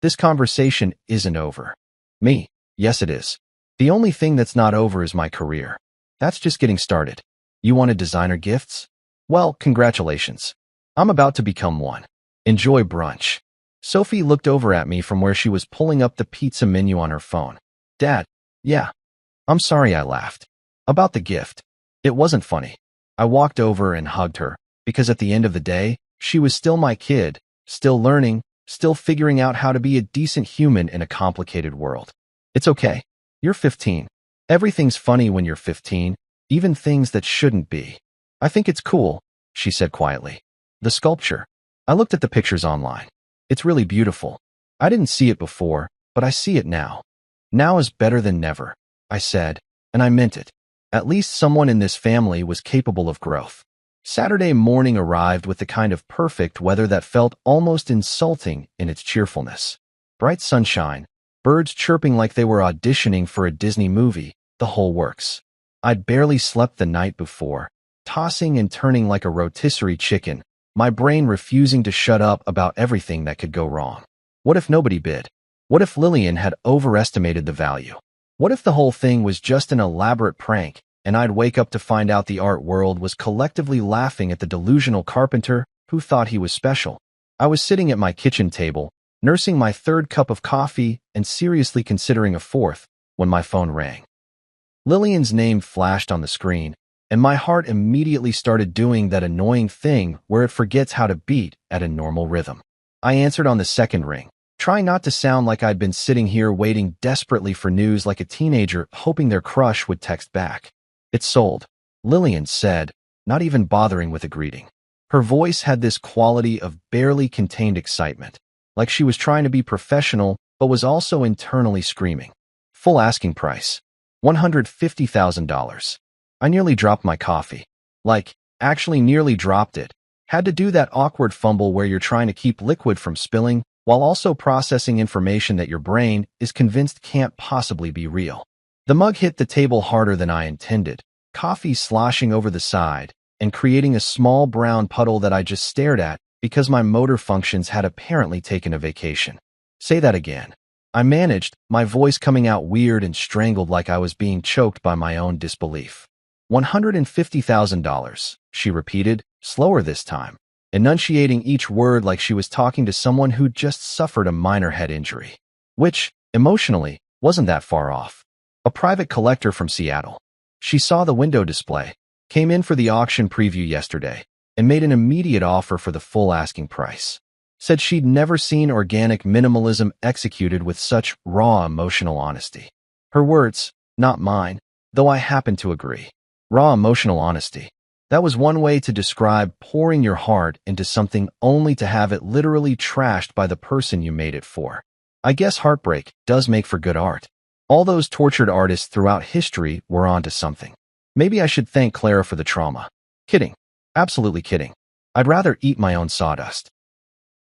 this conversation isn't over. Me, yes it is. The only thing that's not over is my career. That's just getting started. You wanted designer gifts? Well, congratulations. I'm about to become one. Enjoy brunch. Sophie looked over at me from where she was pulling up the pizza menu on her phone. Dad, yeah. I'm sorry, I laughed. About the gift. It wasn't funny. I walked over and hugged her, because at the end of the day, she was still my kid, still learning, still figuring out how to be a decent human in a complicated world. It's okay. You're 15. Everything's funny when you're 15, even things that shouldn't be. I think it's cool, she said quietly. The sculpture. I looked at the pictures online. It's really beautiful. I didn't see it before, but I see it now. Now is better than never, I said, and I meant it. At least someone in this family was capable of growth. Saturday morning arrived with the kind of perfect weather that felt almost insulting in its cheerfulness. Bright sunshine, birds chirping like they were auditioning for a Disney movie, the whole works. I'd barely slept the night before, tossing and turning like a rotisserie chicken, my brain refusing to shut up about everything that could go wrong. What if nobody bid? What if Lillian had overestimated the value? What if the whole thing was just an elaborate prank, and I'd wake up to find out the art world was collectively laughing at the delusional carpenter who thought he was special? I was sitting at my kitchen table, nursing my third cup of coffee and seriously considering a fourth, when my phone rang. Lillian's name flashed on the screen, and my heart immediately started doing that annoying thing where it forgets how to beat at a normal rhythm. I answered on the second ring, trying not to sound like I'd been sitting here waiting desperately for news like a teenager hoping their crush would text back. "It's sold," Lillian said, not even bothering with a greeting. Her voice had this quality of barely contained excitement, like she was trying to be professional but was also internally screaming. "Full asking price. $150,000. I nearly dropped my coffee. Like, actually nearly dropped it. Had to do that awkward fumble where you're trying to keep liquid from spilling while also processing information that your brain is convinced can't possibly be real." The mug hit the table harder than I intended, coffee sloshing over the side and creating a small brown puddle that I just stared at because my motor functions had apparently taken a vacation. "Say that again." I managed, my voice coming out weird and strangled like I was being choked by my own disbelief. $150,000, she repeated, slower this time, enunciating each word like she was talking to someone who'd just suffered a minor head injury. Which, emotionally, wasn't that far off. A private collector from Seattle. She saw the window display, came in for the auction preview yesterday, and made an immediate offer for the full asking price. Said she'd never seen organic minimalism executed with such raw emotional honesty. Her words, not mine, though I happen to agree. Raw emotional honesty. That was one way to describe pouring your heart into something only to have it literally trashed by the person you made it for. I guess heartbreak does make for good art. All those tortured artists throughout history were onto something. Maybe I should thank Clara for the trauma. Kidding. Absolutely kidding. I'd rather eat my own sawdust.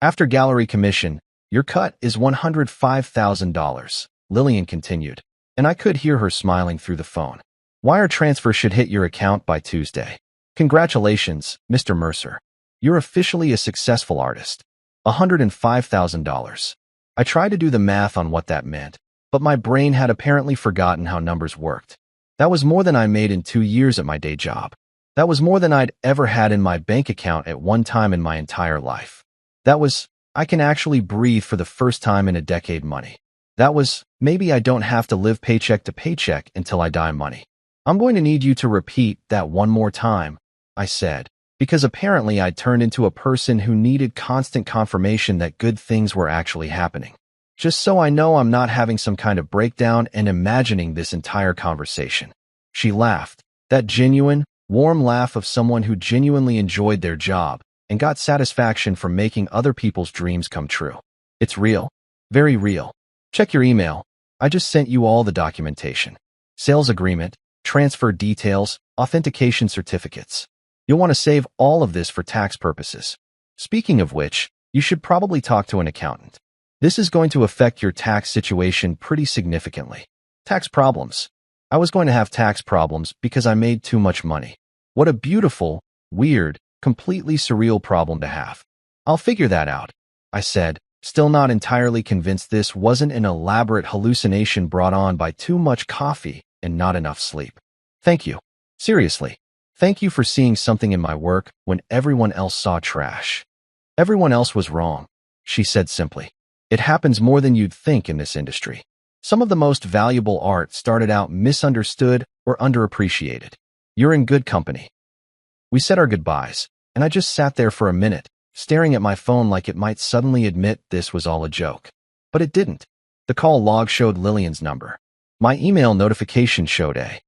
After gallery commission, your cut is $105,000, Lillian continued, and I could hear her smiling through the phone. Wire transfer should hit your account by Tuesday. Congratulations, Mr. Mercer. You're officially a successful artist. $105,000. I tried to do the math on what that meant, but my brain had apparently forgotten how numbers worked. That was more than I made in 2 years at my day job. That was more than I'd ever had in my bank account at one time in my entire life. That was, I can actually breathe for the first time in a decade money. That was, maybe I don't have to live paycheck to paycheck until I die money. I'm going to need you to repeat that one more time, I said, because apparently I'd turned into a person who needed constant confirmation that good things were actually happening. Just so I know I'm not having some kind of breakdown and imagining this entire conversation. She laughed, that genuine, warm laugh of someone who genuinely enjoyed their job and got satisfaction from making other people's dreams come true. It's real. Very real. Check your email. I just sent you all the documentation. Sales agreement, transfer details, authentication certificates. You'll want to save all of this for tax purposes. Speaking of which, you should probably talk to an accountant. This is going to affect your tax situation pretty significantly. Tax problems. I was going to have tax problems because I made too much money. What a beautiful, weird, completely surreal problem to have. I'll figure that out, I said, still not entirely convinced this wasn't an elaborate hallucination brought on by too much coffee and not enough sleep. Thank you. Seriously. Thank you for seeing something in my work when everyone else saw trash. Everyone else was wrong, she said simply. It happens more than you'd think in this industry. Some of the most valuable art started out misunderstood or underappreciated. You're in good company. We said our goodbyes, and I just sat there for a minute, staring at my phone like it might suddenly admit this was all a joke. But it didn't. The call log showed Lillian's number. My email notification showed a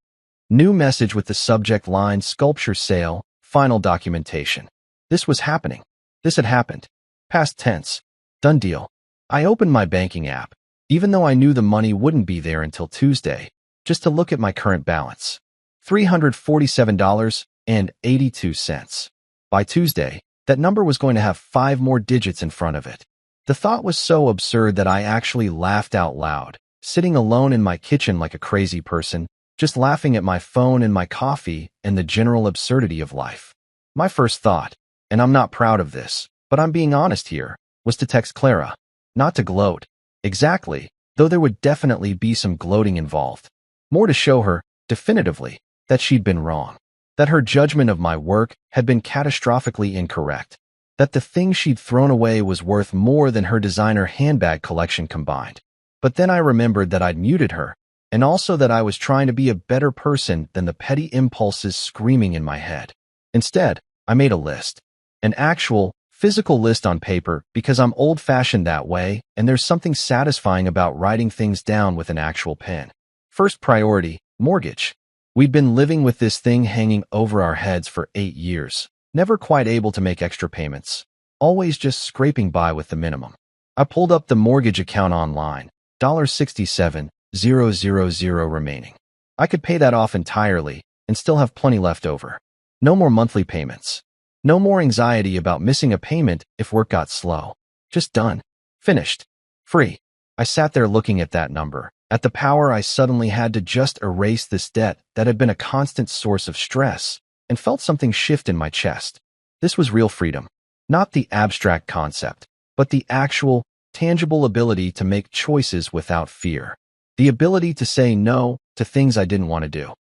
new message with the subject line "Sculpture Sale, Final Documentation." This was happening. This had happened. Past tense. Done deal. I opened my banking app, even though I knew the money wouldn't be there until Tuesday, just to look at my current balance. $347.82. By Tuesday, that number was going to have 5 more digits in front of it. The thought was so absurd that I actually laughed out loud, sitting alone in my kitchen like a crazy person, just laughing at my phone and my coffee and the general absurdity of life. My first thought, and I'm not proud of this, but I'm being honest here, was to text Clara. Not to gloat. Exactly, though there would definitely be some gloating involved. More to show her, definitively, that she'd been wrong. That her judgment of my work had been catastrophically incorrect. That the thing she'd thrown away was worth more than her designer handbag collection combined. But then I remembered that I'd muted her, and also that I was trying to be a better person than the petty impulses screaming in my head. Instead, I made a list. An actual, Physical list on paper because I'm old-fashioned that way, and there's something satisfying about writing things down with an actual pen. First priority, mortgage. We'd been living with this thing hanging over our heads for 8 years, never quite able to make extra payments, always just scraping by with the minimum. I pulled up the mortgage account online, $67,000 remaining. I could pay that off entirely and still have plenty left over. No more monthly payments. No more anxiety about missing a payment if work got slow. Just done. Finished. Free. I sat there looking at that number, at the power I suddenly had to just erase this debt that had been a constant source of stress, and felt something shift in my chest. This was real freedom. Not the abstract concept, but the actual, tangible ability to make choices without fear. The ability to say no to things I didn't want to do.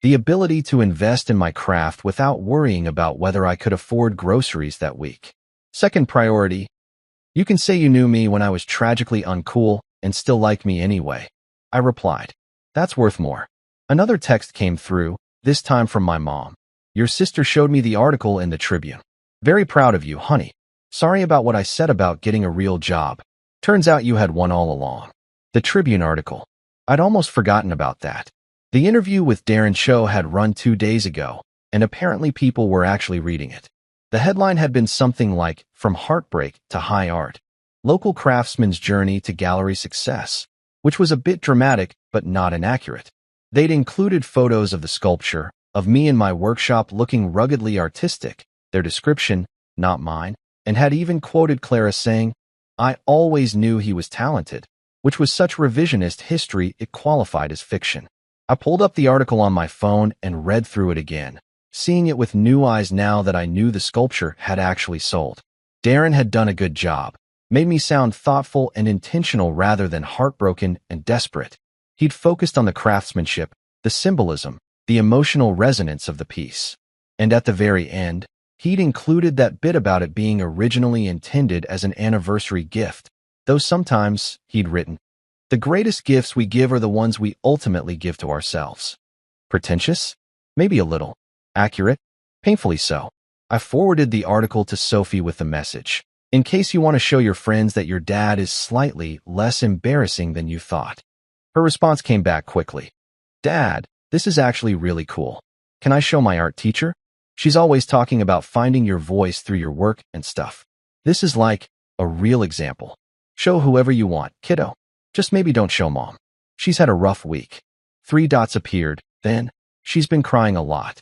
The ability to invest in my craft without worrying about whether I could afford groceries that week. Second priority, you can say you knew me when I was tragically uncool and still like me anyway. I replied, that's worth more. Another text came through, this time from my mom. Your sister showed me the article in the Tribune. Very proud of you, honey. Sorry about what I said about getting a real job. Turns out you had one all along. The Tribune article. I'd almost forgotten about that. The interview with Darren Cho had run 2 days ago, and apparently people were actually reading it. The headline had been something like, From Heartbreak to High Art, Local Craftsman's Journey to Gallery Success, which was a bit dramatic but not inaccurate. They'd included photos of the sculpture, of me in my workshop looking ruggedly artistic, their description, not mine, and had even quoted Clara saying, I always knew he was talented, which was such revisionist history it qualified as fiction. I pulled up the article on my phone and read through it again, seeing it with new eyes now that I knew the sculpture had actually sold. Darren had done a good job, made me sound thoughtful and intentional rather than heartbroken and desperate. He'd focused on the craftsmanship, the symbolism, the emotional resonance of the piece. And at the very end, he'd included that bit about it being originally intended as an anniversary gift, though sometimes, he'd written, the greatest gifts we give are the ones we ultimately give to ourselves. Pretentious? Maybe a little. Accurate? Painfully so. I forwarded the article to Sophie with the message. In case you want to show your friends that your dad is slightly less embarrassing than you thought. Her response came back quickly. Dad, this is actually really cool. Can I show my art teacher? She's always talking about finding your voice through your work and stuff. This is like a real example. Show whoever you want, kiddo. Just maybe don't show mom. She's had a rough week. 3 dots appeared, then, she's been crying a lot.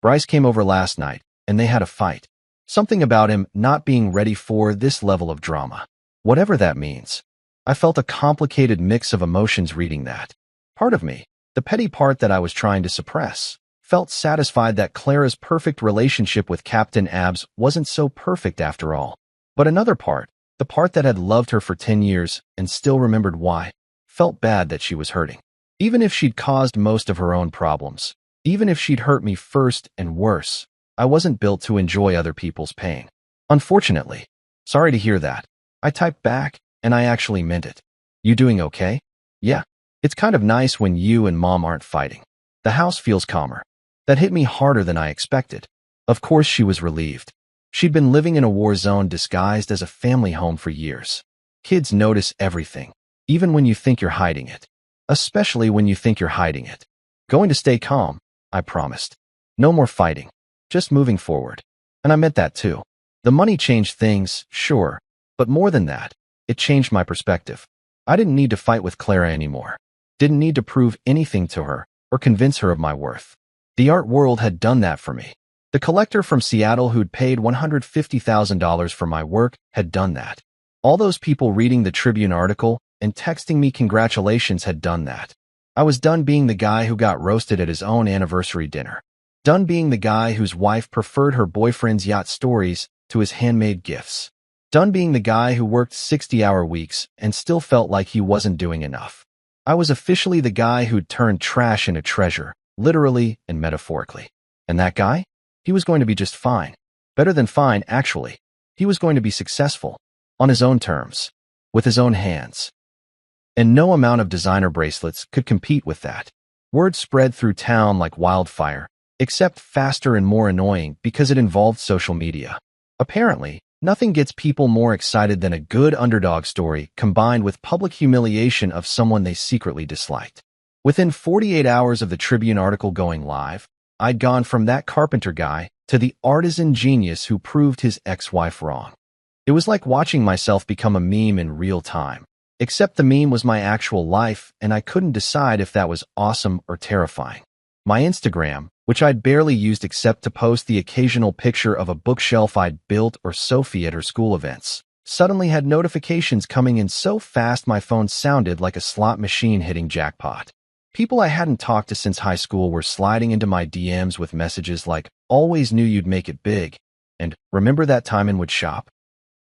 Bryce came over last night, and they had a fight. Something about him not being ready for this level of drama. Whatever that means. I felt a complicated mix of emotions reading that. Part of me, the petty part that I was trying to suppress, felt satisfied that Clara's perfect relationship with Captain Abs wasn't so perfect after all. But another part, the part that had loved her for 10 years and still remembered why, felt bad that she was hurting. Even if she'd caused most of her own problems, even if she'd hurt me first and worse, I wasn't built to enjoy other people's pain. Unfortunately. Sorry to hear that. I typed back, and I actually meant it. You doing okay? Yeah. It's kind of nice when you and mom aren't fighting. The house feels calmer. That hit me harder than I expected. Of course she was relieved. She'd been living in a war zone disguised as a family home for years. Kids notice everything, even when you think you're hiding it. Especially when you think you're hiding it. Going to stay calm, I promised. No more fighting. Just moving forward. And I meant that too. The money changed things, sure, but more than that, it changed my perspective. I didn't need to fight with Clara anymore. Didn't need to prove anything to her or convince her of my worth. The art world had done that for me. The collector from Seattle who'd paid $150,000 for my work had done that. All those people reading the Tribune article and texting me congratulations had done that. I was done being the guy who got roasted at his own anniversary dinner. Done being the guy whose wife preferred her boyfriend's yacht stories to his handmade gifts. Done being the guy who worked 60-hour weeks and still felt like he wasn't doing enough. I was officially the guy who'd turned trash into treasure, literally and metaphorically. And that guy? He was going to be just fine. Better than fine, actually. He was going to be successful. On his own terms. With his own hands. And no amount of designer bracelets could compete with that. Word spread through town like wildfire, except faster and more annoying because it involved social media. Apparently, nothing gets people more excited than a good underdog story combined with public humiliation of someone they secretly disliked. Within 48 hours of the Tribune article going live, I'd gone from that carpenter guy to the artisan genius who proved his ex-wife wrong. It was like watching myself become a meme in real time. Except the meme was my actual life, and I couldn't decide if that was awesome or terrifying. My Instagram, which I'd barely used except to post the occasional picture of a bookshelf I'd built or Sophie at her school events, suddenly had notifications coming in so fast my phone sounded like a slot machine hitting jackpot. People I hadn't talked to since high school were sliding into my DMs with messages like, "Always knew you'd make it big," and "Remember that time in Woodshop?"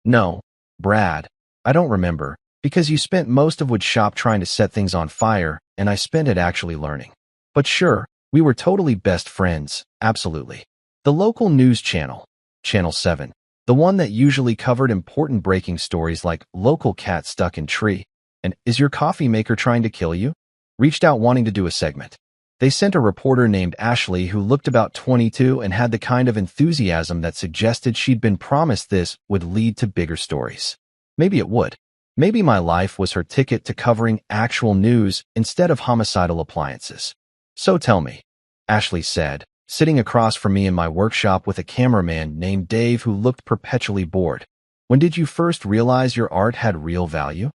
No, Brad, I don't remember, because you spent most of Woodshop trying to set things on fire, and I spent it actually learning. But sure, we were totally best friends, absolutely. The local news channel, Channel 7, the one that usually covered important breaking stories like local cat stuck in tree, and is your coffee maker trying to kill you? Reached out wanting to do a segment. They sent a reporter named Ashley who looked about 22 and had the kind of enthusiasm that suggested she'd been promised this would lead to bigger stories. Maybe it would. Maybe my life was her ticket to covering actual news instead of homicidal appliances. So tell me, Ashley said, sitting across from me in my workshop with a cameraman named Dave who looked perpetually bored. When did you first realize your art had real value?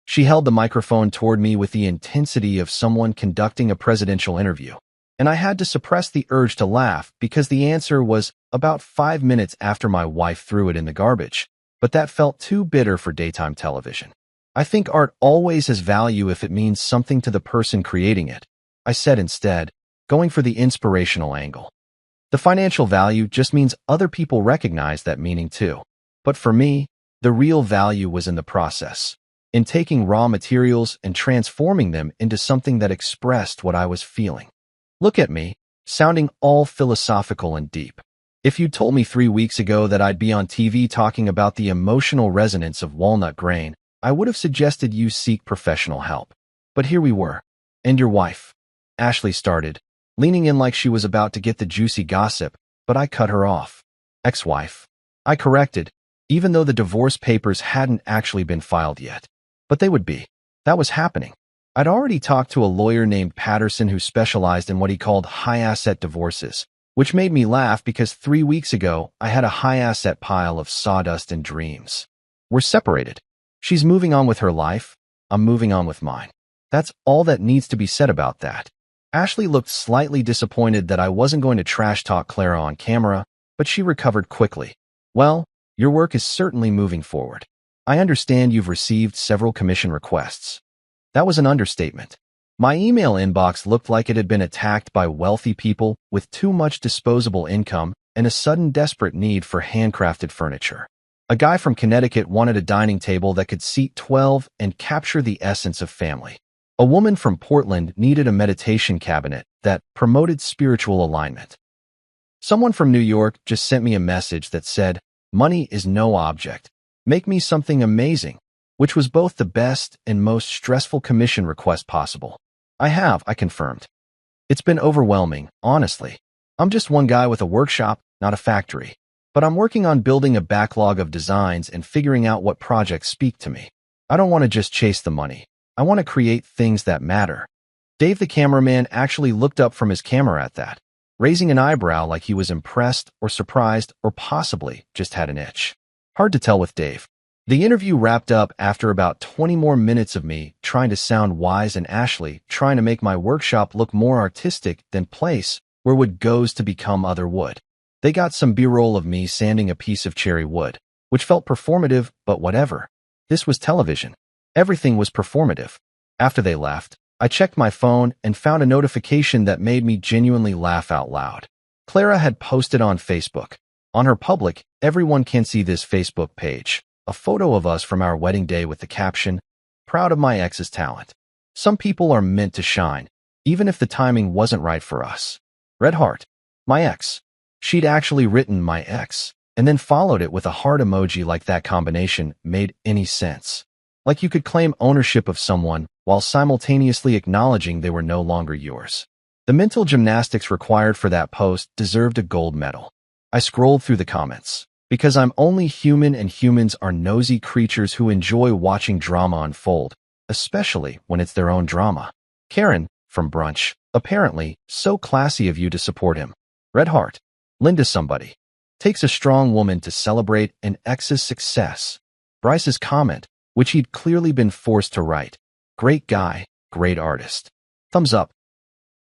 She held the microphone toward me with the intensity of someone conducting a presidential interview, and I had to suppress the urge to laugh because the answer was about 5 minutes after my wife threw it in the garbage, but that felt too bitter for daytime television. I think art always has value if it means something to the person creating it, I said instead, going for the inspirational angle. The financial value just means other people recognize that meaning too. But for me, the real value was in the process, in taking raw materials and transforming them into something that expressed what I was feeling. Look at me, sounding all philosophical and deep. If you told me 3 weeks ago that I'd be on TV talking about the emotional resonance of walnut grain, I would have suggested you seek professional help. But here we were. And your wife? Ashley started, leaning in like she was about to get the juicy gossip, but I cut her off. Ex-wife. I corrected, even though the divorce papers hadn't actually been filed yet. But they would be. That was happening. I'd already talked to a lawyer named Patterson who specialized in what he called high-asset divorces, which made me laugh because 3 weeks ago I had a high-asset pile of sawdust and dreams. We're separated. She's moving on with her life. I'm moving on with mine. That's all that needs to be said about that. Ashley looked slightly disappointed that I wasn't going to trash-talk Clara on camera, but she recovered quickly. Well, your work is certainly moving forward. I understand you've received several commission requests. That was an understatement. My email inbox looked like it had been attacked by wealthy people with too much disposable income and a sudden desperate need for handcrafted furniture. A guy from Connecticut wanted a dining table that could seat 12 and capture the essence of family. A woman from Portland needed a meditation cabinet that promoted spiritual alignment. Someone from New York just sent me a message that said, "Money is no object. Make me something amazing," which was both the best and most stressful commission request possible. I confirmed. It's been overwhelming, honestly. I'm just one guy with a workshop, not a factory. But I'm working on building a backlog of designs and figuring out what projects speak to me. I don't want to just chase the money. I want to create things that matter. Dave the cameraman actually looked up from his camera at that, raising an eyebrow like he was impressed or surprised or possibly just had an itch. Hard to tell with Dave. The interview wrapped up after about 20 more minutes of me trying to sound wise and Ashley trying to make my workshop look more artistic than place where wood goes to become other wood. They got some B-roll of me sanding a piece of cherry wood, which felt performative, but whatever. This was television. Everything was performative. After they left, I checked my phone and found a notification that made me genuinely laugh out loud. Clara had posted on Facebook. On her public, everyone can see this Facebook page, a photo of us from our wedding day with the caption, "Proud of my ex's talent." Some people are meant to shine, even if the timing wasn't right for us. Red heart. My ex. She'd actually written my ex, and then followed it with a heart emoji like that combination made any sense. Like you could claim ownership of someone while simultaneously acknowledging they were no longer yours. The mental gymnastics required for that post deserved a gold medal. I scrolled through the comments. Because I'm only human and humans are nosy creatures who enjoy watching drama unfold, especially when it's their own drama. Karen, from brunch, apparently, so classy of you to support him. Red heart. Linda somebody. Takes a strong woman to celebrate an ex's success. Bryce's comment, which he'd clearly been forced to write. Great guy, great artist. Thumbs up.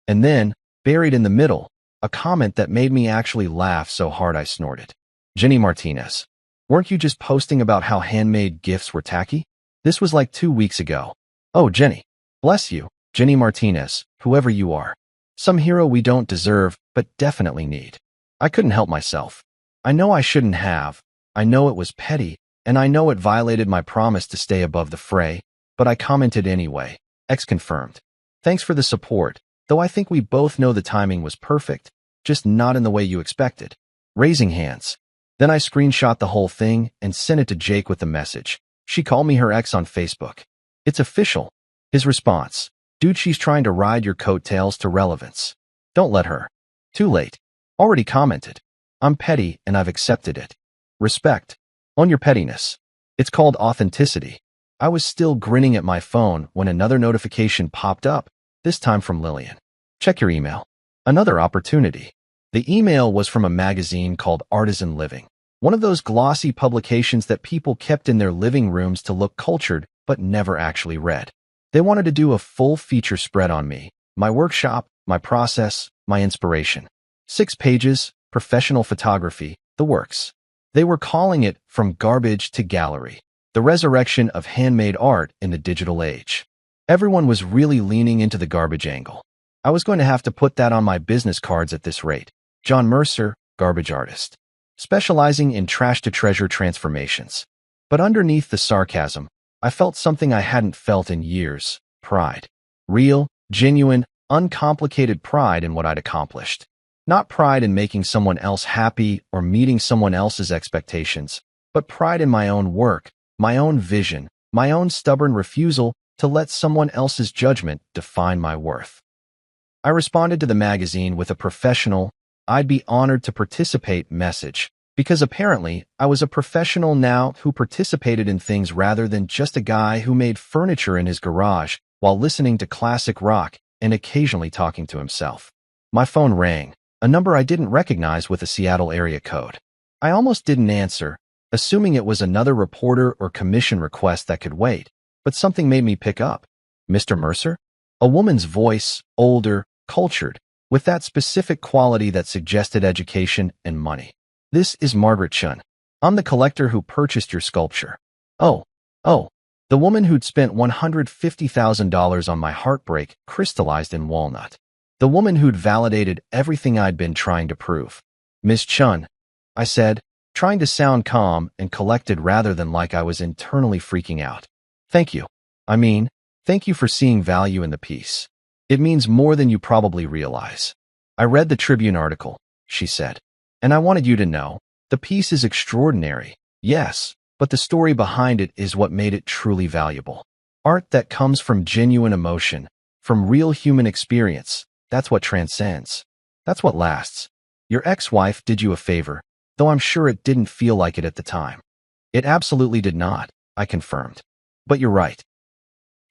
And then, buried in the middle, a comment that made me actually laugh so hard I snorted. Jenny Martinez. Weren't you just posting about how handmade gifts were tacky? This was like 2 weeks ago. Oh, Jenny. Bless you, Jenny Martinez, whoever you are. Some hero we don't deserve, but definitely need. I couldn't help myself. I know I shouldn't have. I know it was petty, and I know it violated my promise to stay above the fray, but I commented anyway. X confirmed. Thanks for the support, though I think we both know the timing was perfect, just not in the way you expected. Raising hands. Then I screenshot the whole thing and sent it to Jake with the message. She called me her ex on Facebook. It's official. His response. Dude, she's trying to ride your coattails to relevance. Don't let her. Too late. Already commented. I'm petty and I've accepted it. Respect. Own your pettiness. It's called authenticity. I was still grinning at my phone when another notification popped up, this time from Lillian. Check your email. Another opportunity. The email was from a magazine called Artisan Living, one of those glossy publications that people kept in their living rooms to look cultured but never actually read. They wanted to do a full feature spread on me, my workshop, my process, my inspiration. 6 pages, professional photography, the works. They were calling it From Garbage to Gallery, the resurrection of handmade art in the digital age. Everyone was really leaning into the garbage angle. I was going to have to put that on my business cards at this rate. John Mercer, garbage artist, specializing in trash-to-treasure transformations. But underneath the sarcasm, I felt something I hadn't felt in years, pride. Real, genuine, uncomplicated pride in what I'd accomplished. Not pride in making someone else happy or meeting someone else's expectations, but pride in my own work, my own vision, my own stubborn refusal to let someone else's judgment define my worth. I responded to the magazine with a professional, I'd be honored to participate message, because apparently I was a professional now who participated in things rather than just a guy who made furniture in his garage while listening to classic rock and occasionally talking to himself. My phone rang, a number I didn't recognize with a Seattle area code. I almost didn't answer, assuming it was another reporter or commission request that could wait, but something made me pick up. Mr. Mercer? A woman's voice, older, cultured, with that specific quality that suggested education and money. This is Margaret Chun. I'm the collector who purchased your sculpture. Oh, the woman who'd spent $150,000 on my heartbreak crystallized in walnut. The woman who'd validated everything I'd been trying to prove. Miss Chun, I said, trying to sound calm and collected rather than like I was internally freaking out. Thank you. Thank you for seeing value in the piece. It means more than you probably realize. I read the Tribune article, she said, and I wanted you to know, the piece is extraordinary, yes, but the story behind it is what made it truly valuable. Art that comes from genuine emotion, from real human experience, that's what transcends. That's what lasts. Your ex-wife did you a favor, though I'm sure it didn't feel like it at the time. It absolutely did not, I confirmed. But you're right.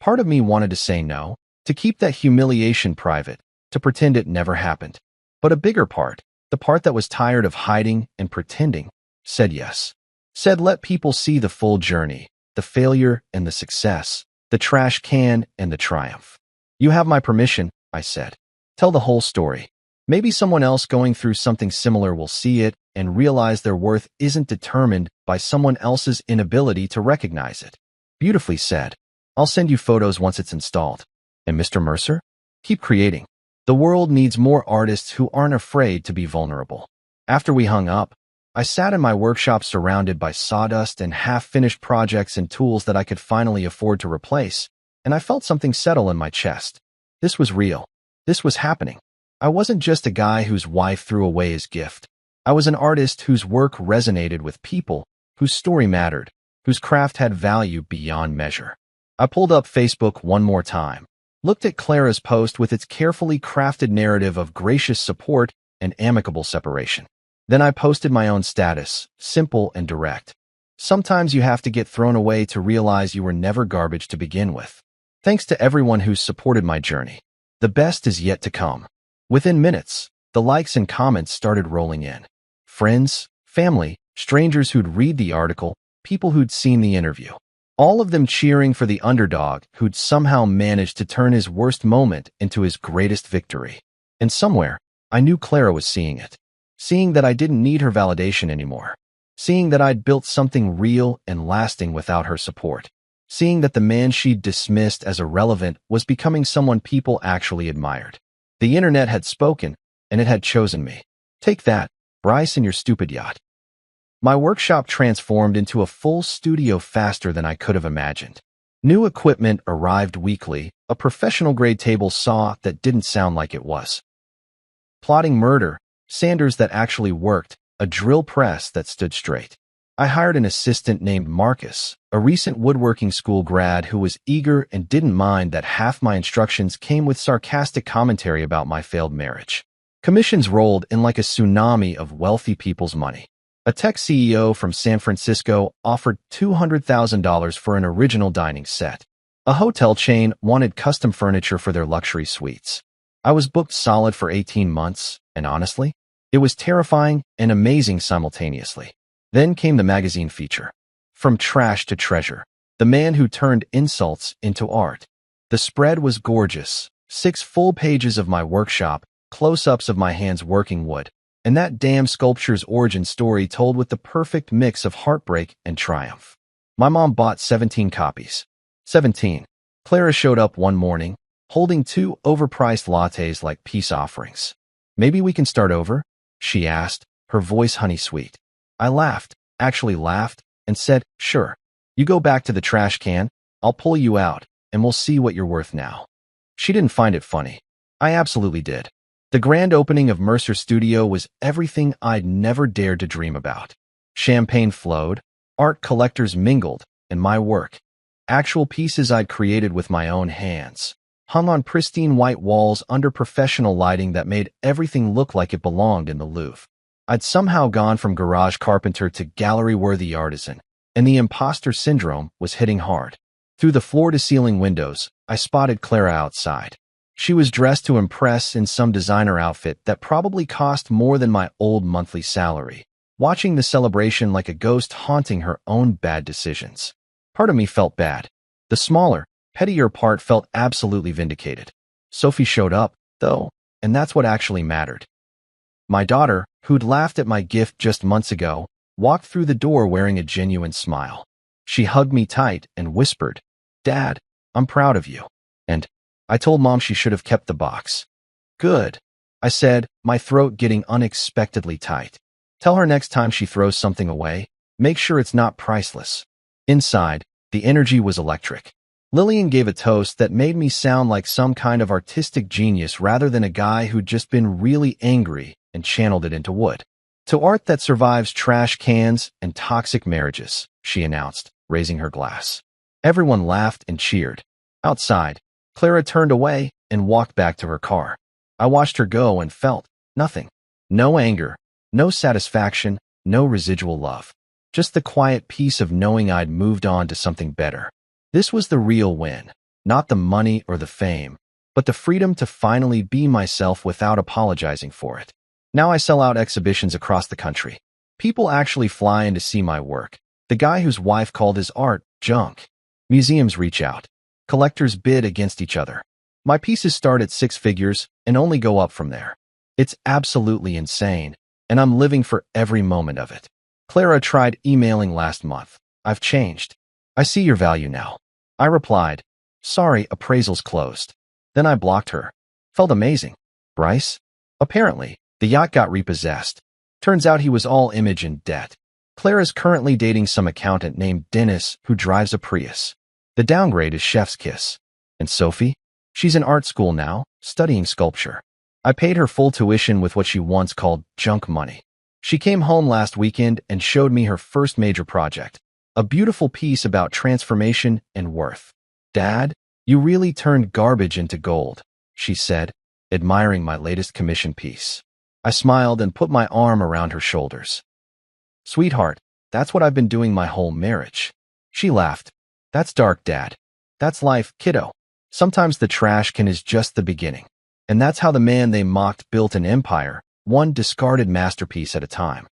Part of me wanted to say no, to keep that humiliation private, to pretend it never happened. But a bigger part, the part that was tired of hiding and pretending, said yes. Said let people see the full journey, the failure and the success, the trash can and the triumph. You have my permission, I said. Tell the whole story. Maybe someone else going through something similar will see it and realize their worth isn't determined by someone else's inability to recognize it. Beautifully said. I'll send you photos once it's installed. And Mr. Mercer? Keep creating. The world needs more artists who aren't afraid to be vulnerable. After we hung up, I sat in my workshop surrounded by sawdust and half-finished projects and tools that I could finally afford to replace, and I felt something settle in my chest. This was real. This was happening. I wasn't just a guy whose wife threw away his gift. I was an artist whose work resonated with people, whose story mattered, whose craft had value beyond measure. I pulled up Facebook one more time, looked at Clara's post with its carefully crafted narrative of gracious support and amicable separation. Then I posted my own status, simple and direct. Sometimes you have to get thrown away to realize you were never garbage to begin with. Thanks to everyone who's supported my journey. The best is yet to come. Within minutes, the likes and comments started rolling in. Friends, family, strangers who'd read the article, people who'd seen the interview. All of them cheering for the underdog who'd somehow managed to turn his worst moment into his greatest victory. And somewhere, I knew Clara was seeing it. Seeing that I didn't need her validation anymore. Seeing that I'd built something real and lasting without her support. Seeing that the man she'd dismissed as irrelevant was becoming someone people actually admired. The internet had spoken, and it had chosen me. Take that, Bryce and your stupid yacht. My workshop transformed into a full studio faster than I could have imagined. New equipment arrived weekly, a professional-grade table saw that didn't sound like it was. Plotting murder, sanders that actually worked, a drill press that stood straight. I hired an assistant named Marcus, a recent woodworking school grad who was eager and didn't mind that half my instructions came with sarcastic commentary about my failed marriage. Commissions rolled in like a tsunami of wealthy people's money. A tech CEO from San Francisco offered $200,000 for an original dining set. A hotel chain wanted custom furniture for their luxury suites. I was booked solid for 18 months, and honestly, it was terrifying and amazing simultaneously. Then came the magazine feature. From trash to treasure, the man who turned insults into art. The spread was gorgeous. 6 full pages of my workshop, close-ups of my hands working wood, and that damn sculpture's origin story told with the perfect mix of heartbreak and triumph. My mom bought 17 copies. 17. Clara showed up one morning, holding 2 overpriced lattes like peace offerings. Maybe we can start over? She asked, her voice honey-sweet. I laughed, actually laughed, and said, sure. You go back to the trash can, I'll pull you out, and we'll see what you're worth now. She didn't find it funny. I absolutely did. The grand opening of Mercer Studio was everything I'd never dared to dream about. Champagne flowed, art collectors mingled, and my work, actual pieces I'd created with my own hands, hung on pristine white walls under professional lighting that made everything look like it belonged in the Louvre. I'd somehow gone from garage carpenter to gallery-worthy artisan, and the imposter syndrome was hitting hard. Through the floor-to-ceiling windows, I spotted Clara outside. She was dressed to impress in some designer outfit that probably cost more than my old monthly salary, watching the celebration like a ghost haunting her own bad decisions. Part of me felt bad. The smaller, pettier part felt absolutely vindicated. Sophie showed up, though, and that's what actually mattered. My daughter, who'd laughed at my gift just months ago, walked through the door wearing a genuine smile. She hugged me tight and whispered, "Dad, I'm proud of you." And I told Mom she should have kept the box. Good, I said, my throat getting unexpectedly tight. Tell her next time she throws something away, make sure it's not priceless. Inside, the energy was electric. Lillian gave a toast that made me sound like some kind of artistic genius rather than a guy who'd just been really angry and channeled it into wood. To art that survives trash cans and toxic marriages, she announced, raising her glass. Everyone laughed and cheered. Outside, Clara turned away and walked back to her car. I watched her go and felt nothing. No anger, no satisfaction, no residual love. Just the quiet peace of knowing I'd moved on to something better. This was the real win, not the money or the fame, but the freedom to finally be myself without apologizing for it. Now I sell out exhibitions across the country. People actually fly in to see my work. The guy whose wife called his art junk. Museums reach out. Collectors bid against each other. My pieces start at 6 figures and only go up from there. It's absolutely insane, and I'm living for every moment of it. Clara tried emailing last month. I've changed. I see your value now. I replied, sorry, appraisal's closed. Then I blocked her. Felt amazing. Bryce? Apparently, the yacht got repossessed. Turns out he was all image and debt. Clara's currently dating some accountant named Dennis who drives a Prius. The downgrade is chef's kiss. And Sophie? She's in art school now, studying sculpture. I paid her full tuition with what she once called junk money. She came home last weekend and showed me her first major project, a beautiful piece about transformation and worth. Dad, you really turned garbage into gold, she said, admiring my latest commission piece. I smiled and put my arm around her shoulders. Sweetheart, that's what I've been doing my whole marriage. She laughed. That's dark, Dad. That's life, kiddo. Sometimes the trash can is just the beginning. And that's how the man they mocked built an empire, one discarded masterpiece at a time.